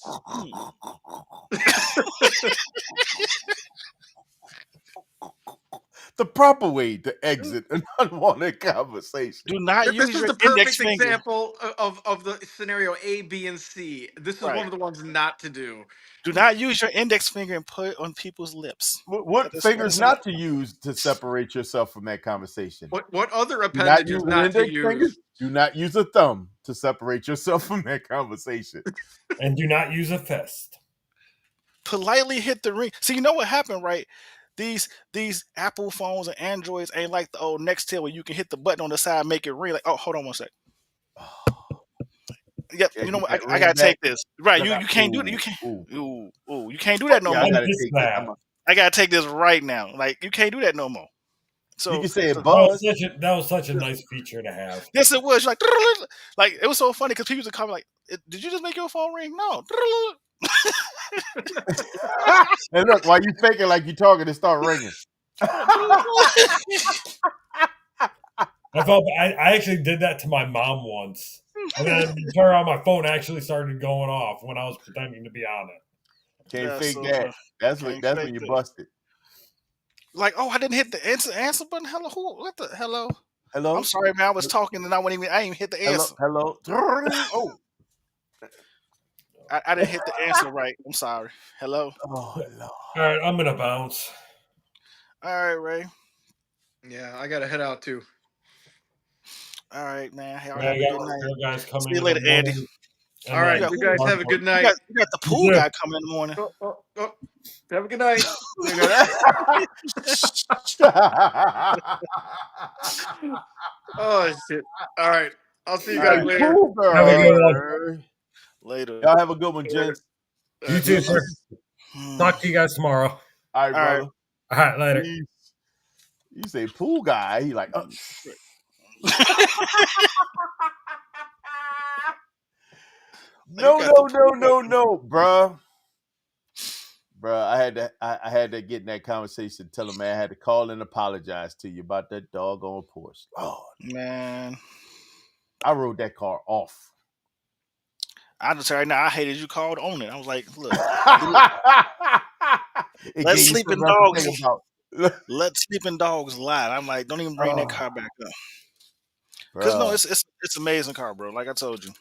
The proper way to exit an unwanted conversation. Do not This use is your the index perfect finger. example of the scenario A, B, and C. This is Right. one of the ones not to do. Do not use your index finger and put it on people's lips. What fingers not to use to separate yourself from that conversation? What other Do not use appendages an not to index finger. use? Do not use a thumb to separate yourself from that conversation. And do not use a fist. Politely hit the ring. See, you know what happened, right? These Apple phones and Androids ain't like the old Nextel where you can hit the button on the side and make it ring. Like, oh, hold on one sec. Yep, Yeah, you know what? get that I gotta ring take back. this. Right, you can't do that. You can't. You can't do that no Yeah, more. I gotta Miss take that. that. I gotta take this right now. Like, you can't do that no more. So You can say it That buzz. was such a nice feature to have. yes, it was like it was so funny because people used to comment like, "Did you just make your phone ring?" No. And look, while you faking like you talking, it start ringing. I actually did that to my mom once. And then turn on my phone actually started going off when I was pretending to be on it. Can't Yeah, fake so, that. That's can't when fake you that. busted. Like, oh, I didn't hit the answer button. Hello, who? What the hello? Hello. I'm sorry, man. I was talking and I didn't even hit the answer. Hello. Oh. I didn't hit the answer right. I'm sorry. Hello. Oh Lord. All right, I'm gonna bounce. All right, Ray. Yeah, I gotta head out too. All right, man. Hey, I have a got good night. your guys coming. See you in later, the Andy. morning. And All right, then you guys have a good night. You got the pool Yeah. guy coming in the morning. Oh, have a good night. Oh shit! All right, I'll see you guys Hey, later. cool, girl. Have a good Later. Y'all have a good one, gents. You too, sir. Hmm. Talk to you guys tomorrow. All right, All right. brother. All right, later. Peace. You say pool guy. He like, no, bruh. Bruh, I had to get in that conversation, tell him, man, I had to call and apologize to you about that doggone Porsche. Oh, Man, I rode that car off. I just right now I hated you called on it. I was like, look, It Let gave you sleeping something else to dogs- think about. let sleeping dogs lie. I'm like, don't even bring that car back up. Because no, Bruh. it's amazing car, bro. Like I told you,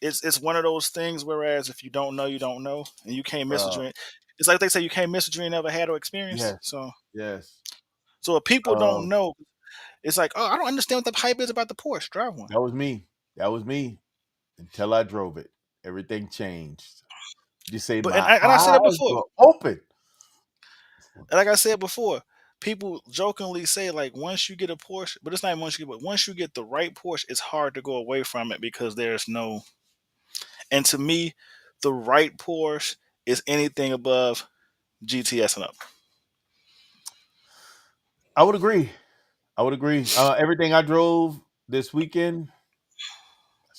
it's one of those things. Whereas if you don't know, you don't know, and you can't miss a Bruh. dream. It's like they say you can't miss a dream never had or experienced. Yes. So Yes. if people Um, don't know, it's like, oh, I don't understand what the hype is about the Porsche. Drive one. That was me. Until I drove it. Everything changed. You say, But- my and I said it eyes before. were open. And like I said before, people jokingly say like once you get a Porsche, but it's not even once you get, but once you get the right Porsche, it's hard to go away from it because there's no. And to me, the right Porsche is anything above GTS and up. I would agree. Everything I drove this weekend,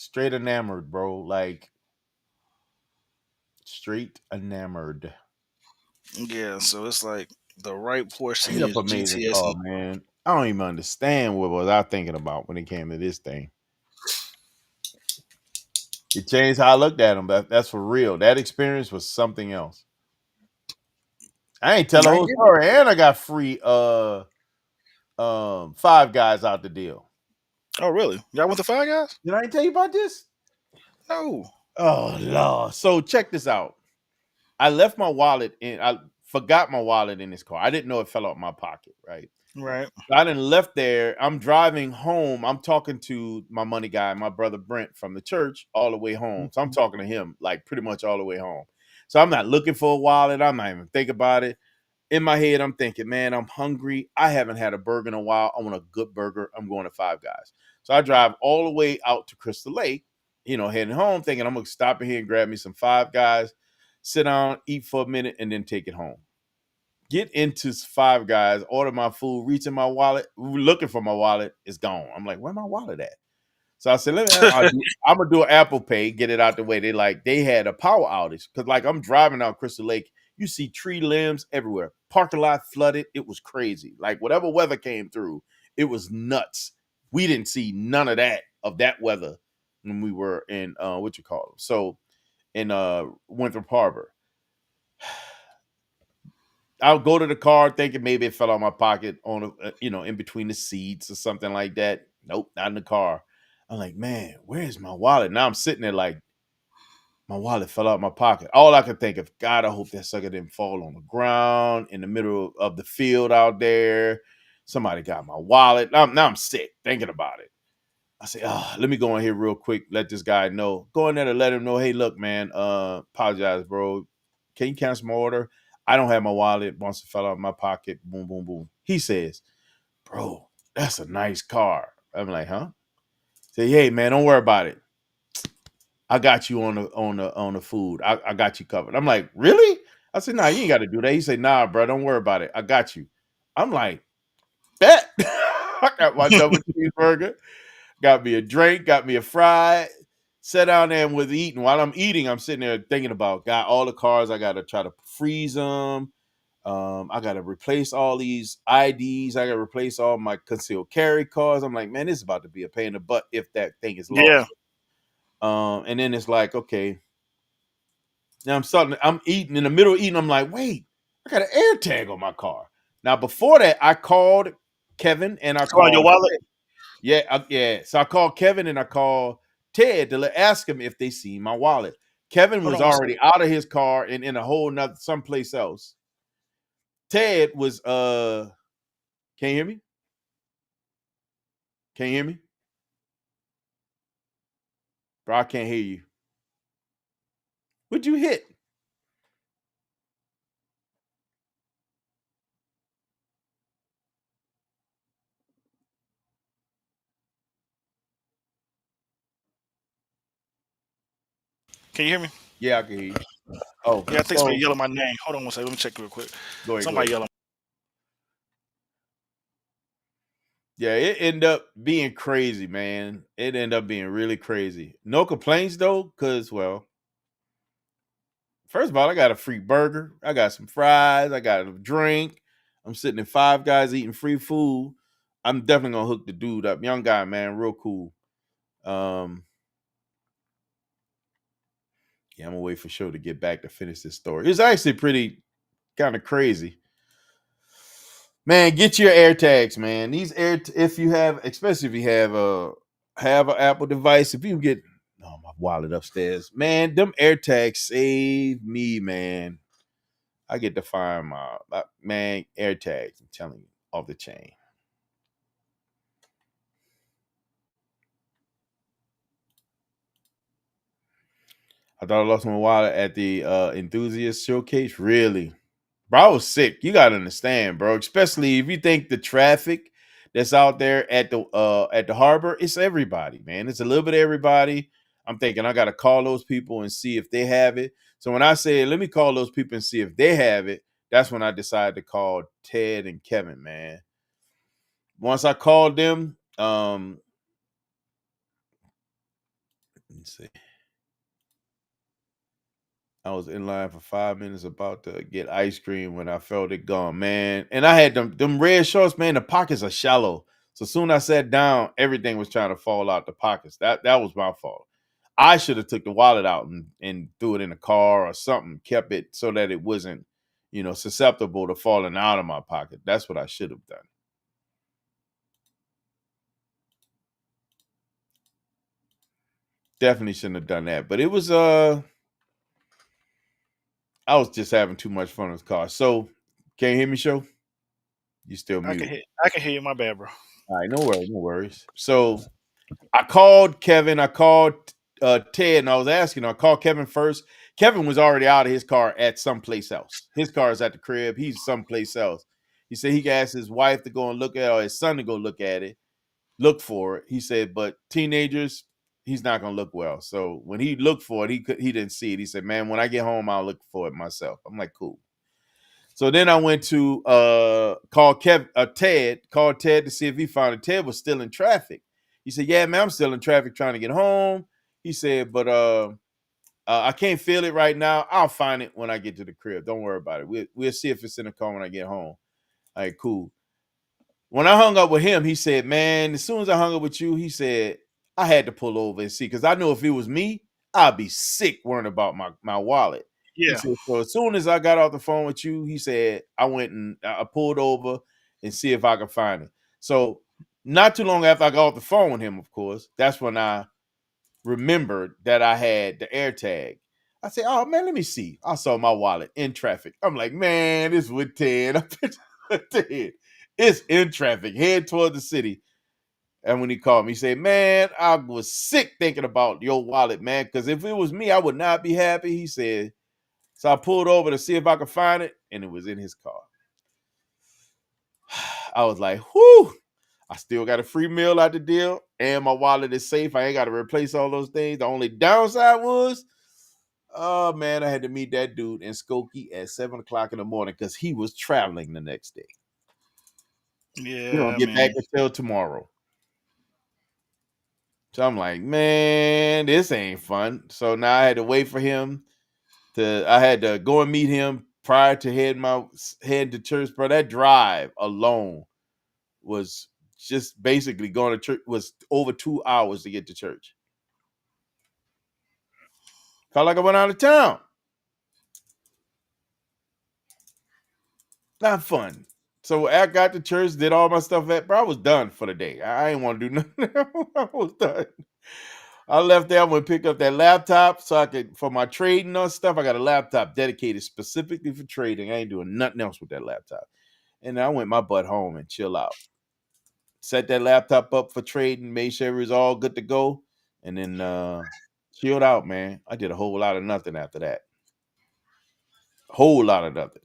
straight enamored, bro. Like straight enamored. Yeah, so it's like the right Porsche to Straight me up is the amazing GTS. car, man. I don't even understand what was I thinking about when it came to this thing. It changed how I looked at them. That's for real. That experience was something else. I ain't tell the I whole get it. story, and I got free Five Guys out the deal. Oh, really? Y'all went to Five Guys? Did I ain't tell you about this? No. Oh Lord. So check this out. I left my wallet in. I forgot my wallet in this car. I didn't know it fell out my pocket. Right. Right. I didn't left there. I'm driving home. I'm talking to my money guy, my brother Brent from the church, all the way home. So I'm talking to him like pretty much all the way home. So I'm not looking for a wallet. I'm not even thinking about it. In my head, I'm thinking, man, I'm hungry. I haven't had a burger in a while. I want a good burger. I'm going to Five Guys. So I drive all the way out to Crystal Lake, heading home, thinking I'm going to stop in here and grab me some Five Guys, sit down, eat for a minute, and then take it home. Get into Five Guys, order my food, reach in my wallet, looking for my wallet, it's gone. I'm like, where my wallet at? So I said, I'm gonna do an Apple Pay, get it out the way. They had a power outage because like I'm driving out Crystal Lake, you see tree limbs everywhere, parking lot flooded. It was crazy. Like whatever weather came through, it was nuts. We didn't see none of that weather when we were in So in Winthrop Harbor. I'll go to the car thinking maybe it fell out my pocket on in between the seats or something like that. Nope, not in the car. I'm like, man, where's my wallet? Now I'm sitting there like, my wallet fell out my pocket. All I could think of, God, I hope that sucker didn't fall on the ground in the middle of the field out there. Somebody got my wallet. Now I'm sick thinking about it. I say, let me go in here real quick. Let this guy know. Go in there to let him know, hey, look, man, apologize, bro. Can you cancel my order? I don't have my wallet. Once it fell out of my pocket, boom, boom, boom. He says, bro, that's a nice car. I'm like, huh? Say, hey, man, don't worry about it. I got you on the food. I got you covered. I'm like, really? I said, nah, you ain't got to do that. He said, nah, bro, don't worry about it. I got you. I'm like, bet. I got my double cheeseburger. Got me a drink, got me a fry, sat down there and was eating. While I'm eating, I'm sitting there thinking about, got all the cars. I got to try to freeze them. I got to replace all these IDs. I got to replace all my concealed carry cards. I'm like, man, this is about to be a pain in the butt if that thing is lost. Yeah. And then it's like, okay. Now I'm eating. In the middle of eating, I'm like, wait, I got an air tag on my car. Now, before that, I called Kevin and I called your wallet. Yeah. So I called Kevin and I called Ted to ask him if they seen my wallet. Kevin was already out of his car and in a whole nother someplace else. Ted was can you hear me? Can you hear me? Bro, I can't hear you. What'd you hit? Can you hear me? Yeah, I can hear you. Oh, Yeah, I think somebody yelling my name. Hold on one second. Let me check real quick. Go ahead. Somebody yelling. Yeah, it ended up being crazy, man. It ended up being really crazy. No complaints though, because first of all, I got a free burger. I got some fries. I got a drink. I'm sitting in Five Guys eating free food. I'm definitely gonna hook the dude up. Young guy, man, real cool. Yeah, I'm gonna wait for show to get back to finish this story. It's actually pretty kind of crazy. Man, get your AirTags, man. These if you have, especially if you have an Apple device, if you get my wallet upstairs, man, them AirTags save me, man. I get to find my man AirTags. I'm telling you, off the chain. I thought I lost my wallet at the enthusiast showcase. Really, bro, I was sick. You gotta understand, bro. Especially if you think the traffic that's out there at the harbor, it's everybody, man. It's a little bit of everybody. I'm thinking I gotta call those people and see if they have it. So when I say let me call those people and see if they have it, that's when I decided to call Ted and Kevin, man. Once I called them, Let's see. I was in line for 5 minutes about to get ice cream when I felt it gone, man. And I had them red shorts, man. The pockets are shallow. So soon I sat down, everything was trying to fall out the pockets. That was my fault. I should have took the wallet out and threw it in the car or something, kept it so that it wasn't, susceptible to falling out of my pocket. That's what I should have done. Definitely shouldn't have done that. But it was I was just having too much fun with the car. So, can you hear me, Show? You still I muted. can hear you. My bad, bro. All right, no worries. So, I called Kevin. I called Ted, and I was asking. I called Kevin first. Kevin was already out of his car at someplace else. His car is at the crib. He's someplace else. He said he could ask his wife to go and look at it, or his son to go look at it, look for it. He said, but teenagers, he's not gonna look well. So when he looked for it, he didn't see it. He said, man, when I get home, I'll look for it myself. I'm like, cool. So then I went to call Ted to see if he found it. Ted was still in traffic. He said, yeah, man, I'm still in traffic trying to get home. He said, but I can't feel it right now. I'll find it when I get to the crib. Don't worry about it. We'll see if it's in the car when I get home. All right, cool. When I hung up with him, he said, man, as soon as I hung up with you, he said, I had to pull over and see, because I know if it was me, I'd be sick worrying about my wallet. He Yeah. said, so as soon as I got off the phone with you, he said, I went and I pulled over and see if I could find it. So not too long after I got off the phone with him, of course, that's when I remembered that I had the AirTag. I said, oh, man, let me see. I saw my wallet in traffic. I'm like, man, this is with Ted. I picked up Ted. It's in traffic, head toward the city. And when he called me, he said, man, I was sick thinking about your wallet, man, because if it was me, I would not be happy. He said, so I pulled over to see if I could find it, and it was in his car. I was like, whew, I still got a free meal out the deal, and my wallet is safe. I ain't got to replace all those things. The only downside was, oh, man, I had to meet that dude in Skokie at 7 o'clock in the morning because he was traveling the next day. Yeah, We don't get back until tomorrow. So I'm like, man, this ain't fun. So now I had to wait for him I had to go and meet him prior to head to church. Bro, that drive alone was just basically going to church, was over 2 hours to get to church. Felt like I went out of town. Not fun. So I got to church, did all my stuff bro, I was done for the day. I didn't want to do nothing. I was done. I left there. I went to pick up that laptop so I could, for my trading and stuff, I got a laptop dedicated specifically for trading. I ain't doing nothing else with that laptop. And I went my butt home and chill out. Set that laptop up for trading, made sure it was all good to go, and then chilled out, man. I did a whole lot of nothing after that. A whole lot of nothing.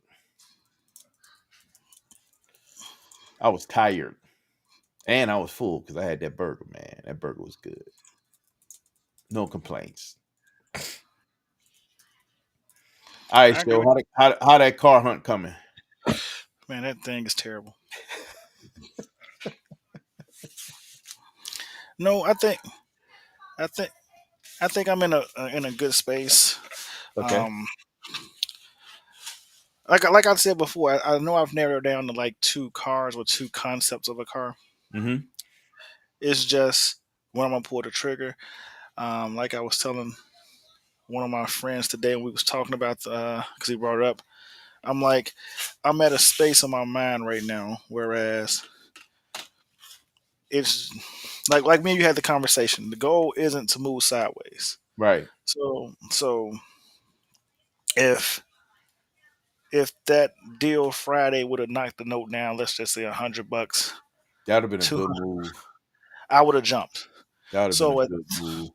I was tired. And I was full because I had that burger, man. That burger was good. No complaints. All right, so how that car hunt coming? Man, that thing is terrible. No, I think I'm in a good space. Okay. Like I said before, I know I've narrowed down to like 2 cars or 2 concepts of a car. Mm-hmm. It's just when I'm gonna pull the trigger. Like I was telling one of my friends today, when we was talking about because he brought it up. I'm like, I'm at a space in my mind right now, whereas it's like me and you had the conversation. The goal isn't to move sideways. Right. So if that deal Friday would have knocked the note down, let's just say $100, that'd have been a good move. I would have jumped. That would have been a good move.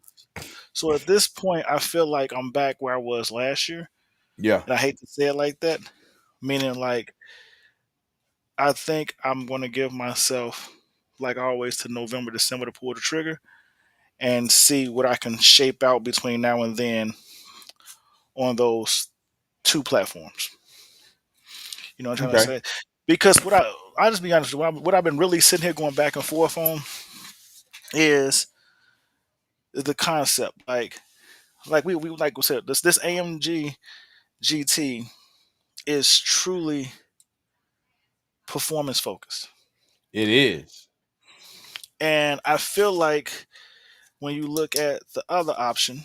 So at this point, I feel like I'm back where I was last year. Yeah. And I hate to say it like that, meaning like I think I'm going to give myself, like always, to November, December to pull the trigger and see what I can shape out between now and then on those 2 platforms. You know what I'm trying to say? Because I'll just be honest with you, what I've been really sitting here going back and forth on is is the concept. Like we like we said, this AMG GT is truly performance focused. It is. And I feel like when you look at the other option,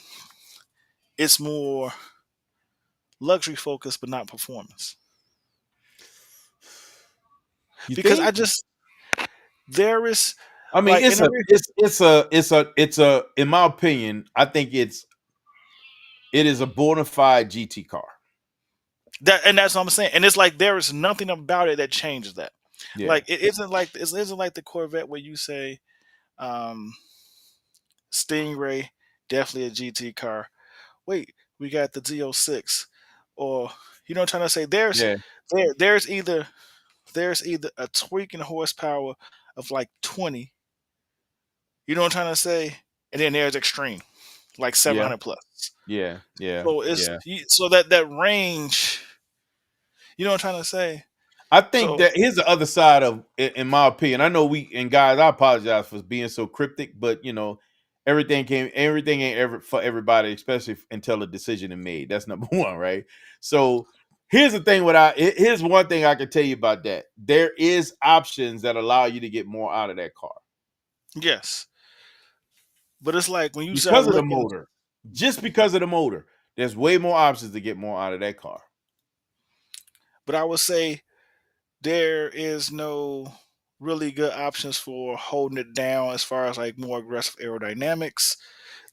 it's more luxury focused but not performance. You Because I think? just there is I mean, like in it's a in my opinion, I think it is a bona fide GT car. that's what I'm saying. And it's like there is nothing about it that changes that. Yeah. Like it isn't like the Corvette where you say Stingray, definitely a GT car. Wait, we got the Z06. Or you know what I'm trying to say? Yeah. There's either a tweak in horsepower of like 20. You know what I'm trying to say? And then there's extreme, like 700 plus. Yeah. Yeah. So it's Yeah. so that range. You know what I'm trying to say? I think So that here's the other side of, in my opinion. I know guys, I apologize for being so cryptic, but everything ain't ever for everybody, especially until a decision is made. That's number one, right? So here's the thing. Here's one thing I can tell you about that. There is options that allow you to get more out of that car yes, but it's like when you start because of the looking. motor. Just because of the motor, there's way more options to get more out of that car. But I would say there is no really good options for holding it down as far as like more aggressive aerodynamics.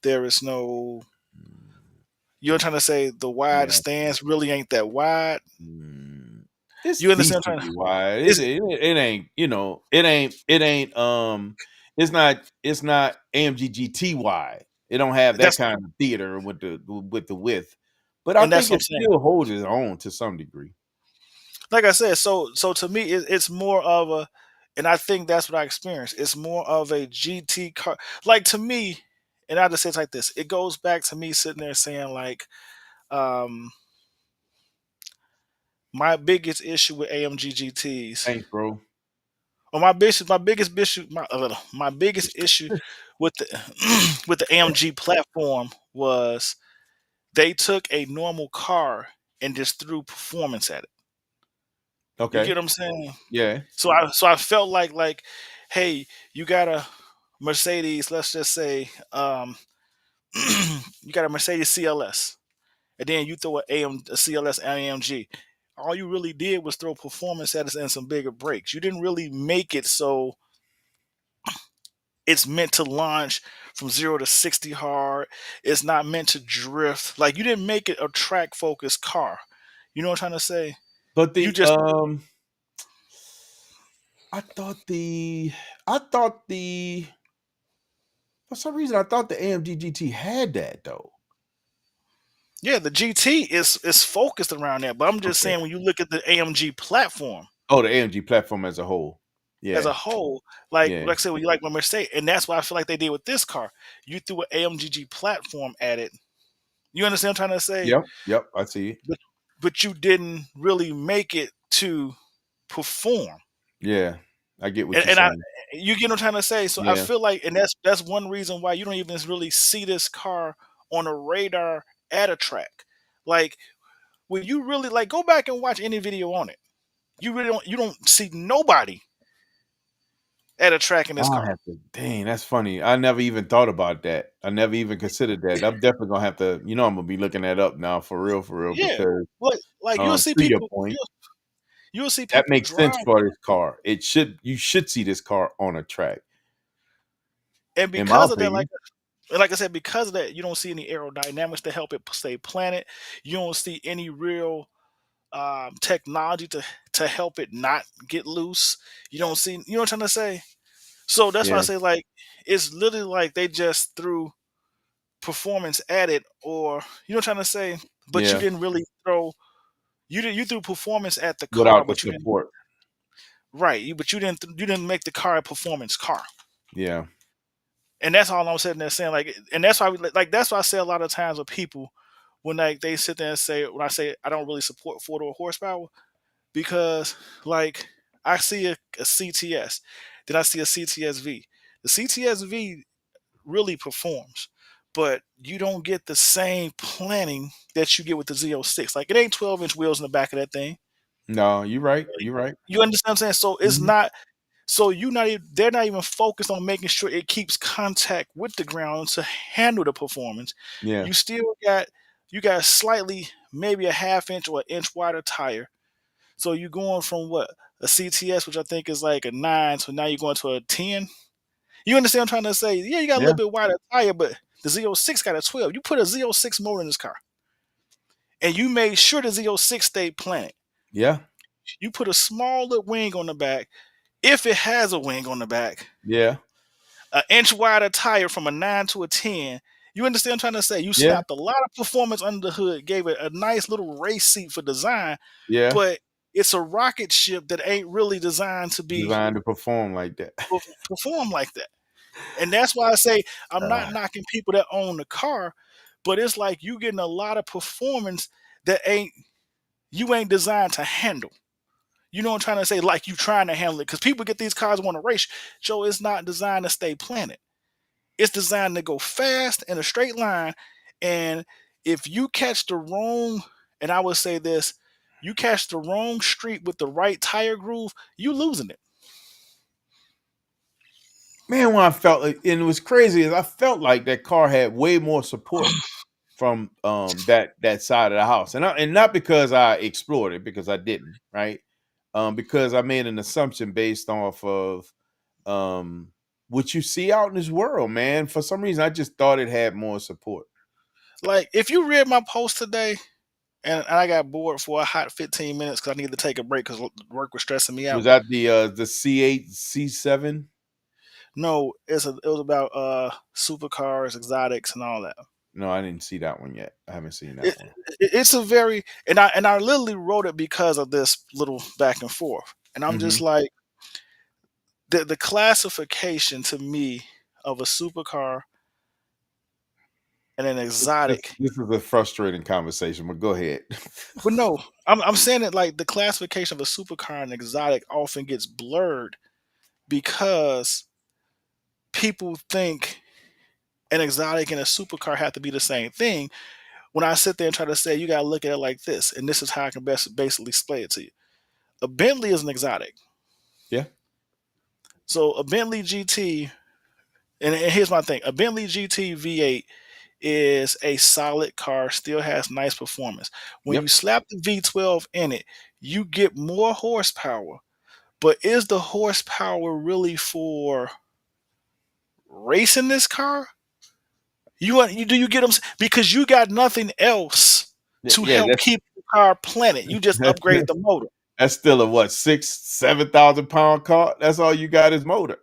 There is no. You're trying to say the wide Yeah. stance really ain't that wide. It's You understand what I'm decently trying to- wide. It's, It ain't, it's not AMG GT wide. It don't have that that's kind of theater with the width. But I and that's think what I'm it saying. still holds its own to some degree. Like I said, so to me, it's more of a, and I think that's what I experienced. It's more of a GT car. Like to me, and I just say it like this. It goes back to me sitting there saying like, my biggest issue with AMG GTs, Thanks, bro. or my biggest issue with the with the AMG platform was they took a normal car and just threw performance at it. You Okay. get what I'm saying? Yeah. So I felt like, hey, you got a Mercedes, let's just say, you got a Mercedes CLS, and then you throw a CLS AMG. All you really did was throw performance at us and some bigger brakes. You didn't really make it so it's meant to launch from 0 to 60 hard. It's not meant to drift. Like you didn't make it a track focused car. You know what I'm trying to say? But You just I thought for some reason I thought the AMG GT had that though. yeah, the GT is focused around that. But I'm just Okay. saying when you look at the AMG platform Oh, the AMG platform as a whole. Yeah. as a whole, like Yeah. I said, when you like my Mercedes, and that's what I feel like they did with this car. You threw an AMG platform at it. You understand what I'm trying to say? Yep, I see it. But you didn't really make it to perform. Yeah, I get what And, you're and I, saying. you get what I'm trying to say. So I Yeah. feel like, and that's one reason why you don't even really see this car on a radar at a track. Like when you really like go back and watch any video on it, you don't see nobody at a track in this I'll car. have to. Dang, that's funny. I never even thought about that. I never even considered that. I'm definitely gonna have to. I'm gonna be looking that up now for real, Yeah, because like you'll see to your people. point, You'll see that people makes sense drive, for this car. You should see this car on a track, and in my because of that, opinion. like I said, because of that, you don't see any aerodynamics to help it stay planted. You don't see any real technology to help it not get loose. You don't see, you know what I'm trying to say? So that's why I Yeah, say like it's literally like they just threw performance at it, or you know what I'm trying to say, but you yeah. didn't really throw you threw performance at the car, Without the but you didn't support. but you didn't make the car a performance car. Yeah, And that's all I'm sitting there saying. Like, and that's why, that's why I say a lot of times with people when like they sit there and say, when I say I don't really support 4-door horsepower, because like I see a CTS, then I see a CTSV. The CTSV really performs, but you don't get the same planning that you get with the Z06. Like it ain't 12-inch wheels in the back of that thing. No, you're right. You're right. You understand what I'm saying? So it's Mhm. not. So they're not even focused on making sure it keeps contact with the ground to handle the performance. Yeah. You still got slightly maybe a half inch or an inch wider tire. So you're going from what a CTS, which I think is like a 9, so now you're going to a 10. You understand what I'm trying to say? Yeah, you got a Yeah. little bit wider tire, but the Z06 got a 12. You put a Z06 motor in this car, and you made sure the Z06 stayed planted. Yeah. You put a small little wing on the back, if it has a wing on the back, Yeah. an inch wider tire from a 9 to a 10. You understand what I'm trying to say? You Yeah. slapped a lot of performance under the hood, gave it a nice little race seat for design, Yeah. but it's a rocket ship that ain't really designed to be Designed to perform like that. perform like that. And that's why I say I'm not Uh, knocking people that own the car, but it's like you getting a lot of performance that you ain't designed to handle. You know what I'm trying to say? Like you trying to handle it. Because people get these cars and want to race. Joe, it's not designed to stay planted. It's designed to go fast in a straight line. And if you catch the wrong, and I would say this, you catch the wrong street with the right tire groove, you losing it. man, when I felt like, and it was crazy, is I felt like that car had way more support from that side of the house, and not because I explored it, because I didn't, right? Because I made an assumption based off of what you see out in this world, man. For some reason, I just thought it had more support. Like if you read my post today, and I got bored for a hot 15 minutes because I needed to take a break because work was stressing me out. Was that the C8, C7? No, it was about supercars, exotics, and all that. No, I didn't see that one yet. I haven't seen that one. It's a very and I literally wrote it because of this little back and forth. And I'm just like the classification to me of a supercar and an exotic. This is a frustrating conversation, but go ahead. But no, I'm saying it like the classification of a supercar and exotic often gets blurred because people think an exotic and a supercar have to be the same thing. When I sit there and try to say you got to look at it like this, and this is how I can basically explain it to you. A Bentley is an exotic. Yeah. So a Bentley GT, and here's my thing: a Bentley GT V8 is a solid car, still has nice performance. When you slap the V12 in it, you get more horsepower. But is the horsepower really for racing this car? Do you get them because you got nothing else to help keep the car planted. You just upgrade the motor. That's still a what, 6,000-7,000 pound car? That's all you got is motor.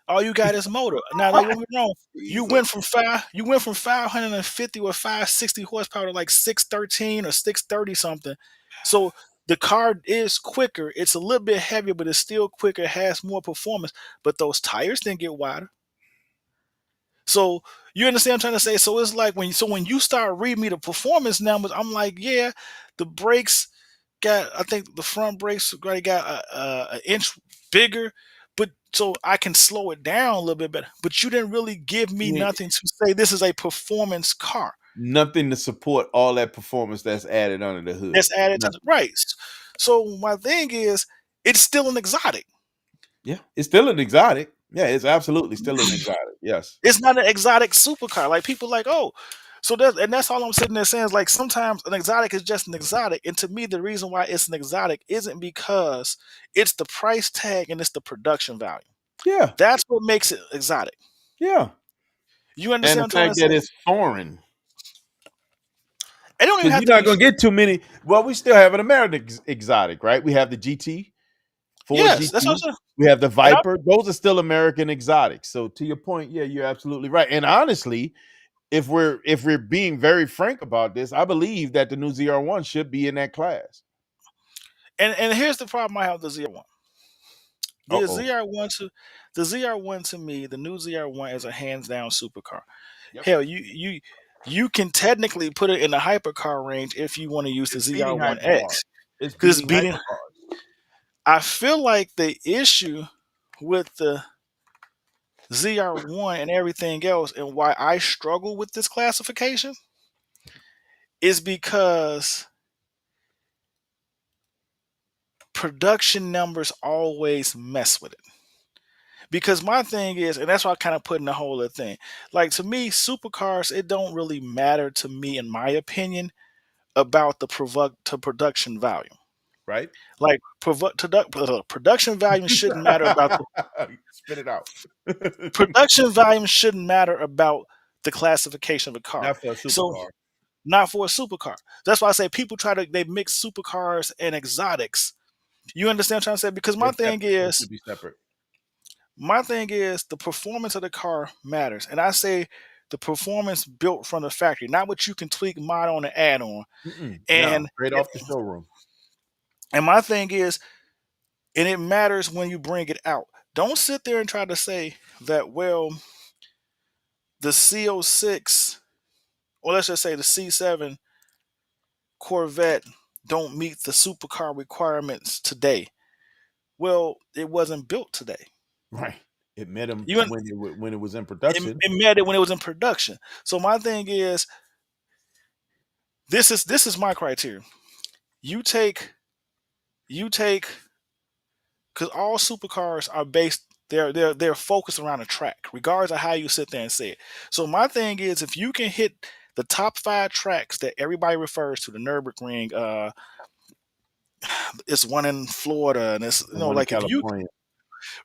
All you got is motor. Now, don't get me wrong. You went from 550 or 560 horsepower to like 613 or 630 something. So the car is quicker. It's a little bit heavier, but it's still quicker. Has more performance. But those tires didn't get wider. So you understand what I'm trying to say? So it's like when you start reading me the performance numbers, I'm like, yeah, the brakes I think the front brakes got an inch bigger, but so I can slow it down a little bit better. But you didn't really give me nothing to say this is a performance car. Nothing to support all that performance that's added under the hood. That's added to the right. So my thing is, it's still an exotic. Yeah, it's still an exotic. Yeah, it's absolutely still an exotic. Yes. It's not an exotic supercar. Like people like, oh, so that's all I'm sitting there saying is like sometimes an exotic is just an exotic. And to me, the reason why it's an exotic isn't because it's the price tag and it's the production value. Yeah. That's what makes it exotic. Yeah. You understand And the fact that it's foreign. It don't even have you're not going to get too many. Well, we still have an American exotic, right? We have the GT. Yes, GT. that's what I'm saying. We have the Viper. Those are still American exotics. So to your point, yeah, you're absolutely right. And honestly, if we're being very frank about this, I believe that the new ZR1 should be in that class. And here's the problem I have with the ZR1. The ZR1 to me, the new ZR1 is a hands down supercar. Yep. Hell, you can technically put it in the hypercar range if you want to use the ZR1X. Because it's beating. I feel like the issue with the ZR1 and everything else, and why I struggle with this classification is because production numbers always mess with it. Because my thing is, and that's why I kind of put in the whole other thing. Like to me, supercars, it don't really matter to me, in my opinion, about the production value. Right? Like production volume shouldn't matter about the Spit it out. production volume shouldn't matter about the classification of a car. Not for a So supercar. not for a supercar. That's why I say people they mix supercars and exotics. You understand what I'm trying to say? Because They're separate. They should be separate. my thing is the performance of the car matters. And I say the performance built from the factory, not what you can tweak, mod on, and add on. No, And straight off the showroom. and my thing is, and it matters when you bring it out. Don't sit there and try to say that, well, the C06, or let's just say the C7 Corvette don't meet the supercar requirements today. Well, it wasn't built today. Right. It met them You un- when it was in production. it met it when it was in production. So my thing is, this is my criteria. You take because all supercars are based, they're focused around a track, regardless of how you sit there and say it. So my thing is, if you can hit the top 5 tracks that everybody refers to, the Nürburgring, it's one in Florida, and it's And one in like California.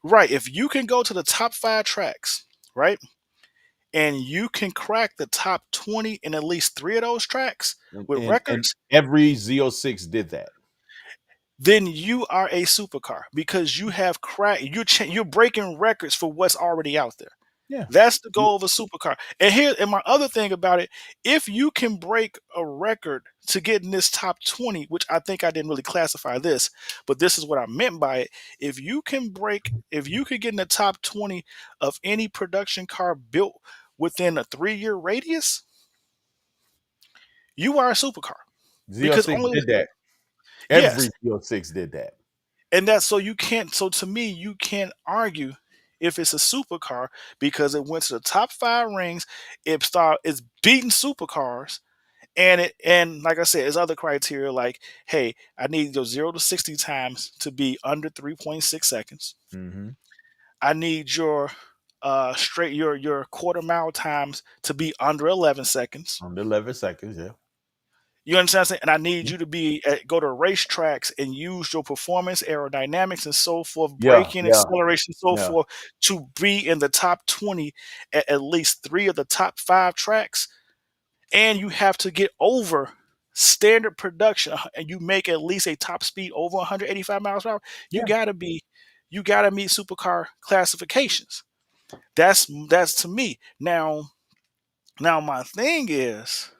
if you can go to the top 5 tracks, right, and you can crack the top 20 in at least 3 of those tracks with records, every Z06 did that. then you are a supercar because you have cracked. You're breaking records for what's already out there. Yeah, that's the goal of a supercar. And my other thing about it, if you can break a record to get in this top 20, which I think I didn't really classify this, but this is what I meant by it. If you could get in the top 20 of any production car built within a 3-year radius, you are a supercar. Z06 did that. Every Z06 did that. And that's so to me, you can't argue if it's a supercar because it went to the top 5 rings, it's beating supercars, and like I said, there's other criteria like, hey, I need your 0 to 60 times to be under 3.6 seconds. Mm-hmm. I need your your quarter mile times to be under 11 seconds. Under 11 seconds, yeah. You understand what I'm saying? And I need you to go to racetracks and use your performance, aerodynamics, and so forth, braking, acceleration, so forth, to be in the top 20 at least 3 of the top 5 tracks. And you have to get over standard production, and you make at least a top speed over 185 miles per hour. You gotta meet supercar classifications. That's to me. Now my thing is,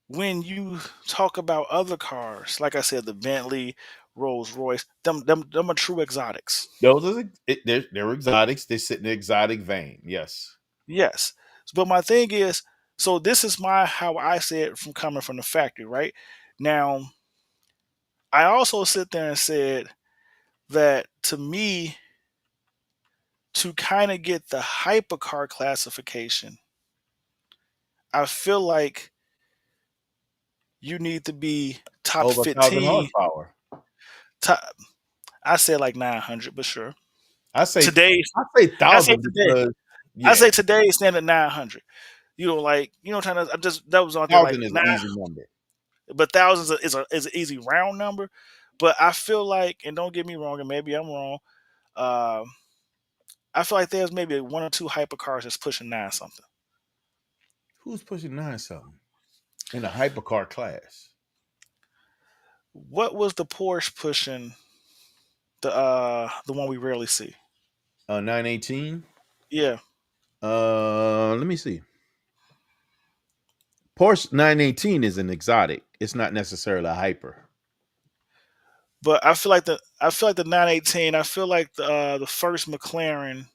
when you talk about other cars, like I said, the Bentley, Rolls Royce, them are true exotics. Those are they're exotics. They sit in the exotic vein. Yes. But my thing is, so this is how I say it from coming from the factory, right? Now, I also sit there and said that to me, to kind of get the hypercar classification, I feel like you need to be top over 15 horsepower. I said like 900, but sure. I say 1,000 because I say today standard 900. Trying to that was on there like 1,000 is an easy number. But thousands is an easy round number. But I feel like, and don't get me wrong, and maybe I'm wrong, I feel like there's maybe 1 or 2 hypercars that's pushing 9 something. Who's pushing 9 something in a hypercar class? What was the Porsche pushing? The one we rarely see. 918. Yeah. Let me see. Porsche 918 is an exotic. It's not necessarily a hyper. But I feel like the 918. I feel like the first McLaren.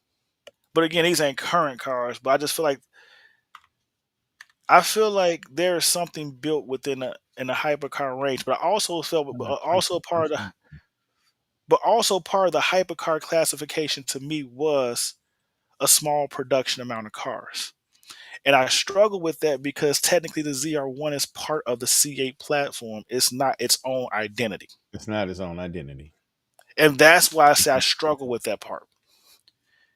But again, these ain't current cars. But I just feel like there is something built in the hypercar range. But I also felt a part of the. But also part of the hypercar classification to me was a small production amount of cars. And I struggle with that because technically the ZR1 is part of the C8 platform. It's not its own identity. It's not his own identity. And that's why I say I struggle with that part.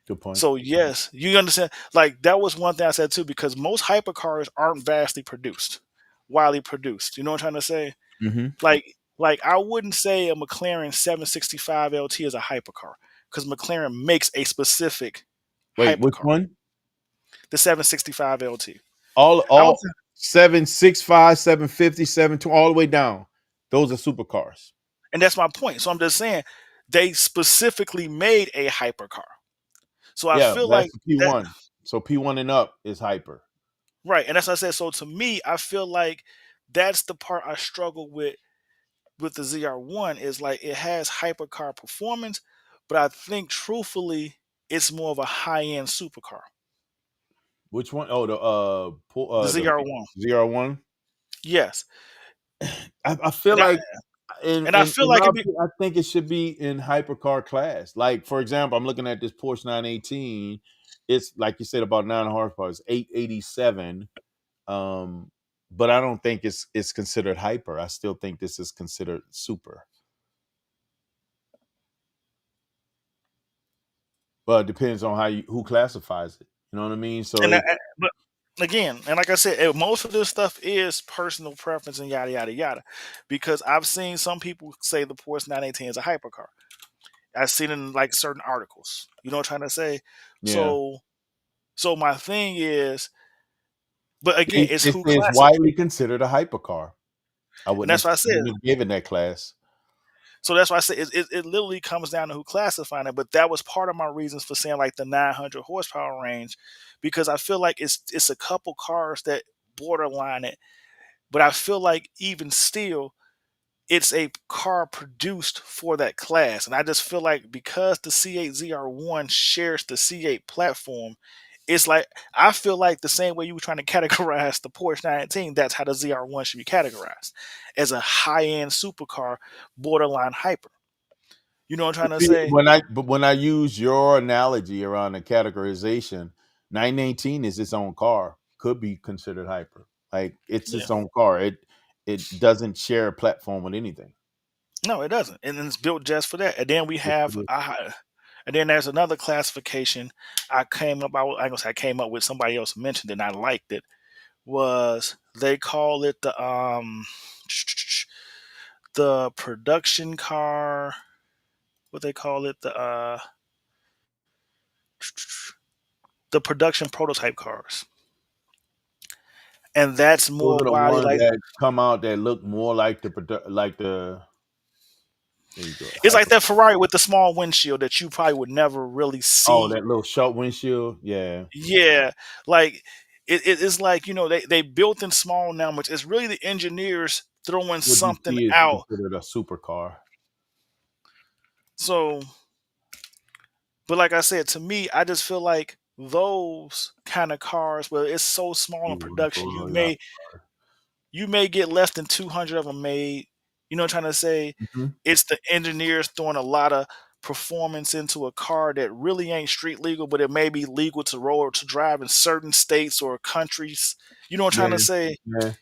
Good point. So yes, you understand. Like that was one thing I said too, because most hypercars aren't vastly produced, widely produced. You know what I'm trying to say? Mm-hmm. Like I wouldn't say a McLaren 765 LT is a hypercar because McLaren makes a specific Wait, which hypercar, one? the 765 LT. All I would say- 765, 750, 720, all the way down. Those are supercars. and that's my point. So I'm just saying they specifically made a hypercar. So I Yeah, feel that's like the that P1. So P1 and up is hyper. right, and that's what I said. So to me, I feel like that's the part I struggle with the ZR1 is like it has hypercar performance, but I think truthfully it's more of a high-end supercar. Which one? Oh, The ZR1. ZR1. Yes. I feel And I, like and I feel like I think it should be in hypercar class. Like, for example, I'm looking at this Porsche 918. It's like you said about 9 horsepower. It's 887. But I don't think it's considered hyper. I still think this is considered super. But it depends on who classifies it. You know what I mean? So but again, and like I said, most of this stuff is personal preference and yada yada yada. Because I've seen some people say the Porsche 918 is a hypercar. I've seen it in like certain articles. You know what I'm trying to say? yeah. So my thing is, but again, it's who It's classifies. widely considered a hypercar. I And wouldn't that's what I said. have given that class. So that's why I say it literally comes down to who classifying it. But that was part of my reasons for saying like the 900 horsepower range, because I feel like it's a couple cars that borderline it. But I feel like even still, it's a car produced for that class. And I just feel like because the C8 ZR1 shares the C8 platform, it's like I feel like the same way you were trying to categorize the Porsche 918, that's how the ZR1 should be categorized as a high-end supercar, borderline hyper. You know what I'm trying to say? When I use your analogy around the categorization, 918 is its own car, could be considered hyper. Like it's Yeah. its own car. It doesn't share a platform with anything. No, it doesn't, and it's built just for that. And then we have, and then there's another classification I came up. I ain't gonna say I came up with. Somebody else mentioned it, and I liked it. Was they call it the production car? What they call it the production prototype cars, and that's Those more are the widely ones like that come out that look more like the. There you go. it's like that Ferrari with the small windshield that you probably would never really see. Oh, that little short windshield. Yeah. Yeah, like it's like they built in small numbers. It's really the engineers throwing What something you see is out. considered a supercar. So, but like I said, to me, I just feel like those kind of cars, where it's so small in production, you may get less than 200 of them made. You know what I'm trying to say? Mm-hmm. It's the engineers throwing a lot of performance into a car that really ain't street legal, but it may be legal to roll or to drive in certain states or countries. You know what I'm trying to say? Yeah.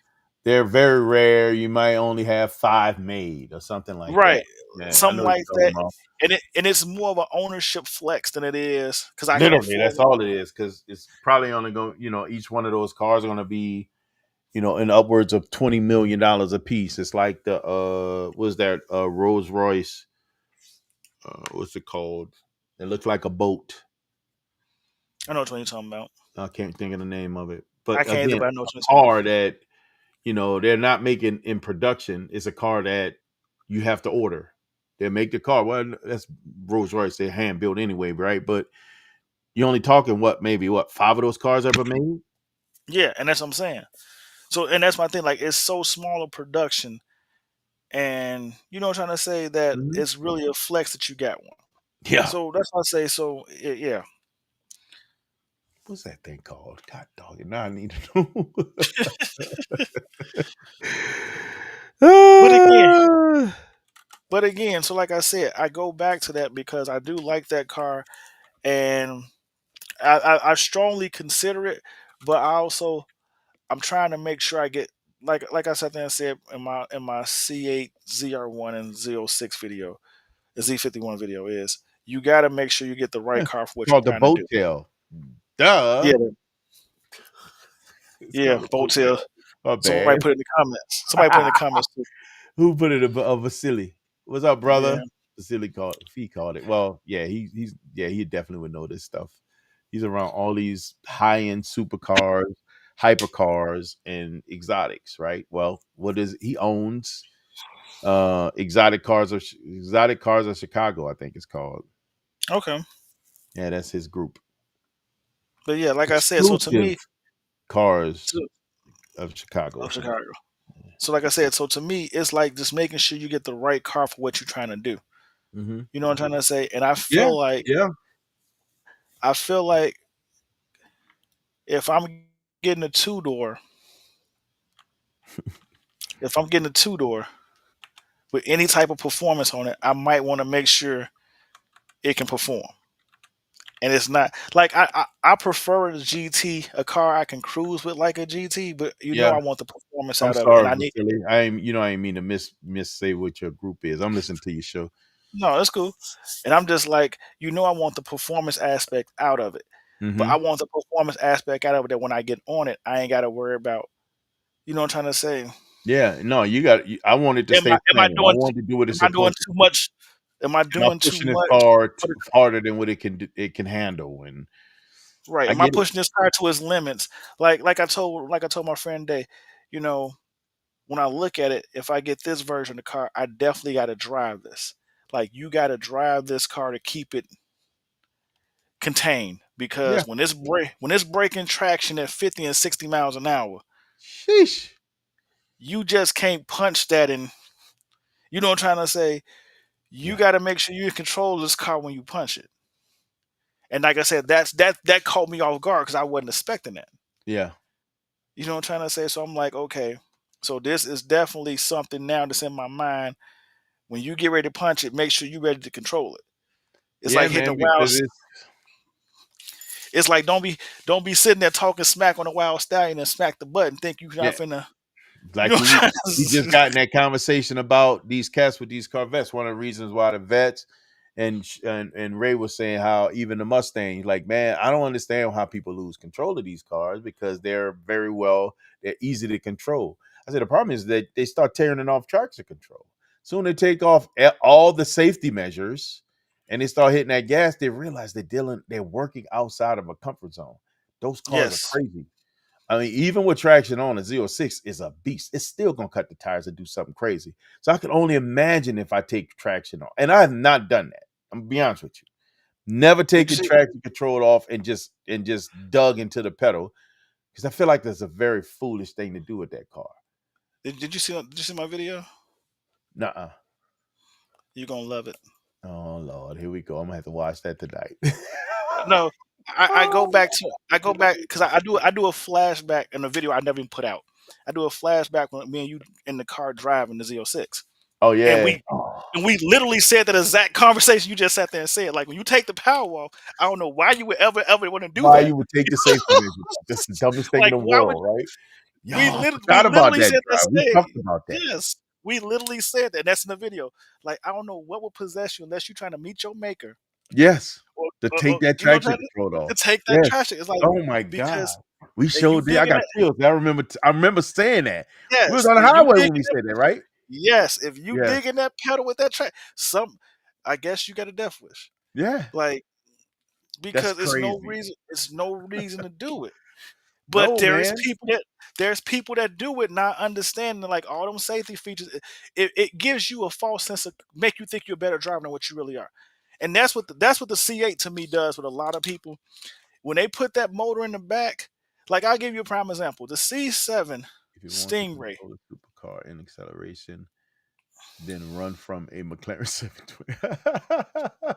They're very rare. You might only have 5 made or something like Right. that. Yeah, Something like that. And it's more of an ownership flex than it is because I literally that's all it is, because it's probably only going, each one of those cars are going to be, in upwards of $20 million a piece. It's like the what's that Rolls Royce, what's it called? It looks like a boat. I know what you're talking about. I can't think of the name of it, but I can't again, either, but I know what you're talking car that they're not making in production. It's a car that you have to order. They make the car. Well, that's Rolls Royce. They're hand built anyway, right? But you're only talking maybe 5 of those cars ever made? Yeah, and that's what I'm saying. So, and that's my thing. Like, it's so small a production, and you know what I'm trying to say, that it's really a flex that you got one. Yeah. So that's what I say. So yeah. What's that thing called? God dog it. Now I need to know. But again, so like I said, I go back to that because I do like that car, and I strongly consider it. But I'm trying to make sure I get like I sat there and said in my C8 ZR1 and Z06 video, the Z51 video is you got to make sure you get the right car for what you're Called the trying to boat do. tail. Duh. Yeah, It's yeah, called the boat tail. My Somebody bad. put it in the comments. Somebody put it in the comments too. Who put it? Vasily. What's up, brother? Yeah. Vasily called it. Well, yeah, he definitely would know this stuff. He's around all these high-end supercars, hypercars, and exotics, right? Well, he owns exotic cars of Chicago, I think it's called. Okay. Yeah, that's his group. But yeah, like I said, so to me, cars of Chicago. So like I said, so to me, it's like just making sure you get the right car for what you're trying to do. Mm-hmm. You know what I'm trying to say? And I feel like if I'm getting a two-door, with any type of performance on it, I might want to make sure it can perform. And it's not like I prefer a GT, a car I can cruise with like a GT, but I want the performance out of it. And I need. I ain't mean to miss say what your group is. I'm listening to your show. No, that's cool. And I'm just like, I want the performance aspect out of it. Mm-hmm. But I want the performance aspect out of it that when I get on it, I ain't got to worry about. You know what I'm trying to say? Yeah, no, you got. I wanted to stay. I want to do what it's supposed to. Too much? Am I doing too much? Car harder than what it can handle, and right. Am I pushing this car to its limits? Like I told my friend Day, when I look at it, if I get this version of the car, I definitely got to drive this. Like you got to drive this car to keep it contained, because when it's breaking traction at 50 and 60 miles an hour, sheesh, you just can't punch that in. You know what I'm trying to say? You got to make sure you control this car when you punch it. And like I said, that caught me off guard because I wasn't expecting that. Yeah. You know what I'm trying to say? So I'm like, okay, so this is definitely something now that's in my mind. When you get ready to punch it, make sure you're ready to control it. It's like hitting a wild. It's like don't be sitting there talking smack on a wild stallion and smack the button. Think you're not finna. Like we just got in that conversation about these cats with these Corvettes. One of the reasons why the vets and Ray was saying how even the Mustang, like, man, I don't understand how people lose control of these cars because they're easy to control. I said the problem is that they start tearing it off traction control. Soon they take off all the safety measures and they start hitting that gas. They realize they're working outside of a comfort zone. Those cars are crazy. I mean, even with traction on, a Z06 is a beast. It's still going to cut the tires and do something crazy. So I can only imagine if I take traction off. And I have not done that. I'm going to be honest with you. Never taken traction control off and just dug into the pedal, because I feel like that's a very foolish thing to do with that car. Did you see my video? Nuh-uh. You're going to love it. Oh, Lord. Here we go. I'm going to have to watch that tonight. No. I go back because I do a flashback in the video I never even put out. I do a flashback when me and you in the car driving the Z06. Oh yeah, and we literally said that exact conversation you just sat there and said. Like, when you take the power off, I don't know why you would ever want to do that. Why you would take the safety measure? That's the dumbest thing in the world, right? We literally said that. We talked about that. Yes, we literally said that. That's in the video. Like, I don't know what will possess you unless you're trying to meet your maker. Yes. To take that traction control off. To take that traction. It's like, oh my God. We showed that. I got chills. I remember saying that. Yes. We was on the highway when we said that, right? Yes. If you dig in that pedal with that track, I guess you got a death wish. Yeah. Like, because it's no reason to do it. But there's people that do it not understanding, like, all them safety features. It gives you a false sense of, make you think you're a better driver than what you really are. And that's what the C8 to me does with a lot of people. When they put that motor in the back, like, I'll give you a prime example. The C7 Stingray. Supercar in acceleration, then run from a McLaren 720.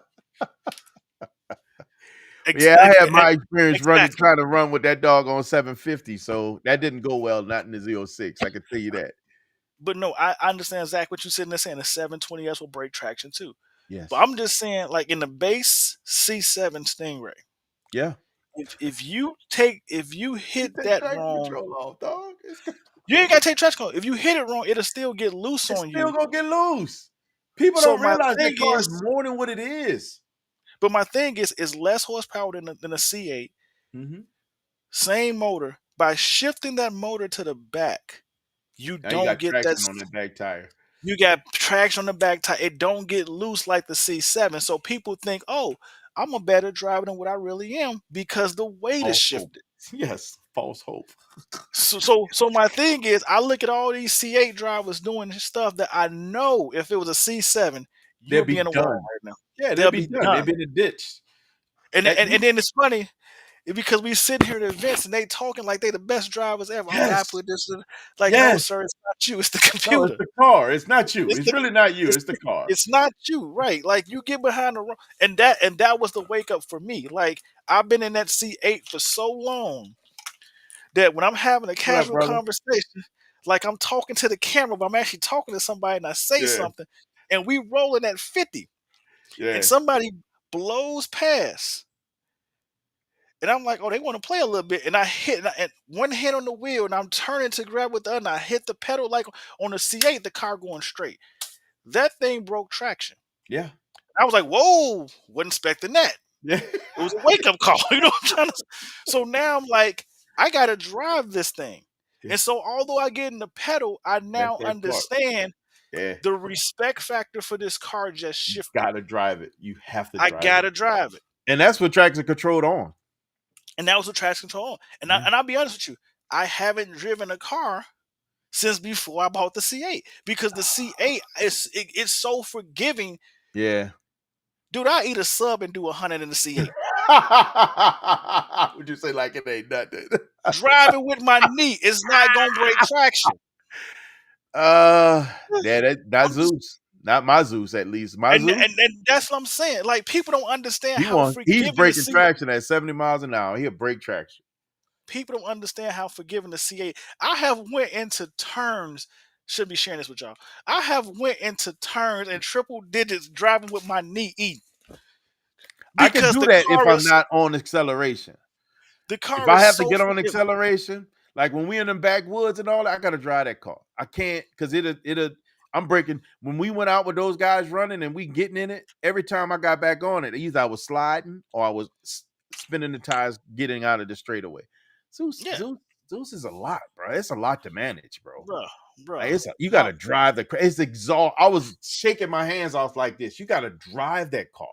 Yeah, I had my experience trying to run with that dog on 750, so that didn't go well, not in the Z06. I can tell you that. But no, I understand, Zach, what you're sitting there saying. The 720S will break traction too. Yes. But I'm just saying, like in the base C7 Stingray, Yeah. if you hit Take that traction wrong, control off, dog. you ain't gotta take traction control. If you hit it wrong, it'll still get loose It's on still you. gonna get loose. People So don't my realize that thing car is is, more than what it is. but my thing is less horsepower than a C8, Mm-hmm. same motor. By shifting that motor to the back, you Now you don't got get that. traction on that back tire. You got traction on the back tire. It don't get loose like the C7. So people think, oh, I'm a better driver than what I really am because the weight is False hope. shifted. Yes, false hope. So my thing is, I look at all these C8 drivers doing stuff that I know if it was a C7, They'll you'll be be in a wall done. right now. Yeah, They'll they'll be be done. They've done. been in the ditch. And That- and then it's funny because we sit here at events and they talking like they the best drivers ever. Oh, I Yes. put this in. Like, no, Yes. sir, it's not you. It's the No, computer. it's the car. It's not you. It's It's the- really not you. it's It's the car. It's not you, right? Like you get behind the wrong, and that was the wake up for me. Like I've been in that C8 for so long that when I'm having a casual brother? conversation, like I'm talking to the camera, but I'm actually talking to somebody and I say Yeah. something, and we rolling at 50, Yeah. and somebody blows past. And I'm like, oh, they want to play a little bit. And I hit and one hand on the wheel, and I'm turning to grab with the other. And I hit the pedal like on the C8, the car going straight. That thing broke traction. Yeah. I was like, whoa, wasn't expecting that. Yeah. It was a wake up call. You know what I'm trying to say? So now I'm like, I got to drive this thing. Yeah. And so although I get in the pedal, I now that part. understand Yeah. the respect factor for this car just shifted. Gotta drive it. You have to I drive got to it. drive it. And that's what traction controlled on. And that was what traction control on. And, Yeah. I'll be honest with you, I haven't driven a car since before I bought the C8 because the C8 it's so forgiving. Yeah. Dude, I eat a sub and do 100 in the C8. Would you say like it ain't nothing? Driving with my knee is not gonna break traction. Yeah, not Zeus. Not my Zeus, at least. My And, Zeus, and that's what I'm saying. Like people don't understand he how wants, forgiving he's the breaking C8. traction at 70 miles an hour. He'll break traction. People don't understand how forgiving the C8. I have went into turns. Should be sharing this with y'all. I have went into turns and triple digits driving with my knee eating. I can do the that if car I'm is- not on acceleration. The car If I is have so to get on forgiving. acceleration, like when we in them backwoods and all that, I gotta drive that car. I can't because I'm breaking. When we went out with those guys running and we getting in it, every time I got back on it, either I was sliding or I was spinning the tires getting out of the straightaway. Zeus is a lot, bro. It's a lot to manage, bro. Bro. Like, you got to drive the car. It's exhaust. I was shaking my hands off like this. You got to drive that car.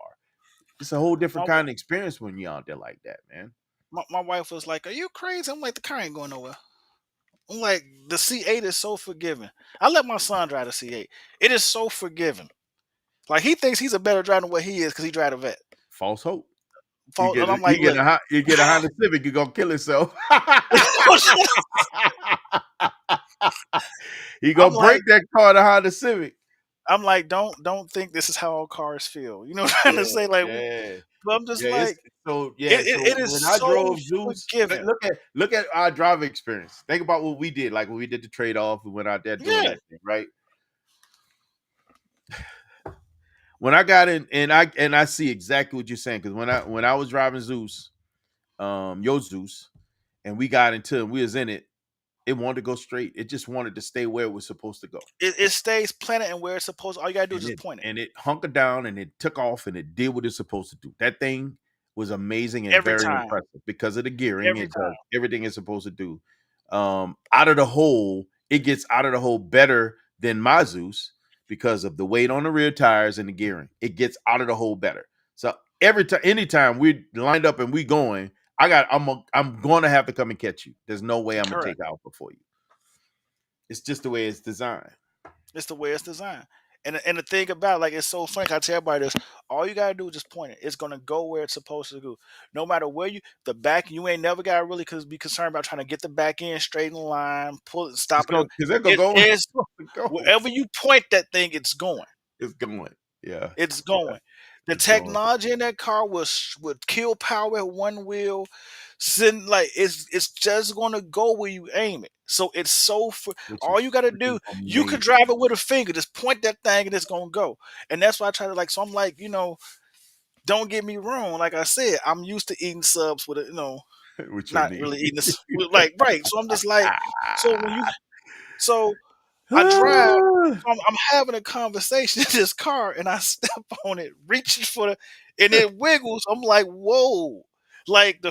It's a whole different kind of experience when you're out there like that, man. My wife was like, "Are you crazy?" I'm like, "The car ain't going nowhere." I'm like, "The C8 is so forgiving." I let my son drive the C8. It is so forgiving. Like he thinks he's a better driver than what he is because he drive a vet. False hope. And I'm like, you get a Honda Civic, you're gonna kill yourself. He gonna break that car, the Honda Civic. I'm like, don't think this is how all cars feel. You know what I'm trying to say? Like, but I'm just like, it is when I so drove Zeus, forgiving. look at our driving experience. Think about what we did, like when we did the trade off, we went out there doing that thing, right? When I got in, and I see exactly what you're saying, because when I was driving Zeus, your Zeus, and we got into it, we was in it. It wanted to go straight. It just wanted to stay where it was supposed to go. It stays planted and where it's supposed to. All you gotta do is just point it. And it hunkered down and it took off and it did what it's supposed to do. That thing was amazing and Every very time. impressive because of the gearing. Every It time. does everything it's supposed to do. Out of the hole, it gets out of the hole better than my Zeus because of the weight on the rear tires and the gearing. It gets out of the hole better. So anytime we lined up and we going, I'm going to have to come and catch you. There's no way I'm going to take out before you. It's just the way it's designed. It's the way it's designed. And the thing about it, like, it's so funny. I tell everybody this: all you gotta do is just point it. It's gonna go where it's supposed to go. No matter where the back, you ain't never gotta really be concerned about trying to get the back end straight in line, pull it, stop it. Wherever you point that thing, it's going. It's going. Yeah. It's going. The technology in that car would kill power at one wheel, sitting like it's just gonna go where you aim it. So it's so Which all is you gotta freaking do, you could amazing. drive it with a finger, just point that thing and it's gonna go. And that's why I try to so I'm like, don't get me wrong. Like I said, I'm used to eating subs with With your not knee. really eating this like right. So I'm just like, so I drive. So I'm having a conversation in this car, and I step on it, reaching for and it wiggles. I'm like, whoa! Like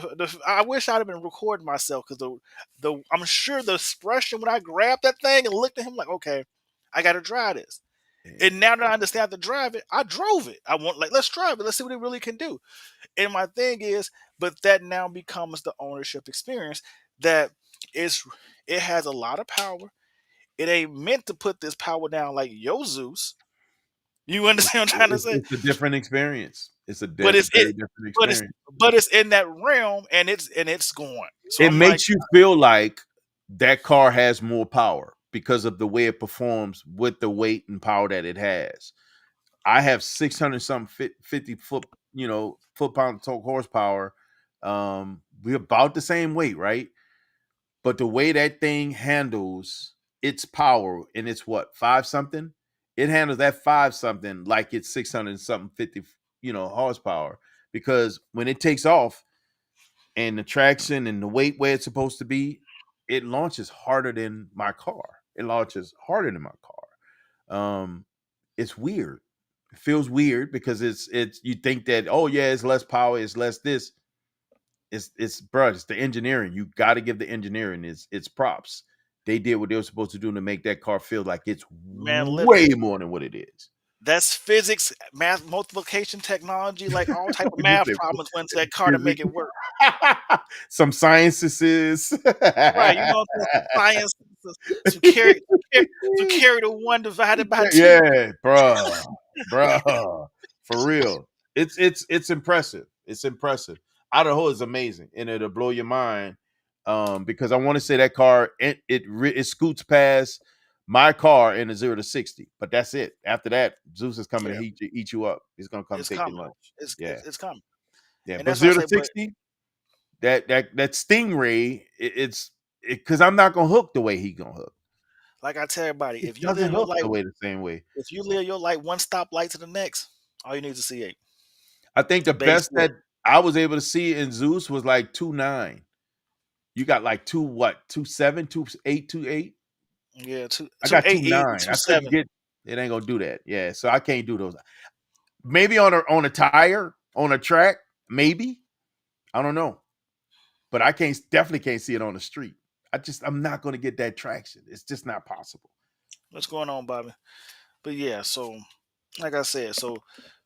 I wish I'd have been recording myself because I'm sure the expression when I grabbed that thing and looked at him like, okay, I got to drive this. And now that I understand how to drive it, I drove it. I want let's drive it. Let's see what it really can do. And my thing is, but that now becomes the ownership experience that is it has a lot of power. It ain't meant to put this power down like yo Zeus. You understand what I'm trying to say? It's a different experience. It's a But it's very it, different but it's experience. but it's in that realm and it's going. So It I'm like, makes you feel like that car has more power because of the way it performs with the weight and power that it has. I have 600 something 50 foot pound torque horsepower. We're about the same weight, right? But the way that thing handles its power and it's what 5 something, it handles that 5 something like it's 600 something 50 horsepower, because when it takes off and the traction and the weight where it's supposed to be, it launches harder than my car. It launches harder than my car. It's weird. It feels weird because it's you think that, oh yeah, it's less power, it's less this. It's bro, it's the engineering. You got to give the engineering it's props. They did what they were supposed to do to make that car feel like it's man, way literally, more than what it is. that's physics, math, multiplication, technology, like all type of When you math say problems went to that car to make it work. some sciences. Right, some science, some carry, some carry the one divided by two. Yeah, bruh, for real. It's impressive. It's impressive. Idaho is amazing, and it'll blow your mind. Because I want to say that car it scoots past my car in a 0 to 60, but that's it. After that, Zeus is coming Yeah, to eat you up. He's gonna come it's take your coming. lunch. It's Yeah, it's, it's coming, yeah. and But that's what I 0 to say. But 60, that Stingray, it's because I'm not gonna hook the way he gonna hook. like I tell everybody, It doesn't hook the same way. if you live your life one stoplight to the next, all you need is a C8. I think the Base best look. that I was able to see in Zeus was like 2.9. You got like 2.7, 2.8, 2.8. Yeah, I two got eight eight 2.9. two I couldn't seven. get it. Ain't gonna do that. Yeah, so I can't do those. Maybe on a tire on a track, maybe. I don't know, but I definitely can't see it on the street. I'm not gonna get that traction. It's just not possible. What's going on, Bobby? But yeah, so like I said, so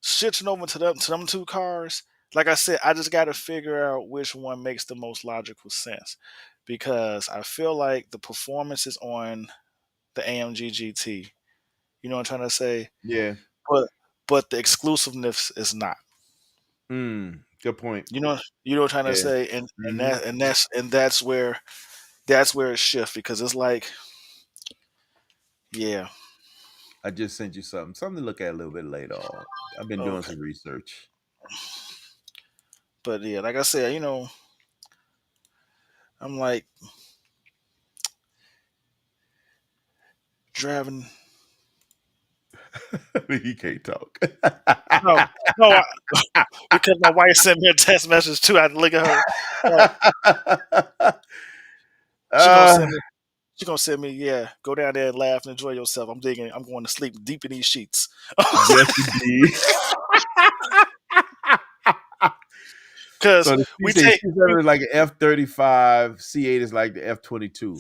switching over to them two cars, like I said, I just got to figure out which one makes the most logical sense, because I feel like the performance is on the AMG GT. You know what I'm trying to say? Yeah. But the exclusiveness is not. Good point. You know what I'm trying to Yeah. say, and that's where it shifts, because it's like, yeah, I just sent you something to look at a little bit later on. I've been doing okay. some research. But yeah, like I said, I'm like driving. He can't talk. No, because my wife sent me a text message too. I had to look at her. She gonna send me. She gonna send me. Yeah, go down there and laugh and enjoy yourself. I'm digging. I'm going to sleep deep in these sheets. Yes, indeed. Because So the we C6 take. is like an F-35, C8 is like the F-22.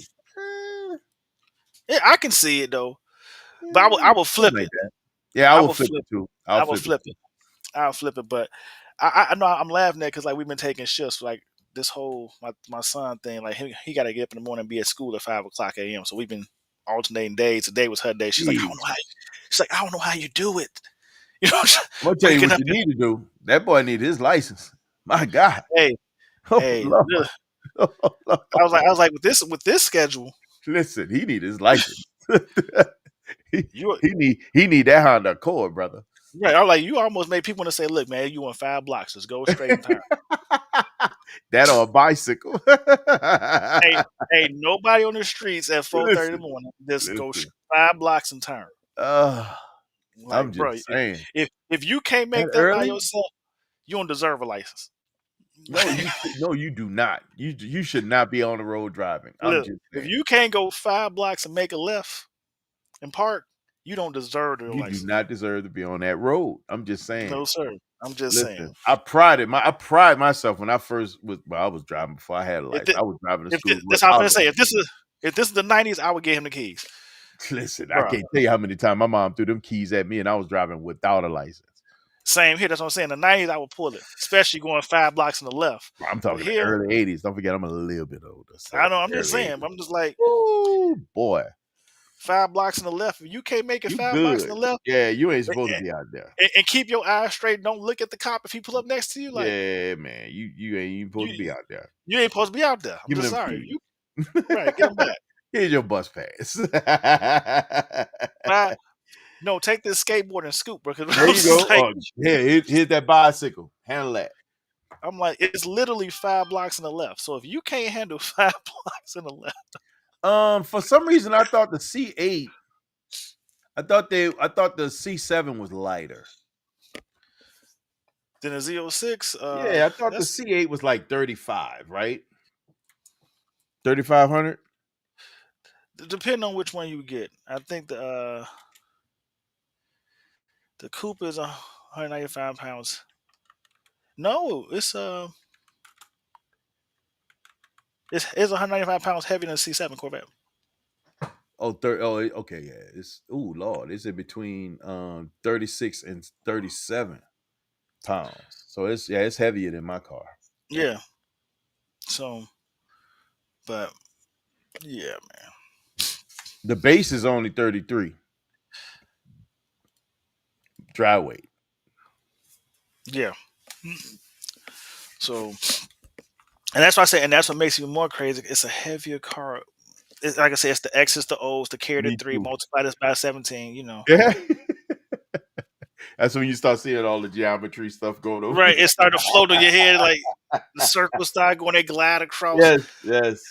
Yeah, I can see it though, but I will flip Like it. that. Yeah, I I will will flip flip. it too. I will flip it. I'll flip it. But I know I'm laughing at because like we've been taking shifts like this whole my son thing. Like he got to get up in the morning and be at school at 5:00 a.m. So we've been alternating days. Today was her day. She's like, I don't know how. She's like, I don't know how you do it. You know, I'm gonna tell you what you need to do. That boy need his license. My God. Hey, Oh, hey. Lord. I was like with this schedule. Listen, he need his license. he You need that Honda Accord, brother. right? I was like, you almost made people want to say, look, man, you want 5 blocks. Let's go straight in time. That or a bicycle. Ain't nobody on the streets at 4:30 in the morning just go listen. 5 blocks and turn. I'm Like, bro, just saying. if you can't That make that by early? yourself, you don't deserve a license. No, you do not. You should not be on the road driving. I'm Look, just if saying. you can't go 5 blocks and make a left and park, you don't deserve the You do license. not deserve to be on that road. I'm just saying. No, sir. I'm just saying. Listen, I pride myself when I first was. Well, I was driving before I had a license. I was driving to school. That's how I'm gonna say. If this is the 90s, I would give him the keys. Listen, Bruh. I can't tell you how many times my mom threw them keys at me, and I was driving without a license. Same here. That's what I'm saying. The 90s, I would pull it, especially going 5 blocks in the left. I'm talking the early 80s. Don't forget, I'm a little bit older. So I know. I'm just saying. But I'm just like, oh boy, 5 blocks in the left. If you can't make it you 5 good. blocks in the left, Yeah, you ain't supposed to be out there. And keep your eyes straight. Don't look at the cop if he pull up next to you. Like, yeah, man, you ain't even supposed to be out there. You ain't supposed to be out there. I'm Give just them sorry. keys. Right, get them back. Here's your bus pass. No, take this skateboard and scoop, bro. There you go. Like, here's that bicycle. Handle that. I'm like, it's literally 5 blocks in the left. So if you can't handle 5 blocks in the left, for some reason, I thought the C8. I thought the C7 was lighter than a Z06. Yeah, I thought the C8 was like 35, right? 3,500. Depending on which one you get, I think the coupe is 195 pounds. No, it's 195 pounds heavier than a C7 Corvette. Okay, yeah. It's Lord, it's in between 36 and 37 pounds. So it's heavier than my car. Yeah. So, but yeah, man. The base is only 33. Dry weight. Yeah. So, and that's why I say, and that's what makes it even more crazy. It's a heavier car. It's, like I said, it's the X's, the O's, the carry the 3, multiply this by 17. You know. Yeah. That's when you start seeing all the geometry stuff going over. Right, it started to float on your head, like the circles start going, they glide across. Yes.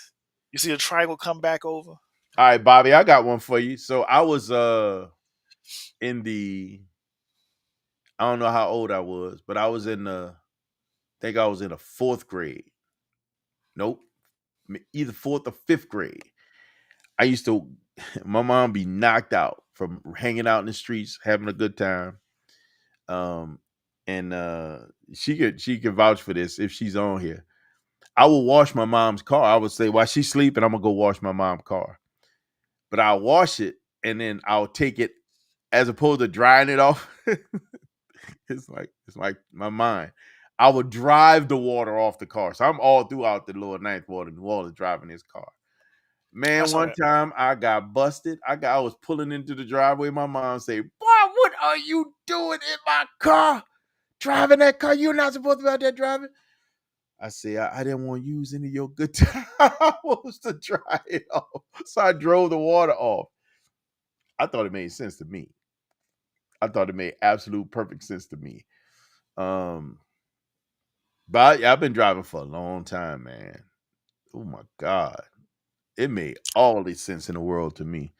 You see a triangle come back over. All right, Bobby, I got one for you. So I was in the, I don't know how old I was, but I was in the, I think I was in the 4th grade. Nope, either 4th or 5th grade. I used to, my mom be knocked out from hanging out in the streets, having a good time. And she could vouch for this if she's on here. I will wash my mom's car. I would say, while she's sleeping, I'm gonna go wash my mom's car. But I'll wash it and then I'll take it, as opposed to drying it off. it's like my mind. I would drive the water off the car. So I'm all throughout the lower 9th ward in New Orleans driving this car. Man, one time I got busted. I was pulling into the driveway. My mom said, "Boy, what are you doing in my car? Driving that car? You're not supposed to be out there driving." I said, I didn't want to use any of your good towels to dry it off. So I drove the water off. I thought it made sense to me. I thought it made absolute perfect sense to me. But I've been driving for a long time, man. Oh my God. It made all the sense in the world to me.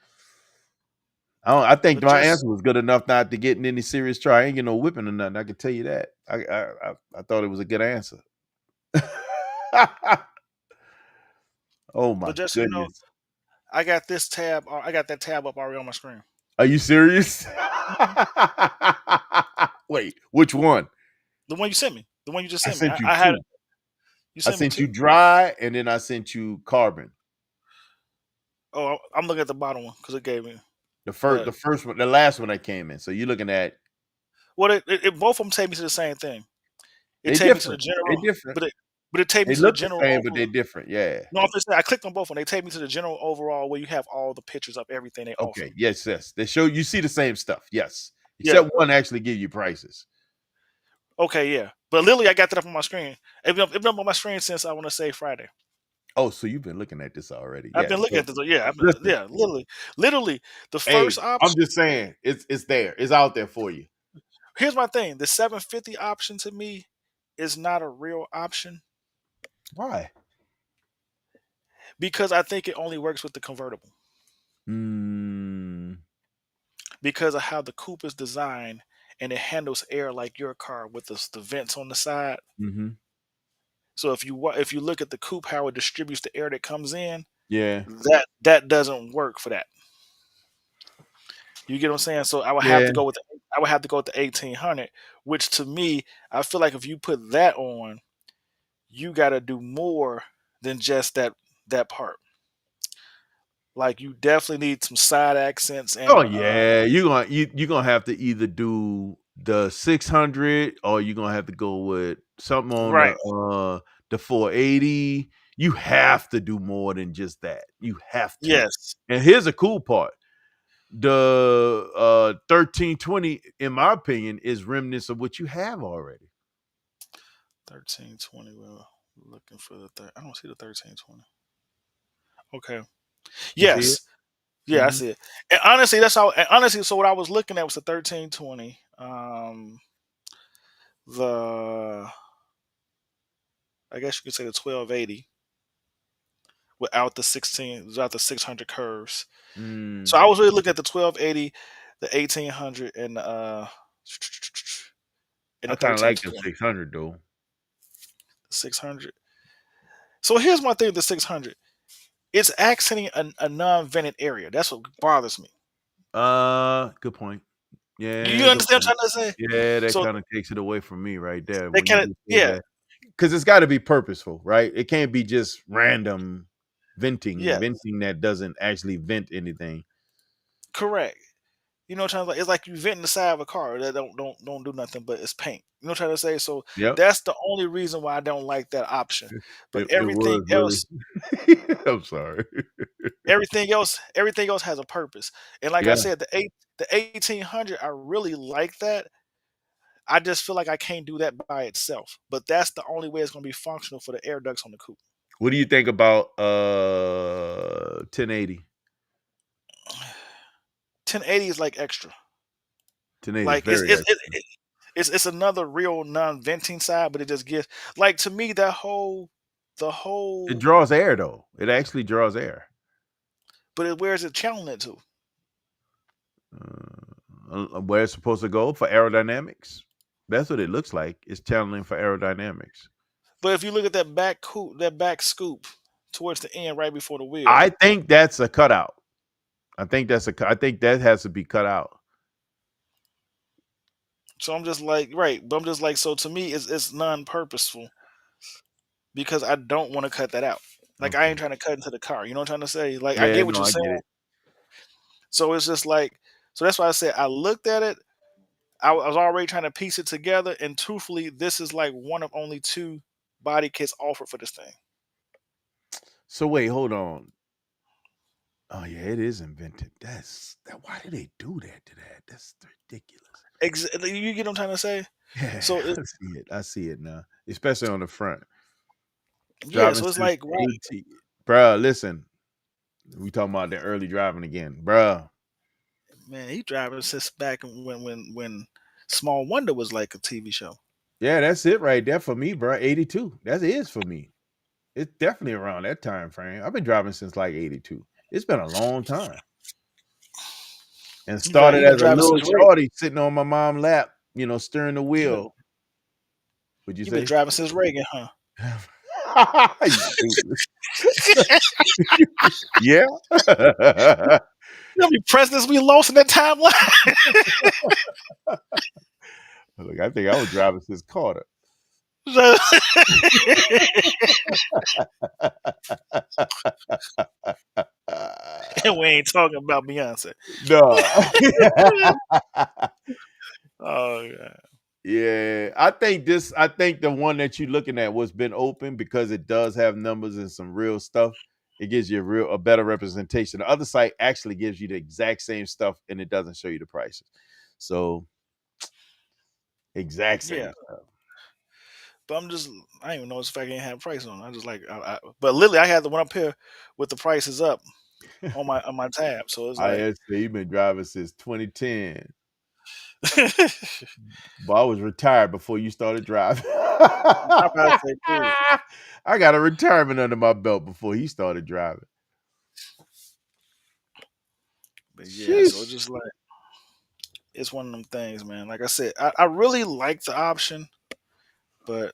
I think my answer was good enough not to get in any serious trouble. I ain't get no whipping or nothing. I can tell you that. I thought it was a good answer. Oh my goodness! You know, I got this tab. I got that tab up already on my screen. Are you serious? Wait, which one? The one you sent me. The one you just sent me. I had it. I sent you dry, and then I sent you carbon. Oh, I'm looking at the bottom one because it gave me the first one, the last one that came in. So you're looking at. Well, both of them take me to the same thing. It take me to the general. They're different. But it take me to the general. But they're different. Yeah. No, I clicked on both of them. They take me to the general overall where you have all the pictures of everything they offer. Okay. Yes. They show you see the same stuff. Yes. Except one actually give you prices. Okay. Yeah. But literally, I got that up on my screen. It's been up on my screen since I want to say Friday. Oh, so you've been looking at this already? I've been looking at this. Yeah. Literally, the first option. I'm just saying, it's there. It's out there for you. Here's my thing: the 750 option to me is not a real option. Why? Because I think it only works with the convertible. Mm, Because of how the coupe is designed and it handles air like your car with the vents on the side. mm-hmm. So if you look at the coupe, how it distributes the air that comes in, Yeah. that doesn't work for that. You get what I'm saying? So I would have Yeah. to go with the 1800, which to me, I feel like if you put that on, you got to do more than just that part. Like you definitely need some side accents Oh and yeah, you gonna have to either do the 600 or you're gonna have to go with something on right. the 480. You have to do more than just that. You have to. Yes. And here's a cool part. The 1320, in my opinion, is remnants of what you have already. 1320. Well, looking for I don't see the 1320. Okay. You see it? Yes. Yeah, I Mhm. see it. And honestly, that's how. And honestly, so what I was looking at was the 1320. The I guess you could say the 1280 without the 600 curves. So I was really looking at the 1280, the 1800, and I the kind of like the 1320. 600 though. 600. So here's my thing with the 600. It's accenting a non-vented area. That's what bothers me. Good point. You Yeah, good understand what point. I'm trying to say? Yeah, that So kind of takes it away from me right there they when you kind of, just say yeah, that. Because it's got to be purposeful, right? It can't be just random venting yeah, that doesn't actually vent anything. correct. You know what I'm trying to say? It's like you venting the side of a car that don't do nothing but it's paint. You know what I'm trying to say? So Yep, that's the only reason why I don't like that option. But it was really. I'm sorry. everything else has a purpose. And like I Yeah. said, the 1800, I really like that. I just feel like I can't do that by itself. But that's the only way it's going to be functional for the air ducts on the coupe. What do you think about 1080? 1080 is like extra. 1080 is Like very extra. it's another real non-venting side, but it just gives like to me the whole It draws air though. It actually draws air. but where's it channeling it to? Where it's supposed to go for aerodynamics. That's what it looks like. It's channeling for aerodynamics. But if you look at that back scoop towards the end, right before the wheel, I think that's a cutout. I think that has to be cut out. so I'm just like right, but I'm just like so to me it's non-purposeful because I don't want to cut that out. Like I Okay. ain't trying to cut into the car. You know what I'm trying to say? Like I Yeah, get what no, you're I get saying. it. So it's just like so that's why I said I looked at it. I was already trying to piece it together, and truthfully, this is like one of only 2 body kits offered for this thing. So wait, hold on. Oh yeah, it is invented. Why did they do that to that? That's ridiculous. You get what I'm trying to say? Yeah, So I see it now. Especially on the front. yeah, Driving so it's since like why, 80. Bruh, listen. We talking about the early driving again. Bruh. man, he driving since back when Small Wonder was like a TV show. Yeah, that's it right there for me, bruh. 82. That is for me. It's definitely around that time frame. I've been driving since like 82. It's been a long time. And started He been as a driving little since Reagan. shorty sitting on my mom's lap, steering the wheel. Would you You been say? driving since Reagan, huh? You stupid. Yeah. You know how many presidents we lost in that timeline? Look, I think I was driving since Carter. And we ain't talking about Beyonce. No. Oh yeah. Yeah, I think the one that you're looking at was been open because it does have numbers and some real stuff. It gives you a better representation. The other site actually gives you the exact same stuff and it doesn't show you the prices. So exact same Yeah. stuff. But I didn't even know if I didn't have price on. I just like, but literally, I had the one up here with the prices up on my tab. So it's like, ISC been driving since 2010. But I was retired before you started driving. I'm about to say, dude. I got a retirement under my belt before he started driving. But yeah, so it's Sheesh. just like it's one of them things, man. Like I said, I really like the option, but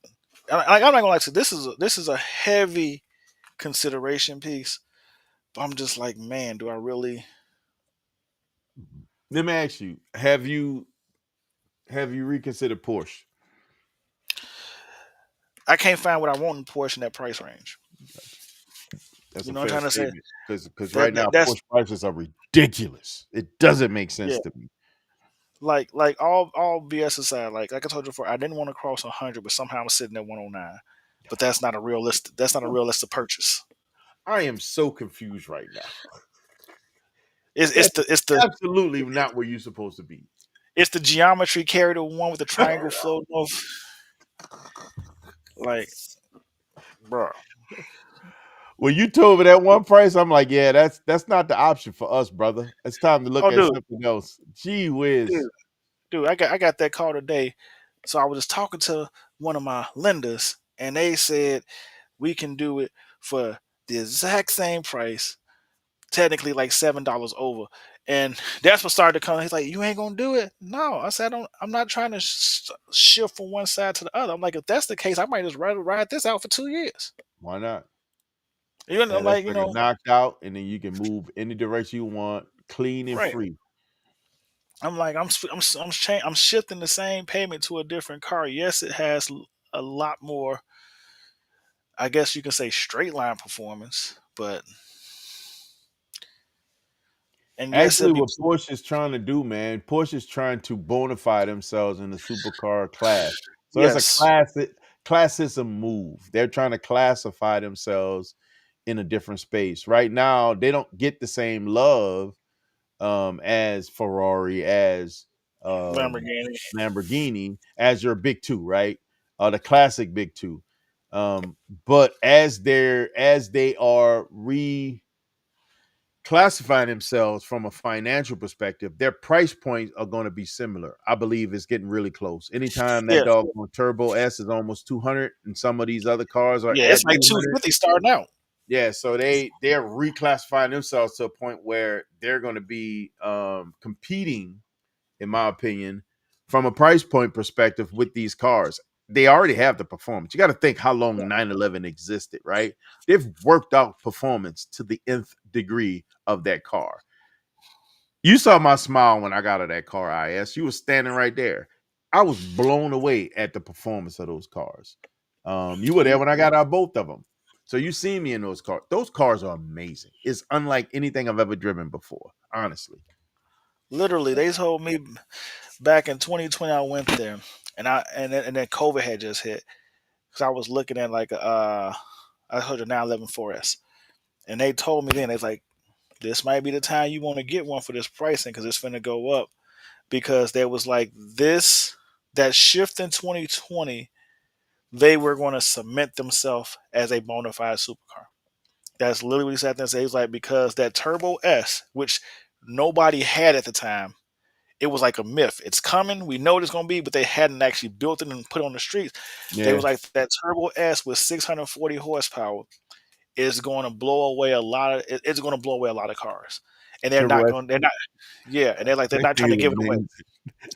I'm not gonna lie to you, this is a heavy consideration piece. But I'm just like, man, do I really? Let me ask you: Have you reconsidered Porsche? I can't find what I want in Porsche in that price range. That's You a know what I'm fair trying to say? statement because right now That's Porsche prices are ridiculous. It doesn't make yeah. sense to me. Like all BS aside, like I told you before, I didn't want to cross 100, but somehow I'm sitting at 109. But that's not a realistic. That's not a realistic purchase. I am so confused right now. It's That's the absolutely not where you're supposed to be. it's the geometry carry the one with the triangle floating off. Like, bro, When you told me that one price, I'm like, yeah, that's not the option for us, brother. It's time to look oh at dude, something else. Gee whiz. dude, I got that call today. So I was just talking to one of my lenders, and they said we can do it for the exact same price, technically like $7 over. And that's what started to come. He's like, "You ain't gonna do it?" No, I said, I'm not trying to shift from one side to the other. I'm like, if that's the case, I might just ride this out for 2 years. Why not? You know, I'm And that's like, you like a know, knocked out, and then you can move any direction you want, clean and right. free. I'm like, I'm shifting the same payment to a different car. Yes, it has a lot more, I guess you can say, straight line performance, but and yes, it'll Actually, be what Porsche is trying to do, man, Porsche is trying to bona fide themselves in the supercar class. So it's a yes, classism move. They're trying to classify themselves in a different space. Right now, they don't get the same love as Ferrari, as Lamborghini. Lamborghini, as your big two, right? The classic big two. But as they are classifying themselves from a financial perspective, their price points are going to be similar. I believe it's getting really close. Anytime that Yeah, dog Turbo S is almost 200, and some of these other cars are yeah, at it's like 200. 250 starting out. Yeah, so they're reclassifying themselves to a point where they're going to be competing, in my opinion, from a price point perspective with these cars. They already have the performance. You got to think how long 911 existed, right? They've worked out performance to the nth degree of that car. You saw my smile when I got out of that car, IS. You were standing right there. I was blown away at the performance of those cars. You were there when I got out both of them. So you see me in those cars. Those cars are amazing. It's unlike anything I've ever driven before, honestly. Literally, they told me back in 2020 I went there, and then COVID had just hit because I was looking at like I heard a 911 4S, and they told me then, they was like, this might be the time you want to get one for this pricing because it's finna go up, because there was like this that shift in 2020, they were going to cement themselves as a bona fide supercar. That's literally what he sat there and said. He's like, because that Turbo S, which nobody had at the time, it was like a myth. It's coming. We know what it's going to be, but they hadn't actually built it and put it on the streets. They Yeah. was like, that Turbo S with 640 horsepower is going to blow away a lot of. It's going to blow away a lot of cars, and they're Turbo not S. going. They're not. Yeah, and they're like, they're That not trying thing to is give it away. amazing.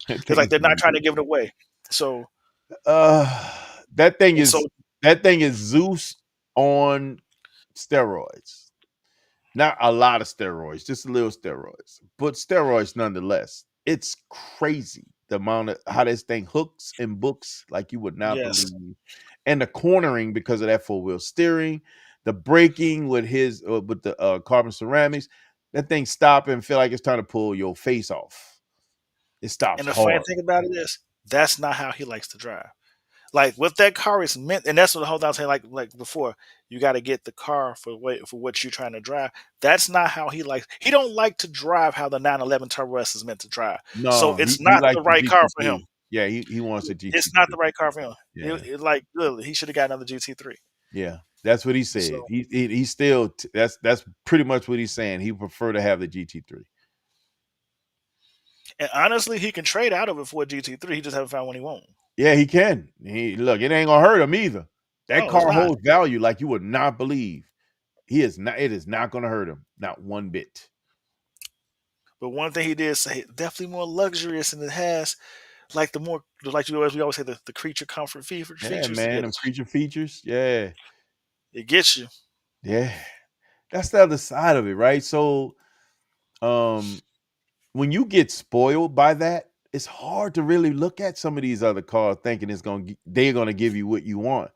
That It's thing like is they're not trying to amazing. give it away. So That thing and so is Zeus on steroids. Not a lot of steroids, just a little steroids, but steroids nonetheless. It's crazy the amount of how this thing hooks and books like you would not yes, believe, and the cornering because of that 4-wheel steering, the braking with the carbon ceramics. That thing stop and feel like it's trying to pull your face off. It stops and the funny hard. thing about it is that's not how he likes to drive. Like with that car is meant, and that's what the whole time I'm saying. Like before, you got to get the car for what you're trying to drive. That's not how he likes. He don't like to drive how the 911 Turbo S is meant to drive. So No, it's he not the likes the right car for him. GT3. Yeah, he wants a It's not GT3. the right car for him. Yeah. Like literally, he should have got another GT3. Yeah, that's what he said. So He still that's pretty much what he's saying. He prefer to have the GT3. And honestly, he can trade out of it for a GT3. He just haven't found one he won't. Yeah, he can. Look, it ain't gonna hurt him either. That No, it's car not. holds value like you would not believe. He is not. It is not gonna hurt him, not one bit. But one thing he did say, definitely more luxurious, and it has like we always say, the creature comfort features. Yeah, man, them creature features. Yeah, it gets you. yeah. That's the other side of it, right? So, when you get spoiled by that, it's hard to really look at some of these other cars thinking they're gonna give you what you want.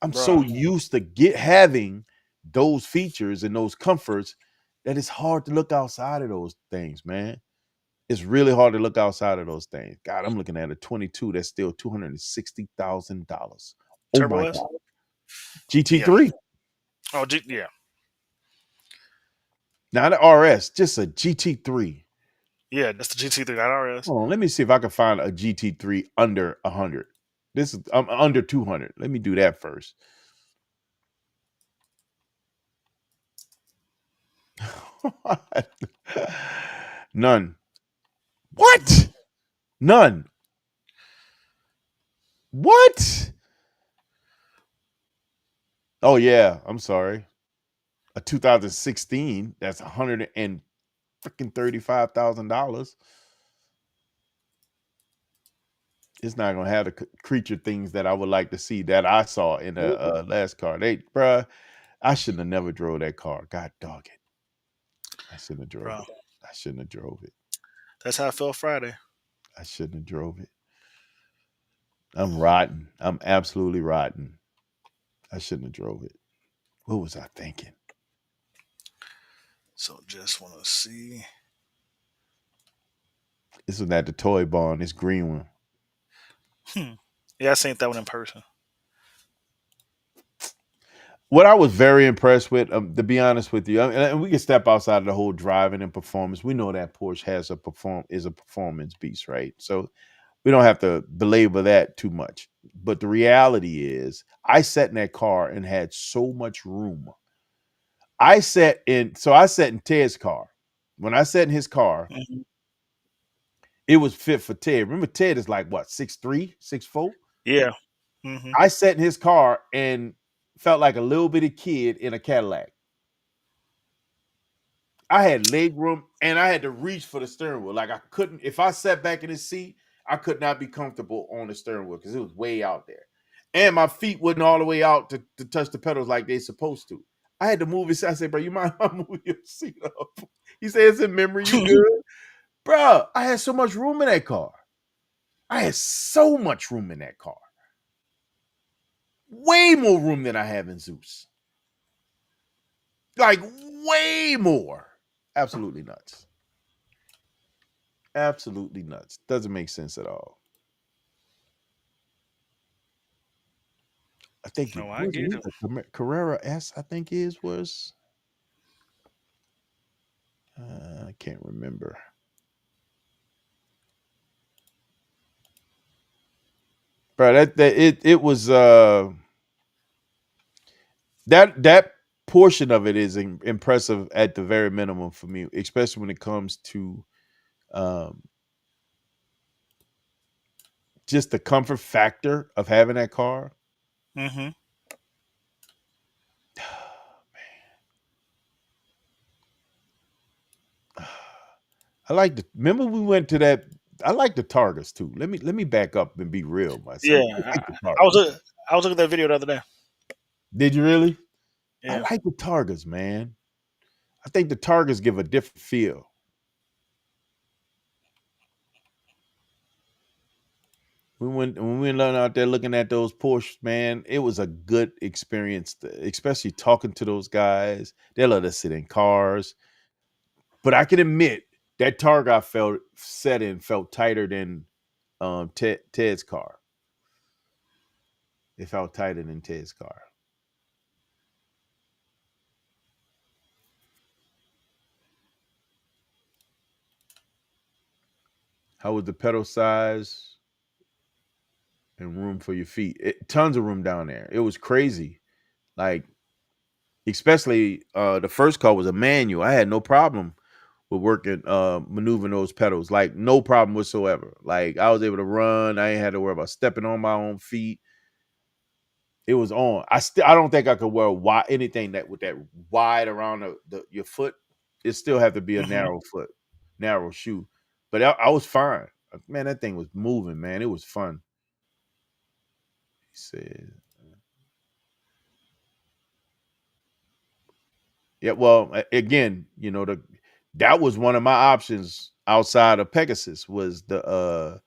I'm so used to having those features and those comforts that it's hard to look outside of those things, man. It's really hard to look outside of those things. God, I'm looking at a 22 that's still $260,000. Oh Turbo my S? God. GT3. Yeah. Oh, yeah. Not an RS, just a GT3. Yeah, that's the GT3, not RS. Hold on, let me see if I can find a GT3 under 100. This is under 200. Let me do that first. None. What? None. What? Oh yeah, I'm sorry. A 2016 that's $135,000. It's not gonna have the creature things that I would like to see that I saw in the last car. Bruh, I shouldn't have never drove that car. God dog it. I shouldn't have drove it. I shouldn't have drove it. That's how I felt Friday. I shouldn't have drove it. I'm rotten. I'm absolutely rotten. I shouldn't have drove it. What was I thinking? So just want to see. This was at the Toy Barn. This green one. Yeah, I seen that one in person. What I was very impressed with, to be honest with you, and we can step outside of the whole driving and performance. We know that Porsche is a performance beast, right? So we don't have to belabor that too much. But the reality is, I sat in that car and had so much room. I sat in Ted's car. When I sat in his car, it was fit for Ted. Remember, Ted is like what, 6'3", 6'4"? Yeah. I sat in his car and felt like a little bitty kid in a Cadillac. I had leg room and I had to reach for the steering wheel. Like I couldn't, if I sat back in his seat, I could not be comfortable on the steering wheel because it was way out there. And my feet wasn't all the way out to touch the pedals like they're supposed to. I had to move his. I said, bro, you mind if I move your seat up? He said, it's in memory. You good? Bro, I had so much room in that car. I had so much room in that car. Way more room than I have in Zeus. Like way more. Absolutely nuts. Absolutely nuts. Doesn't make sense at all. I think I get it. The Carrera S, I think was. I can't remember. Bro, it was that portion of it is impressive at the very minimum for me, especially when it comes to just the comfort factor of having that car. Mm-hmm. I like remember we went to that. I like the Targas too. Let me back up and be real myself. Yeah, I was looking at that video the other day. Did you really? Yeah. I like the Targas, man. I think the Targas give a different feel. When we went out there looking at those Porsches, man, it was a good experience, especially talking to those guys. They let us sit in cars. But I can admit that Targa felt tighter than Ted's car. It felt tighter than Ted's car. How was the pedal size and room for your feet? Tons of room down there. It was crazy. Like, especially the first car was a manual. I had no problem with working, maneuvering those pedals. Like no problem whatsoever. Like I was able to run. I ain't had to worry about stepping on my own feet. It was on. I don't think I could wear anything that with that wide around your foot. It still have to be a narrow shoe. But I was fine. Man, that thing was moving, man. It was fun. He said, yeah, well, again, that was one of my options outside of Pegasus was the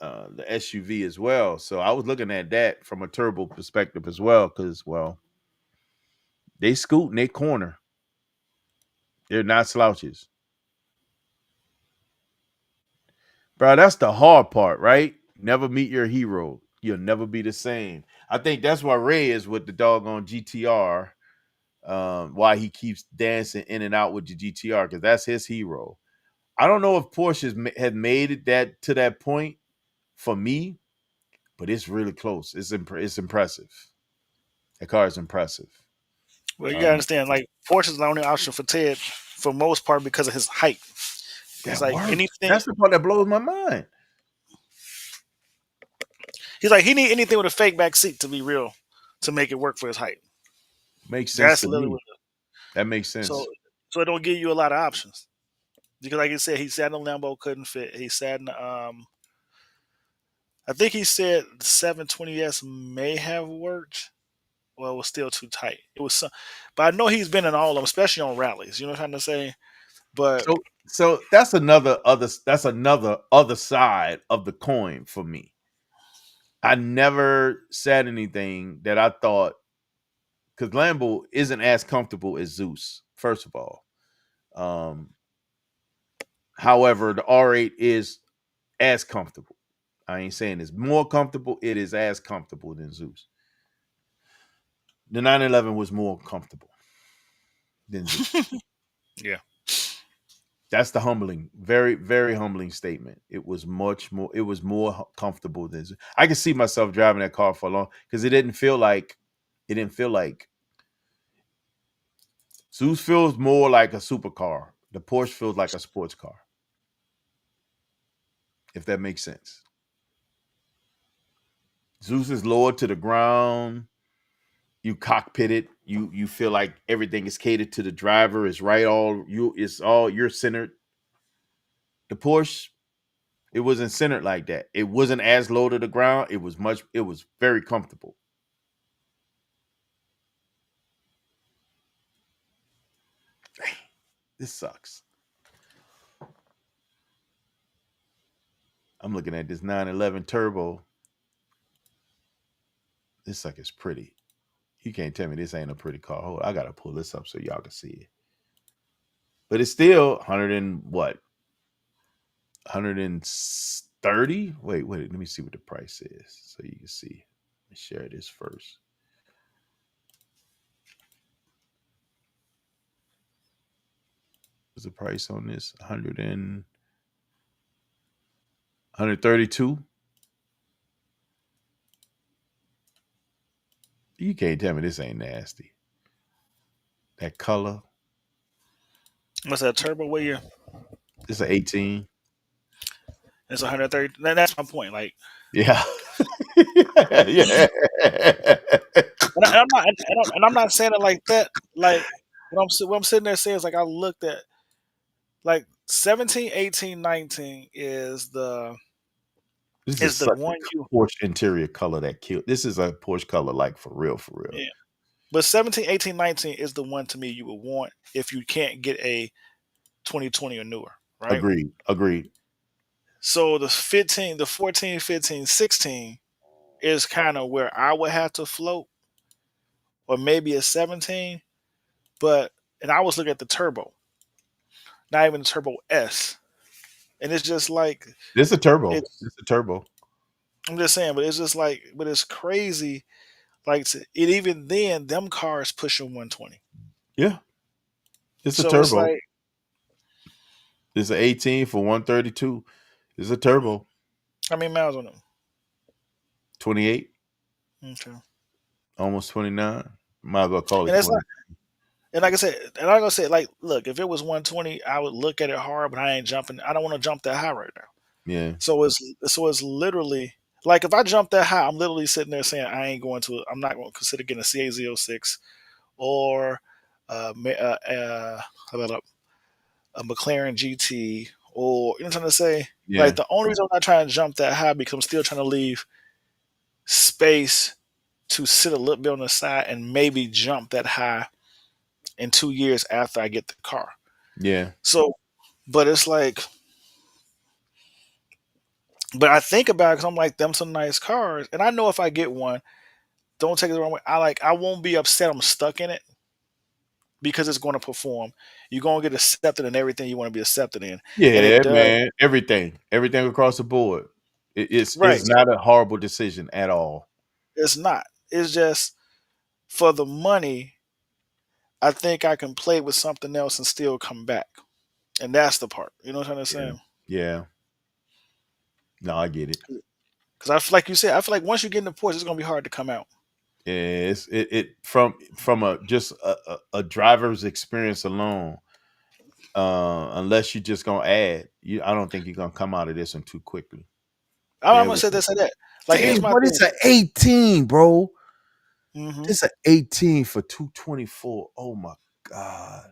SUV as well. So I was looking at that from a turbo perspective as well, because they scoot and they corner. They're not slouches. Bro, that's the hard part, right? Never meet your hero. You'll never be the same. I think that's why Ray is with the doggone GTR. Why he keeps dancing in and out with the GTR, because that's his hero. I don't know if Porsche had made it to that point for me, but it's really close. It's impressive. That car is impressive. Well, you gotta understand, like Porsche is the only option for Ted for most part because of his height. It's like anything. That's the part that blows my mind. He's like he need anything with a fake back seat to be real to make it work for his height. Makes sense That's to literally me. what That makes sense. So it don't give you a lot of options. Because like you said, he sat in the Lambo, couldn't fit. He sat in the I think he said the 720S may have worked. Well, it was still too tight. It was but I know he's been in all of them, especially on rallies. You know what I'm trying to say? But so that's another other side of the coin for me. I never said anything that I thought, because Lambo isn't as comfortable as Zeus, first of all. However, the R8 is as comfortable. I ain't saying it's more comfortable. It is as comfortable than Zeus. The 911 was more comfortable than Zeus. yeah. That's the humbling, very, very humbling statement. It was more comfortable than Zeus. I could see myself driving that car for long because it didn't feel like Zeus feels more like a supercar. The Porsche feels like a sports car. If that makes sense. Zeus is lower to the ground. You cockpit it. You feel like everything is catered to the driver. It's right. You're centered. The Porsche, it wasn't centered like that. It wasn't as low to the ground. It was very comfortable. This sucks. I'm looking at this 911 Turbo. This sucker's pretty. You can't tell me this ain't a pretty car. Hold on, I gotta pull this up so y'all can see it. But it's still 130? Wait, let me see what the price is so you can see. Let me share this first. What's the price on this? 132? You can't tell me this ain't nasty. That color. What's that turbo? What year? It's an 18. It's 130. That's my point. Like, yeah, yeah. And I'm not saying it like that. Like, what I'm sitting there saying is like I looked at like 17, 18, 19 is the one Porsche interior color that killed. This is a Porsche color, like for real. Yeah. But 17, 18, 19 is the one to me you would want if you can't get a 2020 or newer, right? Agreed. So the 14, 15, 16 is kind of where I would have to float, or maybe a 17. And I was looking at the turbo, not even the Turbo S, and it's just like this is a turbo. It's a turbo. I'm just saying, but it's just like, but it's crazy. Like even then, them cars pushing 120. Yeah, it's a turbo. It's like, it's an 18 for 132. It's a turbo. How many miles on them? 28. Okay. Almost 29. Might as well call it 20. And like I said, and I'm gonna say, like, look, if it was 120, I would look at it hard, but I ain't jumping. I don't want to jump that high right now. Yeah. So it's literally like if I jump that high, I'm literally sitting there saying I ain't going to. I'm not going to consider getting a CA06 or how about a McLaren GT, or you know what I'm trying to say. Yeah. Like the only reason I'm not trying to jump that high because I'm still trying to leave space to sit a little bit on the side and maybe jump that high in 2 years after I get the car. Yeah. So, but it's like, but I think about it because I'm like, them some nice cars, and I know if I get one, don't take it the wrong way. I won't be upset. I'm stuck in it because it's going to perform. You're going to get accepted in everything you want to be accepted in, and Yeah, it does. man. Everything across the board. It's Right? not a horrible decision at all. It's not. It's just for the money. I think I can play with something else and still come back, and that's the part. You know what I'm trying to Yeah. say? Yeah. No, I get it. Because I feel like you said, I feel like once you get in the Porsche, it's going to be hard to come out. Yeah, it from a just a driver's experience alone. Unless you're just gonna add, I don't think you're gonna come out of this one too quickly. I'm going to say this and that. Like, here's Dang, my but thing. it's an 18, bro. Mhm. It's an 18 for 224. Oh my god!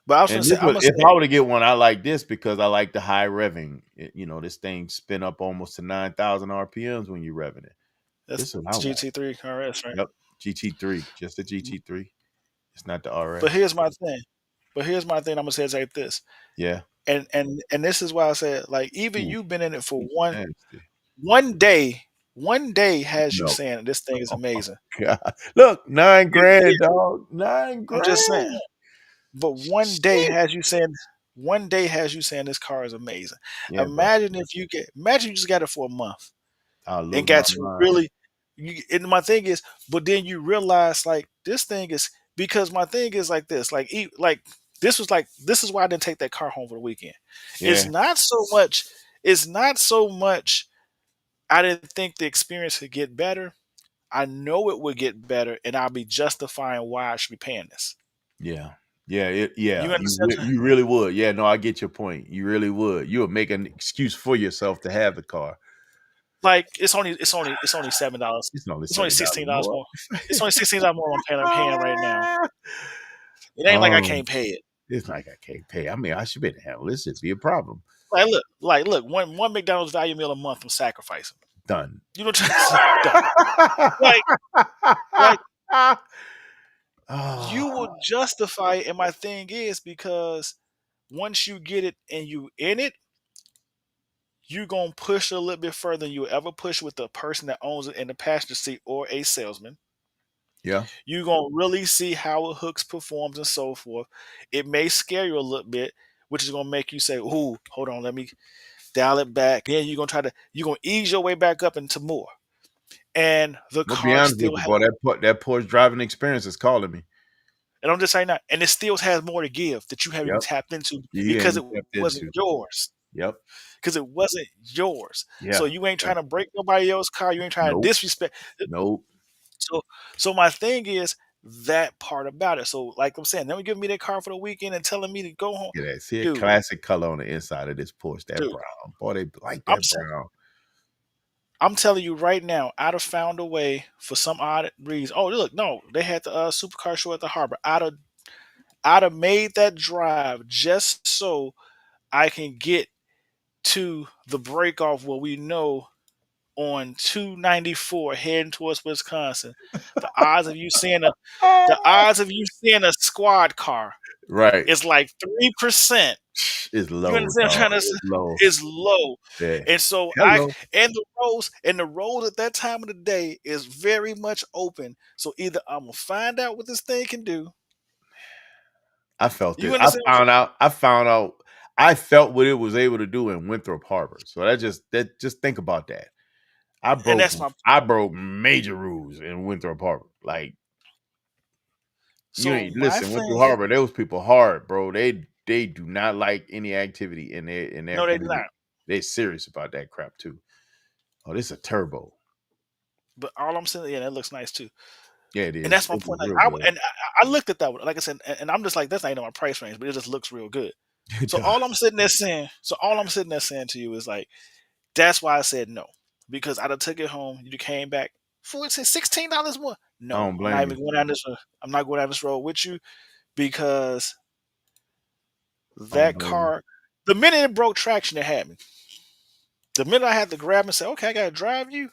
But I was going And to say, I'm going to if say, I were to get one, I like this because I like the high revving. This thing spin up almost to 9,000 RPMs when you're revving it. that's This is what I want. GT3 RS, right? Yep, GT3, just the GT3. It's not the RS. But here's my thing. I'm going to say it's like this. Yeah. And this is why I said, like, even Ooh, you've been in it for nasty. one day has you No. saying this thing is amazing. God. Look, $9,000, Yeah. dog. I'm just saying. $9,000. But one day has you saying this car is amazing. Yeah, bro. Imagine you just got it for a month I'll lose and got my to mind. really and my thing is, but then you realize like this thing is, because my thing is like this, like this is why I didn't take that car home for the weekend. Yeah. It's not so much I didn't think the experience could get better. I know it would get better, and I'll be justifying why I should be paying this. Yeah. Yeah. You understand? You really would. Yeah, no, I get your point. You really would. You would make an excuse for yourself to have the car. Like it's only $7. It's only It's only $16 more. more. It's only $16 more I'm paying right now. It ain't like I can't pay it. It's like I can't pay. I mean, I should be able to handle this. It'd be a problem. Like look, one McDonald's value meal a month I'm sacrificing. Done. You know what I'm saying? Like you will justify it, and my thing is because once you get it and you in it, you're gonna push a little bit further than you ever push with the person that owns it in the passenger seat or a salesman. Yeah. You're gonna really see how it hooks, performs, and so forth. It may scare you a little bit, which is gonna make you say, "Ooh, hold on, let me dial it back." Then you're gonna ease your way back up into more. And the I'll be car honest still with has, you, boy, that Porsche driving experience is calling me. and I'm just saying that, and it still has more to give that you haven't even tapped into because it wasn't yours. Yep. Because it wasn't yours. Yeah. So you ain't trying to break nobody else's car. You ain't trying to disrespect. Nope. So my thing is that part about it. So like I'm saying, them giving me that car for the weekend and telling me to go home. Yeah, see a Dude. classic color on the inside of this Porsche, that Dude. brown. Boy, they like that brown. I'm telling you right now, I'd have found a way for some odd reason. Oh, look, no, they had the supercar show at the harbor. I'd have made that drive just so I can get to the break off where we know on 294 heading towards Wisconsin. The odds of you seeing a squad car, right, is like 3%. It's low. You understand what I'm trying to say? Low. It's low. Yeah. And so the roads at that time of the day is very much open. So either I'm gonna find out what this thing can do. I felt it. I found out. I felt what it was able to do in Winthrop Harbor. So just think about that. I broke major rules in Winthrop Harbor. Like, listen, Winthrop Harbor, those people hard, bro. They do not like any activity in their No, they do not. They're serious about that crap too. Oh, this is a turbo. But all I'm saying, yeah, that looks nice too. Yeah, it And is. that's my It is point. Like real good. I looked at that one, like I said, and I'm just like, that's not even my price range, but it just looks real good. It So does. all I'm sitting there saying to you is like, that's why I said no. Because I'd have took it home, you came back, $16 more. I No, don't I'm not blame even you. going down this road. I'm not going down this road with you because I don't that blame you. car, the minute it broke traction, it had me. The minute I had to grab and say, okay, I gotta drive you,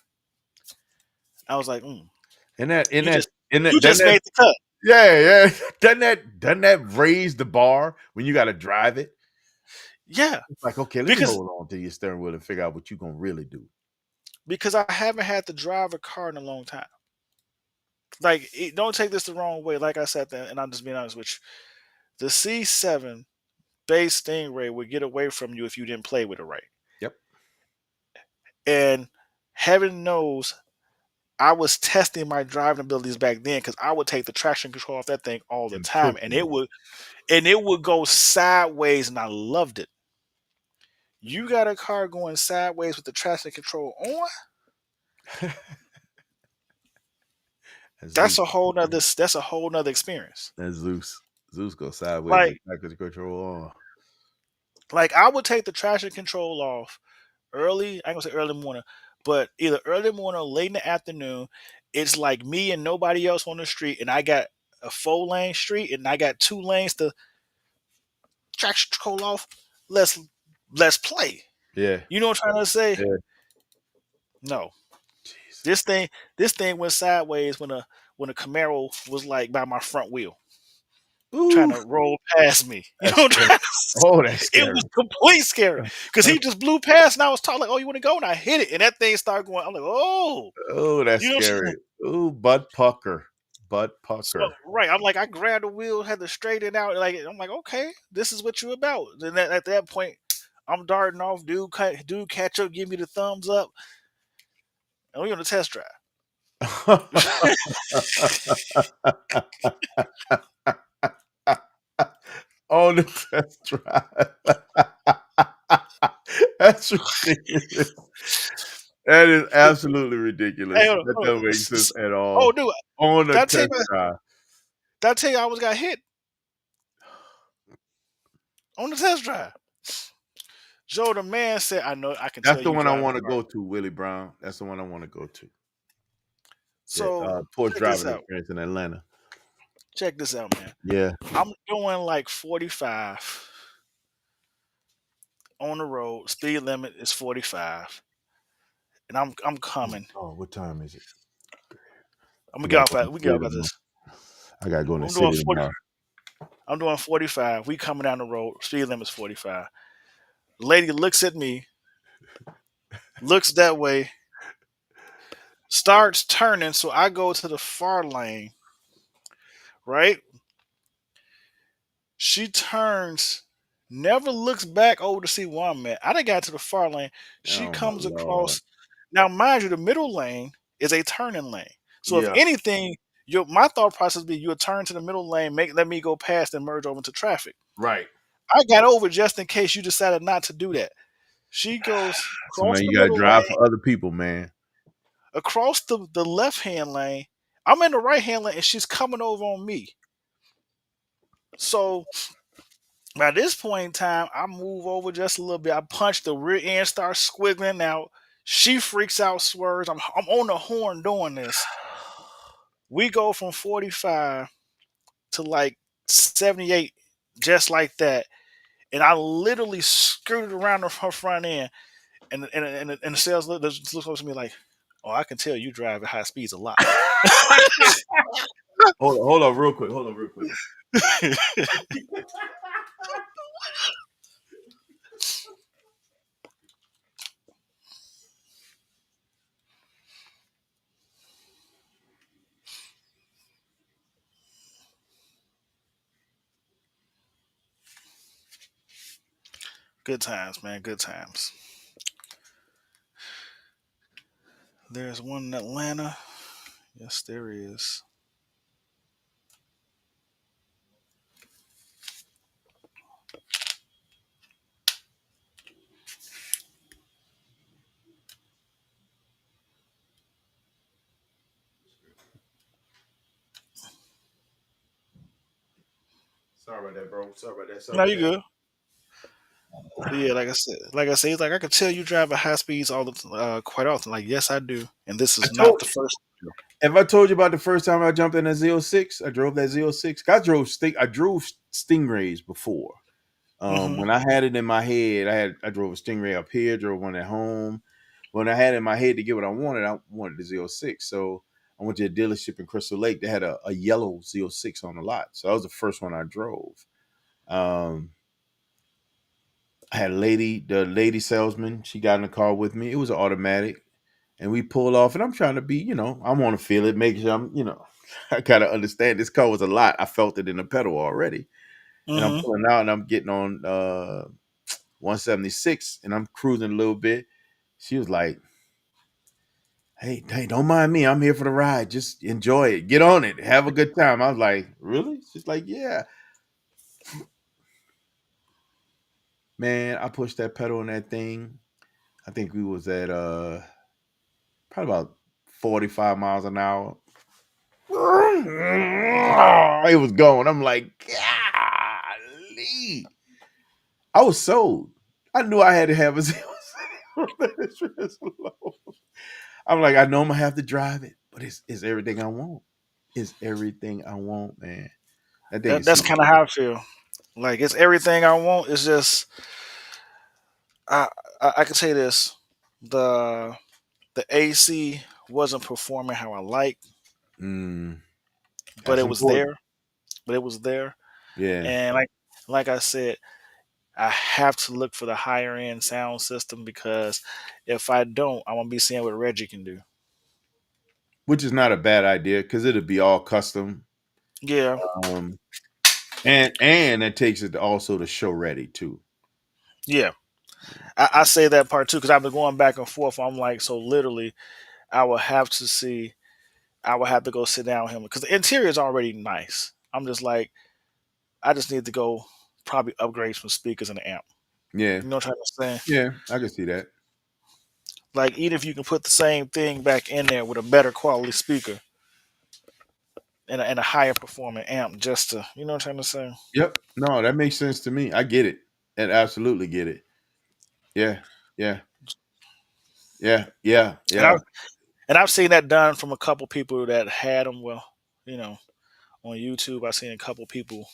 I was like, And that, and you that, just and that, you doesn't just that, made the cut. yeah. Doesn't that raise the bar when you got to drive it? Yeah. It's like, okay, let me Because hold on to your steering wheel and figure out what you're gonna really do. because I haven't had to drive a car in a long time. Like, don't take this the wrong way. Like I said, that, and I'm just being honest with you. The C7 base Stingray would get away from you if you didn't play with it right. Yep. And heaven knows, I was testing my driving abilities back then because I would take the traction control off that thing all the And time, and it would go sideways, and I loved it. You got a car going sideways with the traction control on? That's a whole nother experience. That's Zeus. Zeus goes sideways Like with package control on. like I would take the traction control off early. I ain't gonna say early morning, but either early morning or late in the afternoon. It's like me and nobody else on the street, and I got a 4-lane street, and I got 2 lanes to traction control off. Let's play. Yeah. You know what I'm trying to say? Yeah. No. Jeez. This thing went sideways when a Camaro was like by my front wheel, Ooh, trying to roll past me. You know what I'm scary. trying to say? Oh, that's It scary. was complete scary because he just blew past, and I was talking like, "Oh, you want to go?" And I hit it, and that thing started going. I'm like, "Oh, Oh, that's you know what I'm saying?" scary. Ooh, butt pucker. Butt So pucker. right, I'm like, I grabbed the wheel, had to straighten it out. Like I'm like, okay, this is what you about. Then at that point, I'm darting off. Dude catch up, give me the thumbs up, and we on the test drive. On the test drive. That's ridiculous. That is absolutely ridiculous. Hey, hold on, That hold on. doesn't make sense at Oh, all. dude, On the did I tell test you? drive. Did I tell you I almost got hit on the test drive? Joe, the man said, "I know, I can That's tell the you one I drive a want to car." go to, Willie Brown. That's the one I want to go to. Yeah, So poor check this driving out. experience in Atlanta. Check this out, man. Yeah. I'm doing like 45 on the road. Speed limit is 45, and I'm coming. Oh, what time is it? I'm I gonna get gotta off go in at the we get city off at tomorrow. this. I gotta go in the I'm doing city 40. tomorrow. I'm doing 45. We coming down the road. Speed limit is 45. Lady looks at me, looks that way, starts turning. So I go to the far lane. Right? She turns, never looks back over to see where I'm at. I done got to the far lane. She Oh my comes lord. across. Now, mind you, the middle lane is a turning lane. So if Yeah. anything, my thought process would be you'll turn to the middle lane, let me go past and merge over into traffic. Right. I got over just in case you decided not to do that. She goes So across man, the you gotta middle drive lane, for other people, man. across the left hand lane. I'm in the right hand lane, and she's coming over on me. So by this point in time, I move over just a little bit. I punch the rear end, start squiggling out. She freaks out, swerves. I'm on the horn doing this. We go from 45 to like 78, just like that. And I literally skirted around her front end. And the sales looks close to me like, "Oh, I can tell you drive at high speeds a lot." Hold on, real quick. Hold on, real quick. Good times, man. Good times. There's one in Atlanta. Yes, there is. Sorry about that, bro. Sorry about that. Sorry No, about you that. good. But yeah, like I said, he's like, I could tell you drive at high speeds quite often. Like, yes, I do, and this I is not told. the first. Have I told you about the first time I jumped in a Z06? I drove that Z06. I drove Stingrays before. Mm-hmm. When I had it in my head, I drove a Stingray up here, drove one at home. When I had it in my head to get what I wanted the Z06. So I went to a dealership in Crystal Lake. They had a yellow Z06 on the lot. So that was the first one I drove. I had the lady salesman, she got in the car with me. It was an automatic. And we pulled off, and I'm trying to be, I want to feel it, make sure I gotta understand this car was a lot. I felt it in the pedal already. And I'm Mm-hmm. pulling out and I'm getting on 176 and I'm cruising a little bit. She was like, hey, don't mind me. I'm here for the ride. Just enjoy it. Get on it. Have a good time. I was like, really? She's like, yeah. Man, I pushed that pedal on that thing. I think we was at probably about 45 miles an hour. It was going. I'm like, golly. I was sold. I knew I had to have a zero. I'm like, I know I'm gonna have to drive it, but it's everything I want. It's everything I want, man. That thing is That's super kind of cool. how I feel. Like, it's everything I want. It's just I I can say this: the the AC wasn't performing how I like, Mm, but that's it was important. there. But it was there, Yeah, and like I said, I have to look for the higher end sound system because if I don't, I'm gonna be seeing what Reggie can do. which is not a bad idea because it'll be all custom. Yeah, Um, and it takes it also to show ready too. yeah. I say that part too because I've been going back and forth. I'm like, so literally, I will have to see. I will have to go sit down with him because the interior is already nice. I'm just like, I just need to go probably upgrade some speakers and the amp. Yeah, You know what I'm trying to say? yeah, I can see that. Like, even if you can put the same thing back in there with a better quality speaker and a higher performing amp, just to, you know what I'm trying to say? Yep. No, that makes sense to me. I get it. And absolutely get it. Yeah. Yeah. Yeah. Yeah. And I Yeah. and I've seen that done from a couple people that had them. Well, you know, on YouTube, I've seen a couple people.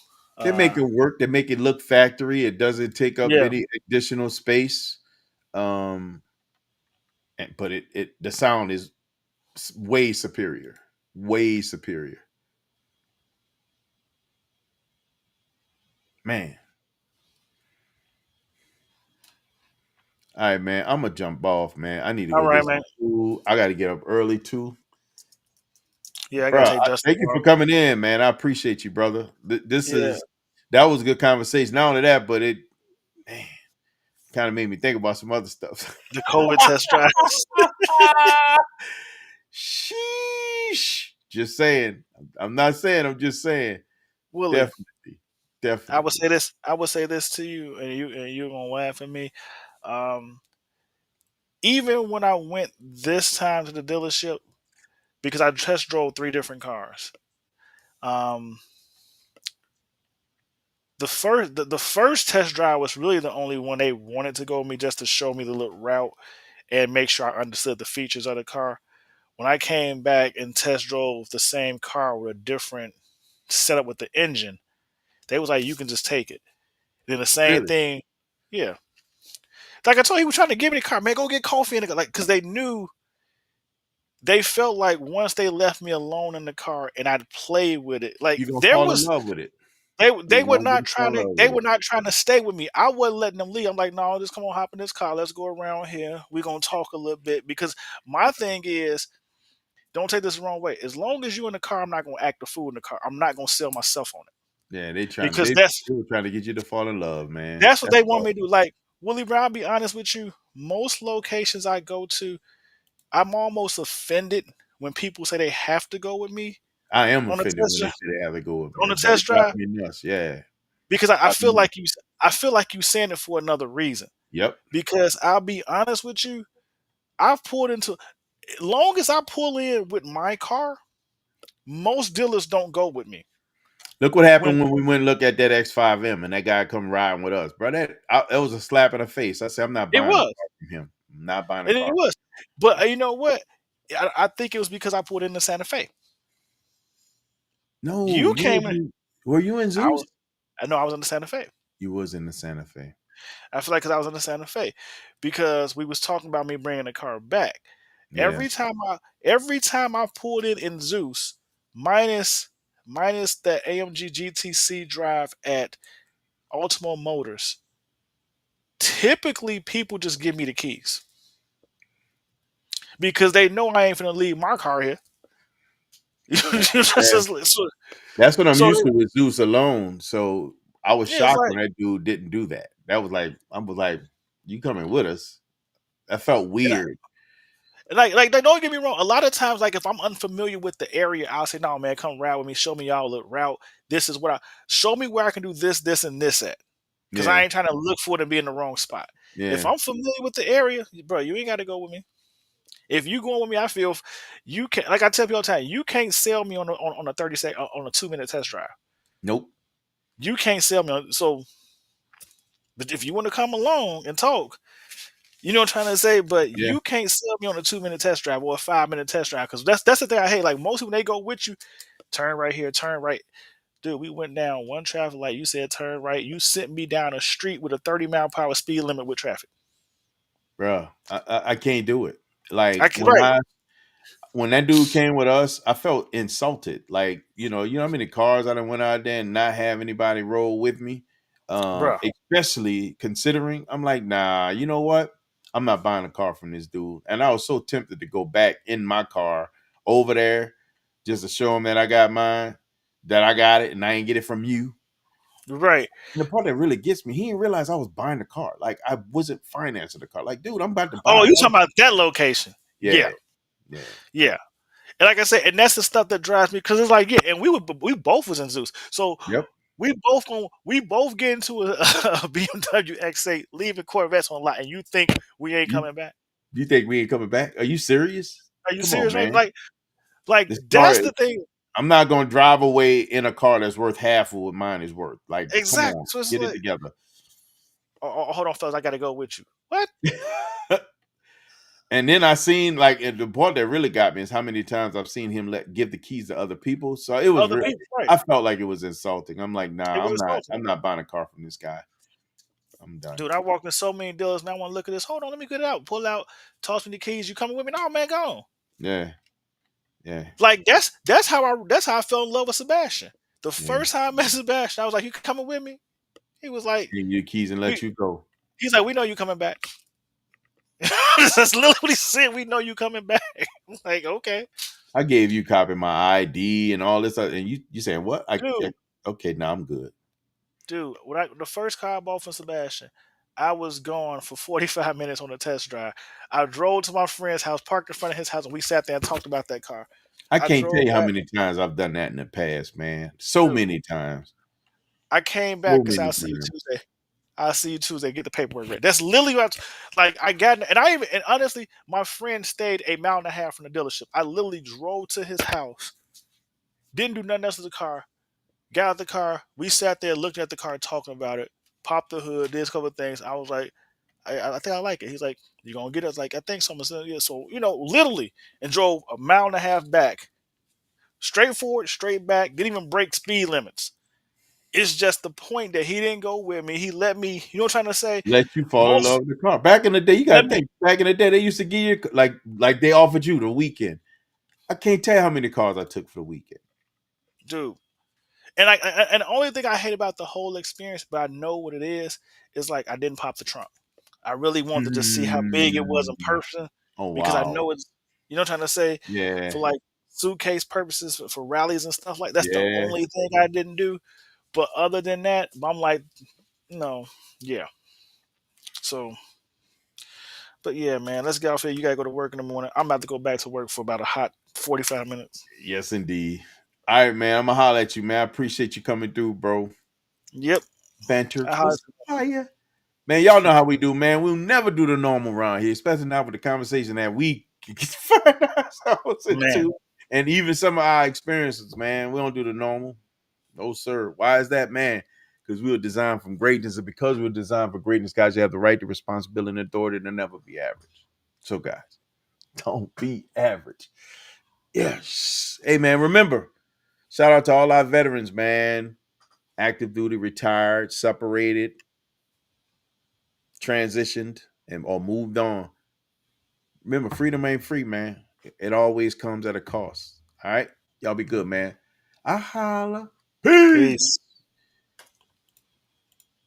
They make it work. They make it look factory. It doesn't take up Yeah, any additional space. But the sound is way superior. Way superior. Man. All right, man. I'm gonna jump off, man. I need to all go right, get man. some food. I gotta get up early too. Yeah, I Bro, gotta take Dustin thank you to for work. coming in, man. I appreciate you, brother. Yeah, That was a good conversation. Not only that, but it kind of made me think about some other stuff. the COVID test drives. Sheesh. Just saying. I'm not saying. I'm just saying. Willie, Definitely. Definitely. I would say this to you, and you're gonna laugh at me. Um, Even when I went this time to the dealership, because I test drove three different cars. Um, the first test drive was really the only one they wanted to go with me just to show me the little route and make sure I understood the features of the car. When I came back and test drove the same car with a different setup with the engine, they was like, "You can just take it." Then the same Really? thing, yeah. Like I told you, he was trying to give me the car, man. Go get coffee in the car, like because they felt like once they left me alone in the car and I'd play with it, like You're gonna there fall in was love with it. they You're were gonna not fall trying in to love with it. stay with me. I wasn't letting them leave. I'm like, no, just come on, hop in this car. Let's go around here. We're gonna talk a little bit because my thing is, don't take this the wrong way. As long as you in the car, I'm not gonna act the fool in the car. I'm not gonna sell myself on it Yeah, because they were trying to get you to fall in love, man. that's what That's they want all. me to do. Like Willie Brown, I'll be honest with you. Most locations I go to, I'm almost offended when people say they have to go with me I am on a offended test when they say they have to go with me. on a It test drives drive me nuts. Yeah. because I Drives feel me nuts. like I feel like you saying it for another reason. Yep. Because I'll be honest with you, I've pulled into long as I pull in with my car, most dealers don't go with me. Look what happened when we went and looked at that X5M and that guy come riding with us, bro. That was a slap in the face. I said, I'm not It buying a car was. from him. I'm not buying a And car. it was. But you know what? I think it was because I pulled in the Santa Fe. No, You came in. were you in Zeus? I know I was in the Santa Fe. You was in the Santa Fe. I feel like because I was in the Santa Fe, because we was talking about me bringing the car back. Yeah. Every time I pulled in Zeus, minus that AMG GTC drive at Ultimo Motors, typically people just give me the keys because they know I ain't finna leave my car here. That's what I'm used to with Zeus alone. So I was shocked when that dude didn't do that. That was like, I was like, you coming with us? That felt weird. Like don't get me wrong. A lot of times, like if I'm unfamiliar with the area, I'll say, "No, man, come ride with me. Show me y'all the route. This is what show me where I can do this, and this at." Because I ain't trying to look for it and be in the wrong spot. Yeah. If I'm familiar with the area, bro, you ain't got to go with me. If you going with me, I feel you can. Like I tell people all the time, you can't sell me on a 30-second on a 2-minute test drive. Nope. You can't sell me on. So, but if you want to come along and talk, you know what I'm trying to say. But you can't sell me on a 2-minute test drive or a 5-minute test drive, because that's the thing I hate. Like most people, they go with you, turn right here, turn right. Dude, we went down one traffic light. You said turn right. You sent me down a street with a 30-mile-per-hour speed limit with traffic. Bro, I can't do it. Like right. when that dude came with us, I felt insulted. Like, you know how many cars I done went out there and not have anybody roll with me? Especially considering, I'm like, nah, you know what? I'm not buying a car from this dude. And I was so tempted to go back in my car over there just to show him that I got mine, that I got it, and I ain't get it from you. Right. And the part that really gets me, he didn't realize I was buying the car. Like, I wasn't financing the car. Like, dude, I'm about to buy. Oh, you talking about that location? Yeah. And like I said, and that's the stuff that drives me, because it's like, and we both was in Zeus, so we both get into a BMW X8, leaving Corvettes on lot, and you think we ain't coming back? You think we ain't coming back? Are you serious? Are you serious, man? Like that's the thing. I'm not gonna drive away in a car that's worth half of what mine is worth. Like, exactly. Come on, so get it together. Oh, hold on, fellas, I gotta go with you. What? And then I seen, like, the part that really got me is how many times I've seen him give the keys to other people. So it was really, I felt like it was insulting. I'm like, nah, I'm not buying a car from this guy. I'm done. Dude, I walked in so many dealers and I want to look at this. Hold on, let me get it out. Pull out, toss me the keys. You coming with me? No, man, go on. Yeah. Like that's how I fell in love with Sebastian. The first time I met Sebastian, I was like, "You coming with me?" He was like, "Give you your keys and let you go." He's like, "We know you coming back." That's literally what he said. We know you coming back. I'm like, okay. I gave you a copy of my ID and all this other, and you saying what? Okay, now I'm good. Dude, the first car I bought from Sebastian, I was gone for 45 minutes on a test drive. I drove to my friend's house, parked in front of his house, and we sat there and talked about that car. I can't tell you how many times I've done that in the past, man. So many times. I came back because I'll see you Tuesday. I'll see you Tuesday. Get the paperwork ready. That's literally what I got. And honestly, my friend stayed 1.5 miles from the dealership. I literally drove to his house, didn't do nothing else with the car, got out the car. We sat there looking at the car, talking about it, popped the hood, did a couple of things. I was like, I think I like it. He's like, you going to get it? I was like, I think so. So, literally, and drove 1.5 miles back, straight forward, straight back, didn't even break speed limits. It's just the point that he didn't go with me. He let me, you know what I'm trying to say? Let you fall in love with the car. Back in the day, you got to think, back in the day, they used to give you, like they offered you the weekend. I can't tell you how many cars I took for the weekend. Dude. And the only thing I hate about the whole experience, but I know what it is like I didn't pop the trunk. I really wanted to just see how big it was in person. Oh, because I know it's, you know what I'm trying to say? Yeah. For like suitcase purposes, for rallies and stuff like that. That's the only thing I didn't do. But other than that, I'm like, no, yeah. So, but yeah, man, let's get off here. You gotta go to work in the morning. I'm about to go back to work for about a hot 45 minutes. Yes, indeed. All right, man. I'm gonna holler at you, man. I appreciate you coming through, bro. Yep. Banter. Man, y'all know how we do, man. We'll never do the normal around here, especially now with the conversation that we find ourselves into. And even some of our experiences, man. We don't do the normal. No, sir. Why is that, man? Because we were designed from greatness, and because we were designed for greatness, guys, you have the right, the responsibility, and authority to never be average. So, guys, don't be average. Yes. Hey, man, remember, shout out to all our veterans, man. Active duty, retired, separated, transitioned, and or moved on. Remember, freedom ain't free, man. It always comes at a cost. All right? Y'all be good, man. I holla. Peace. Peace.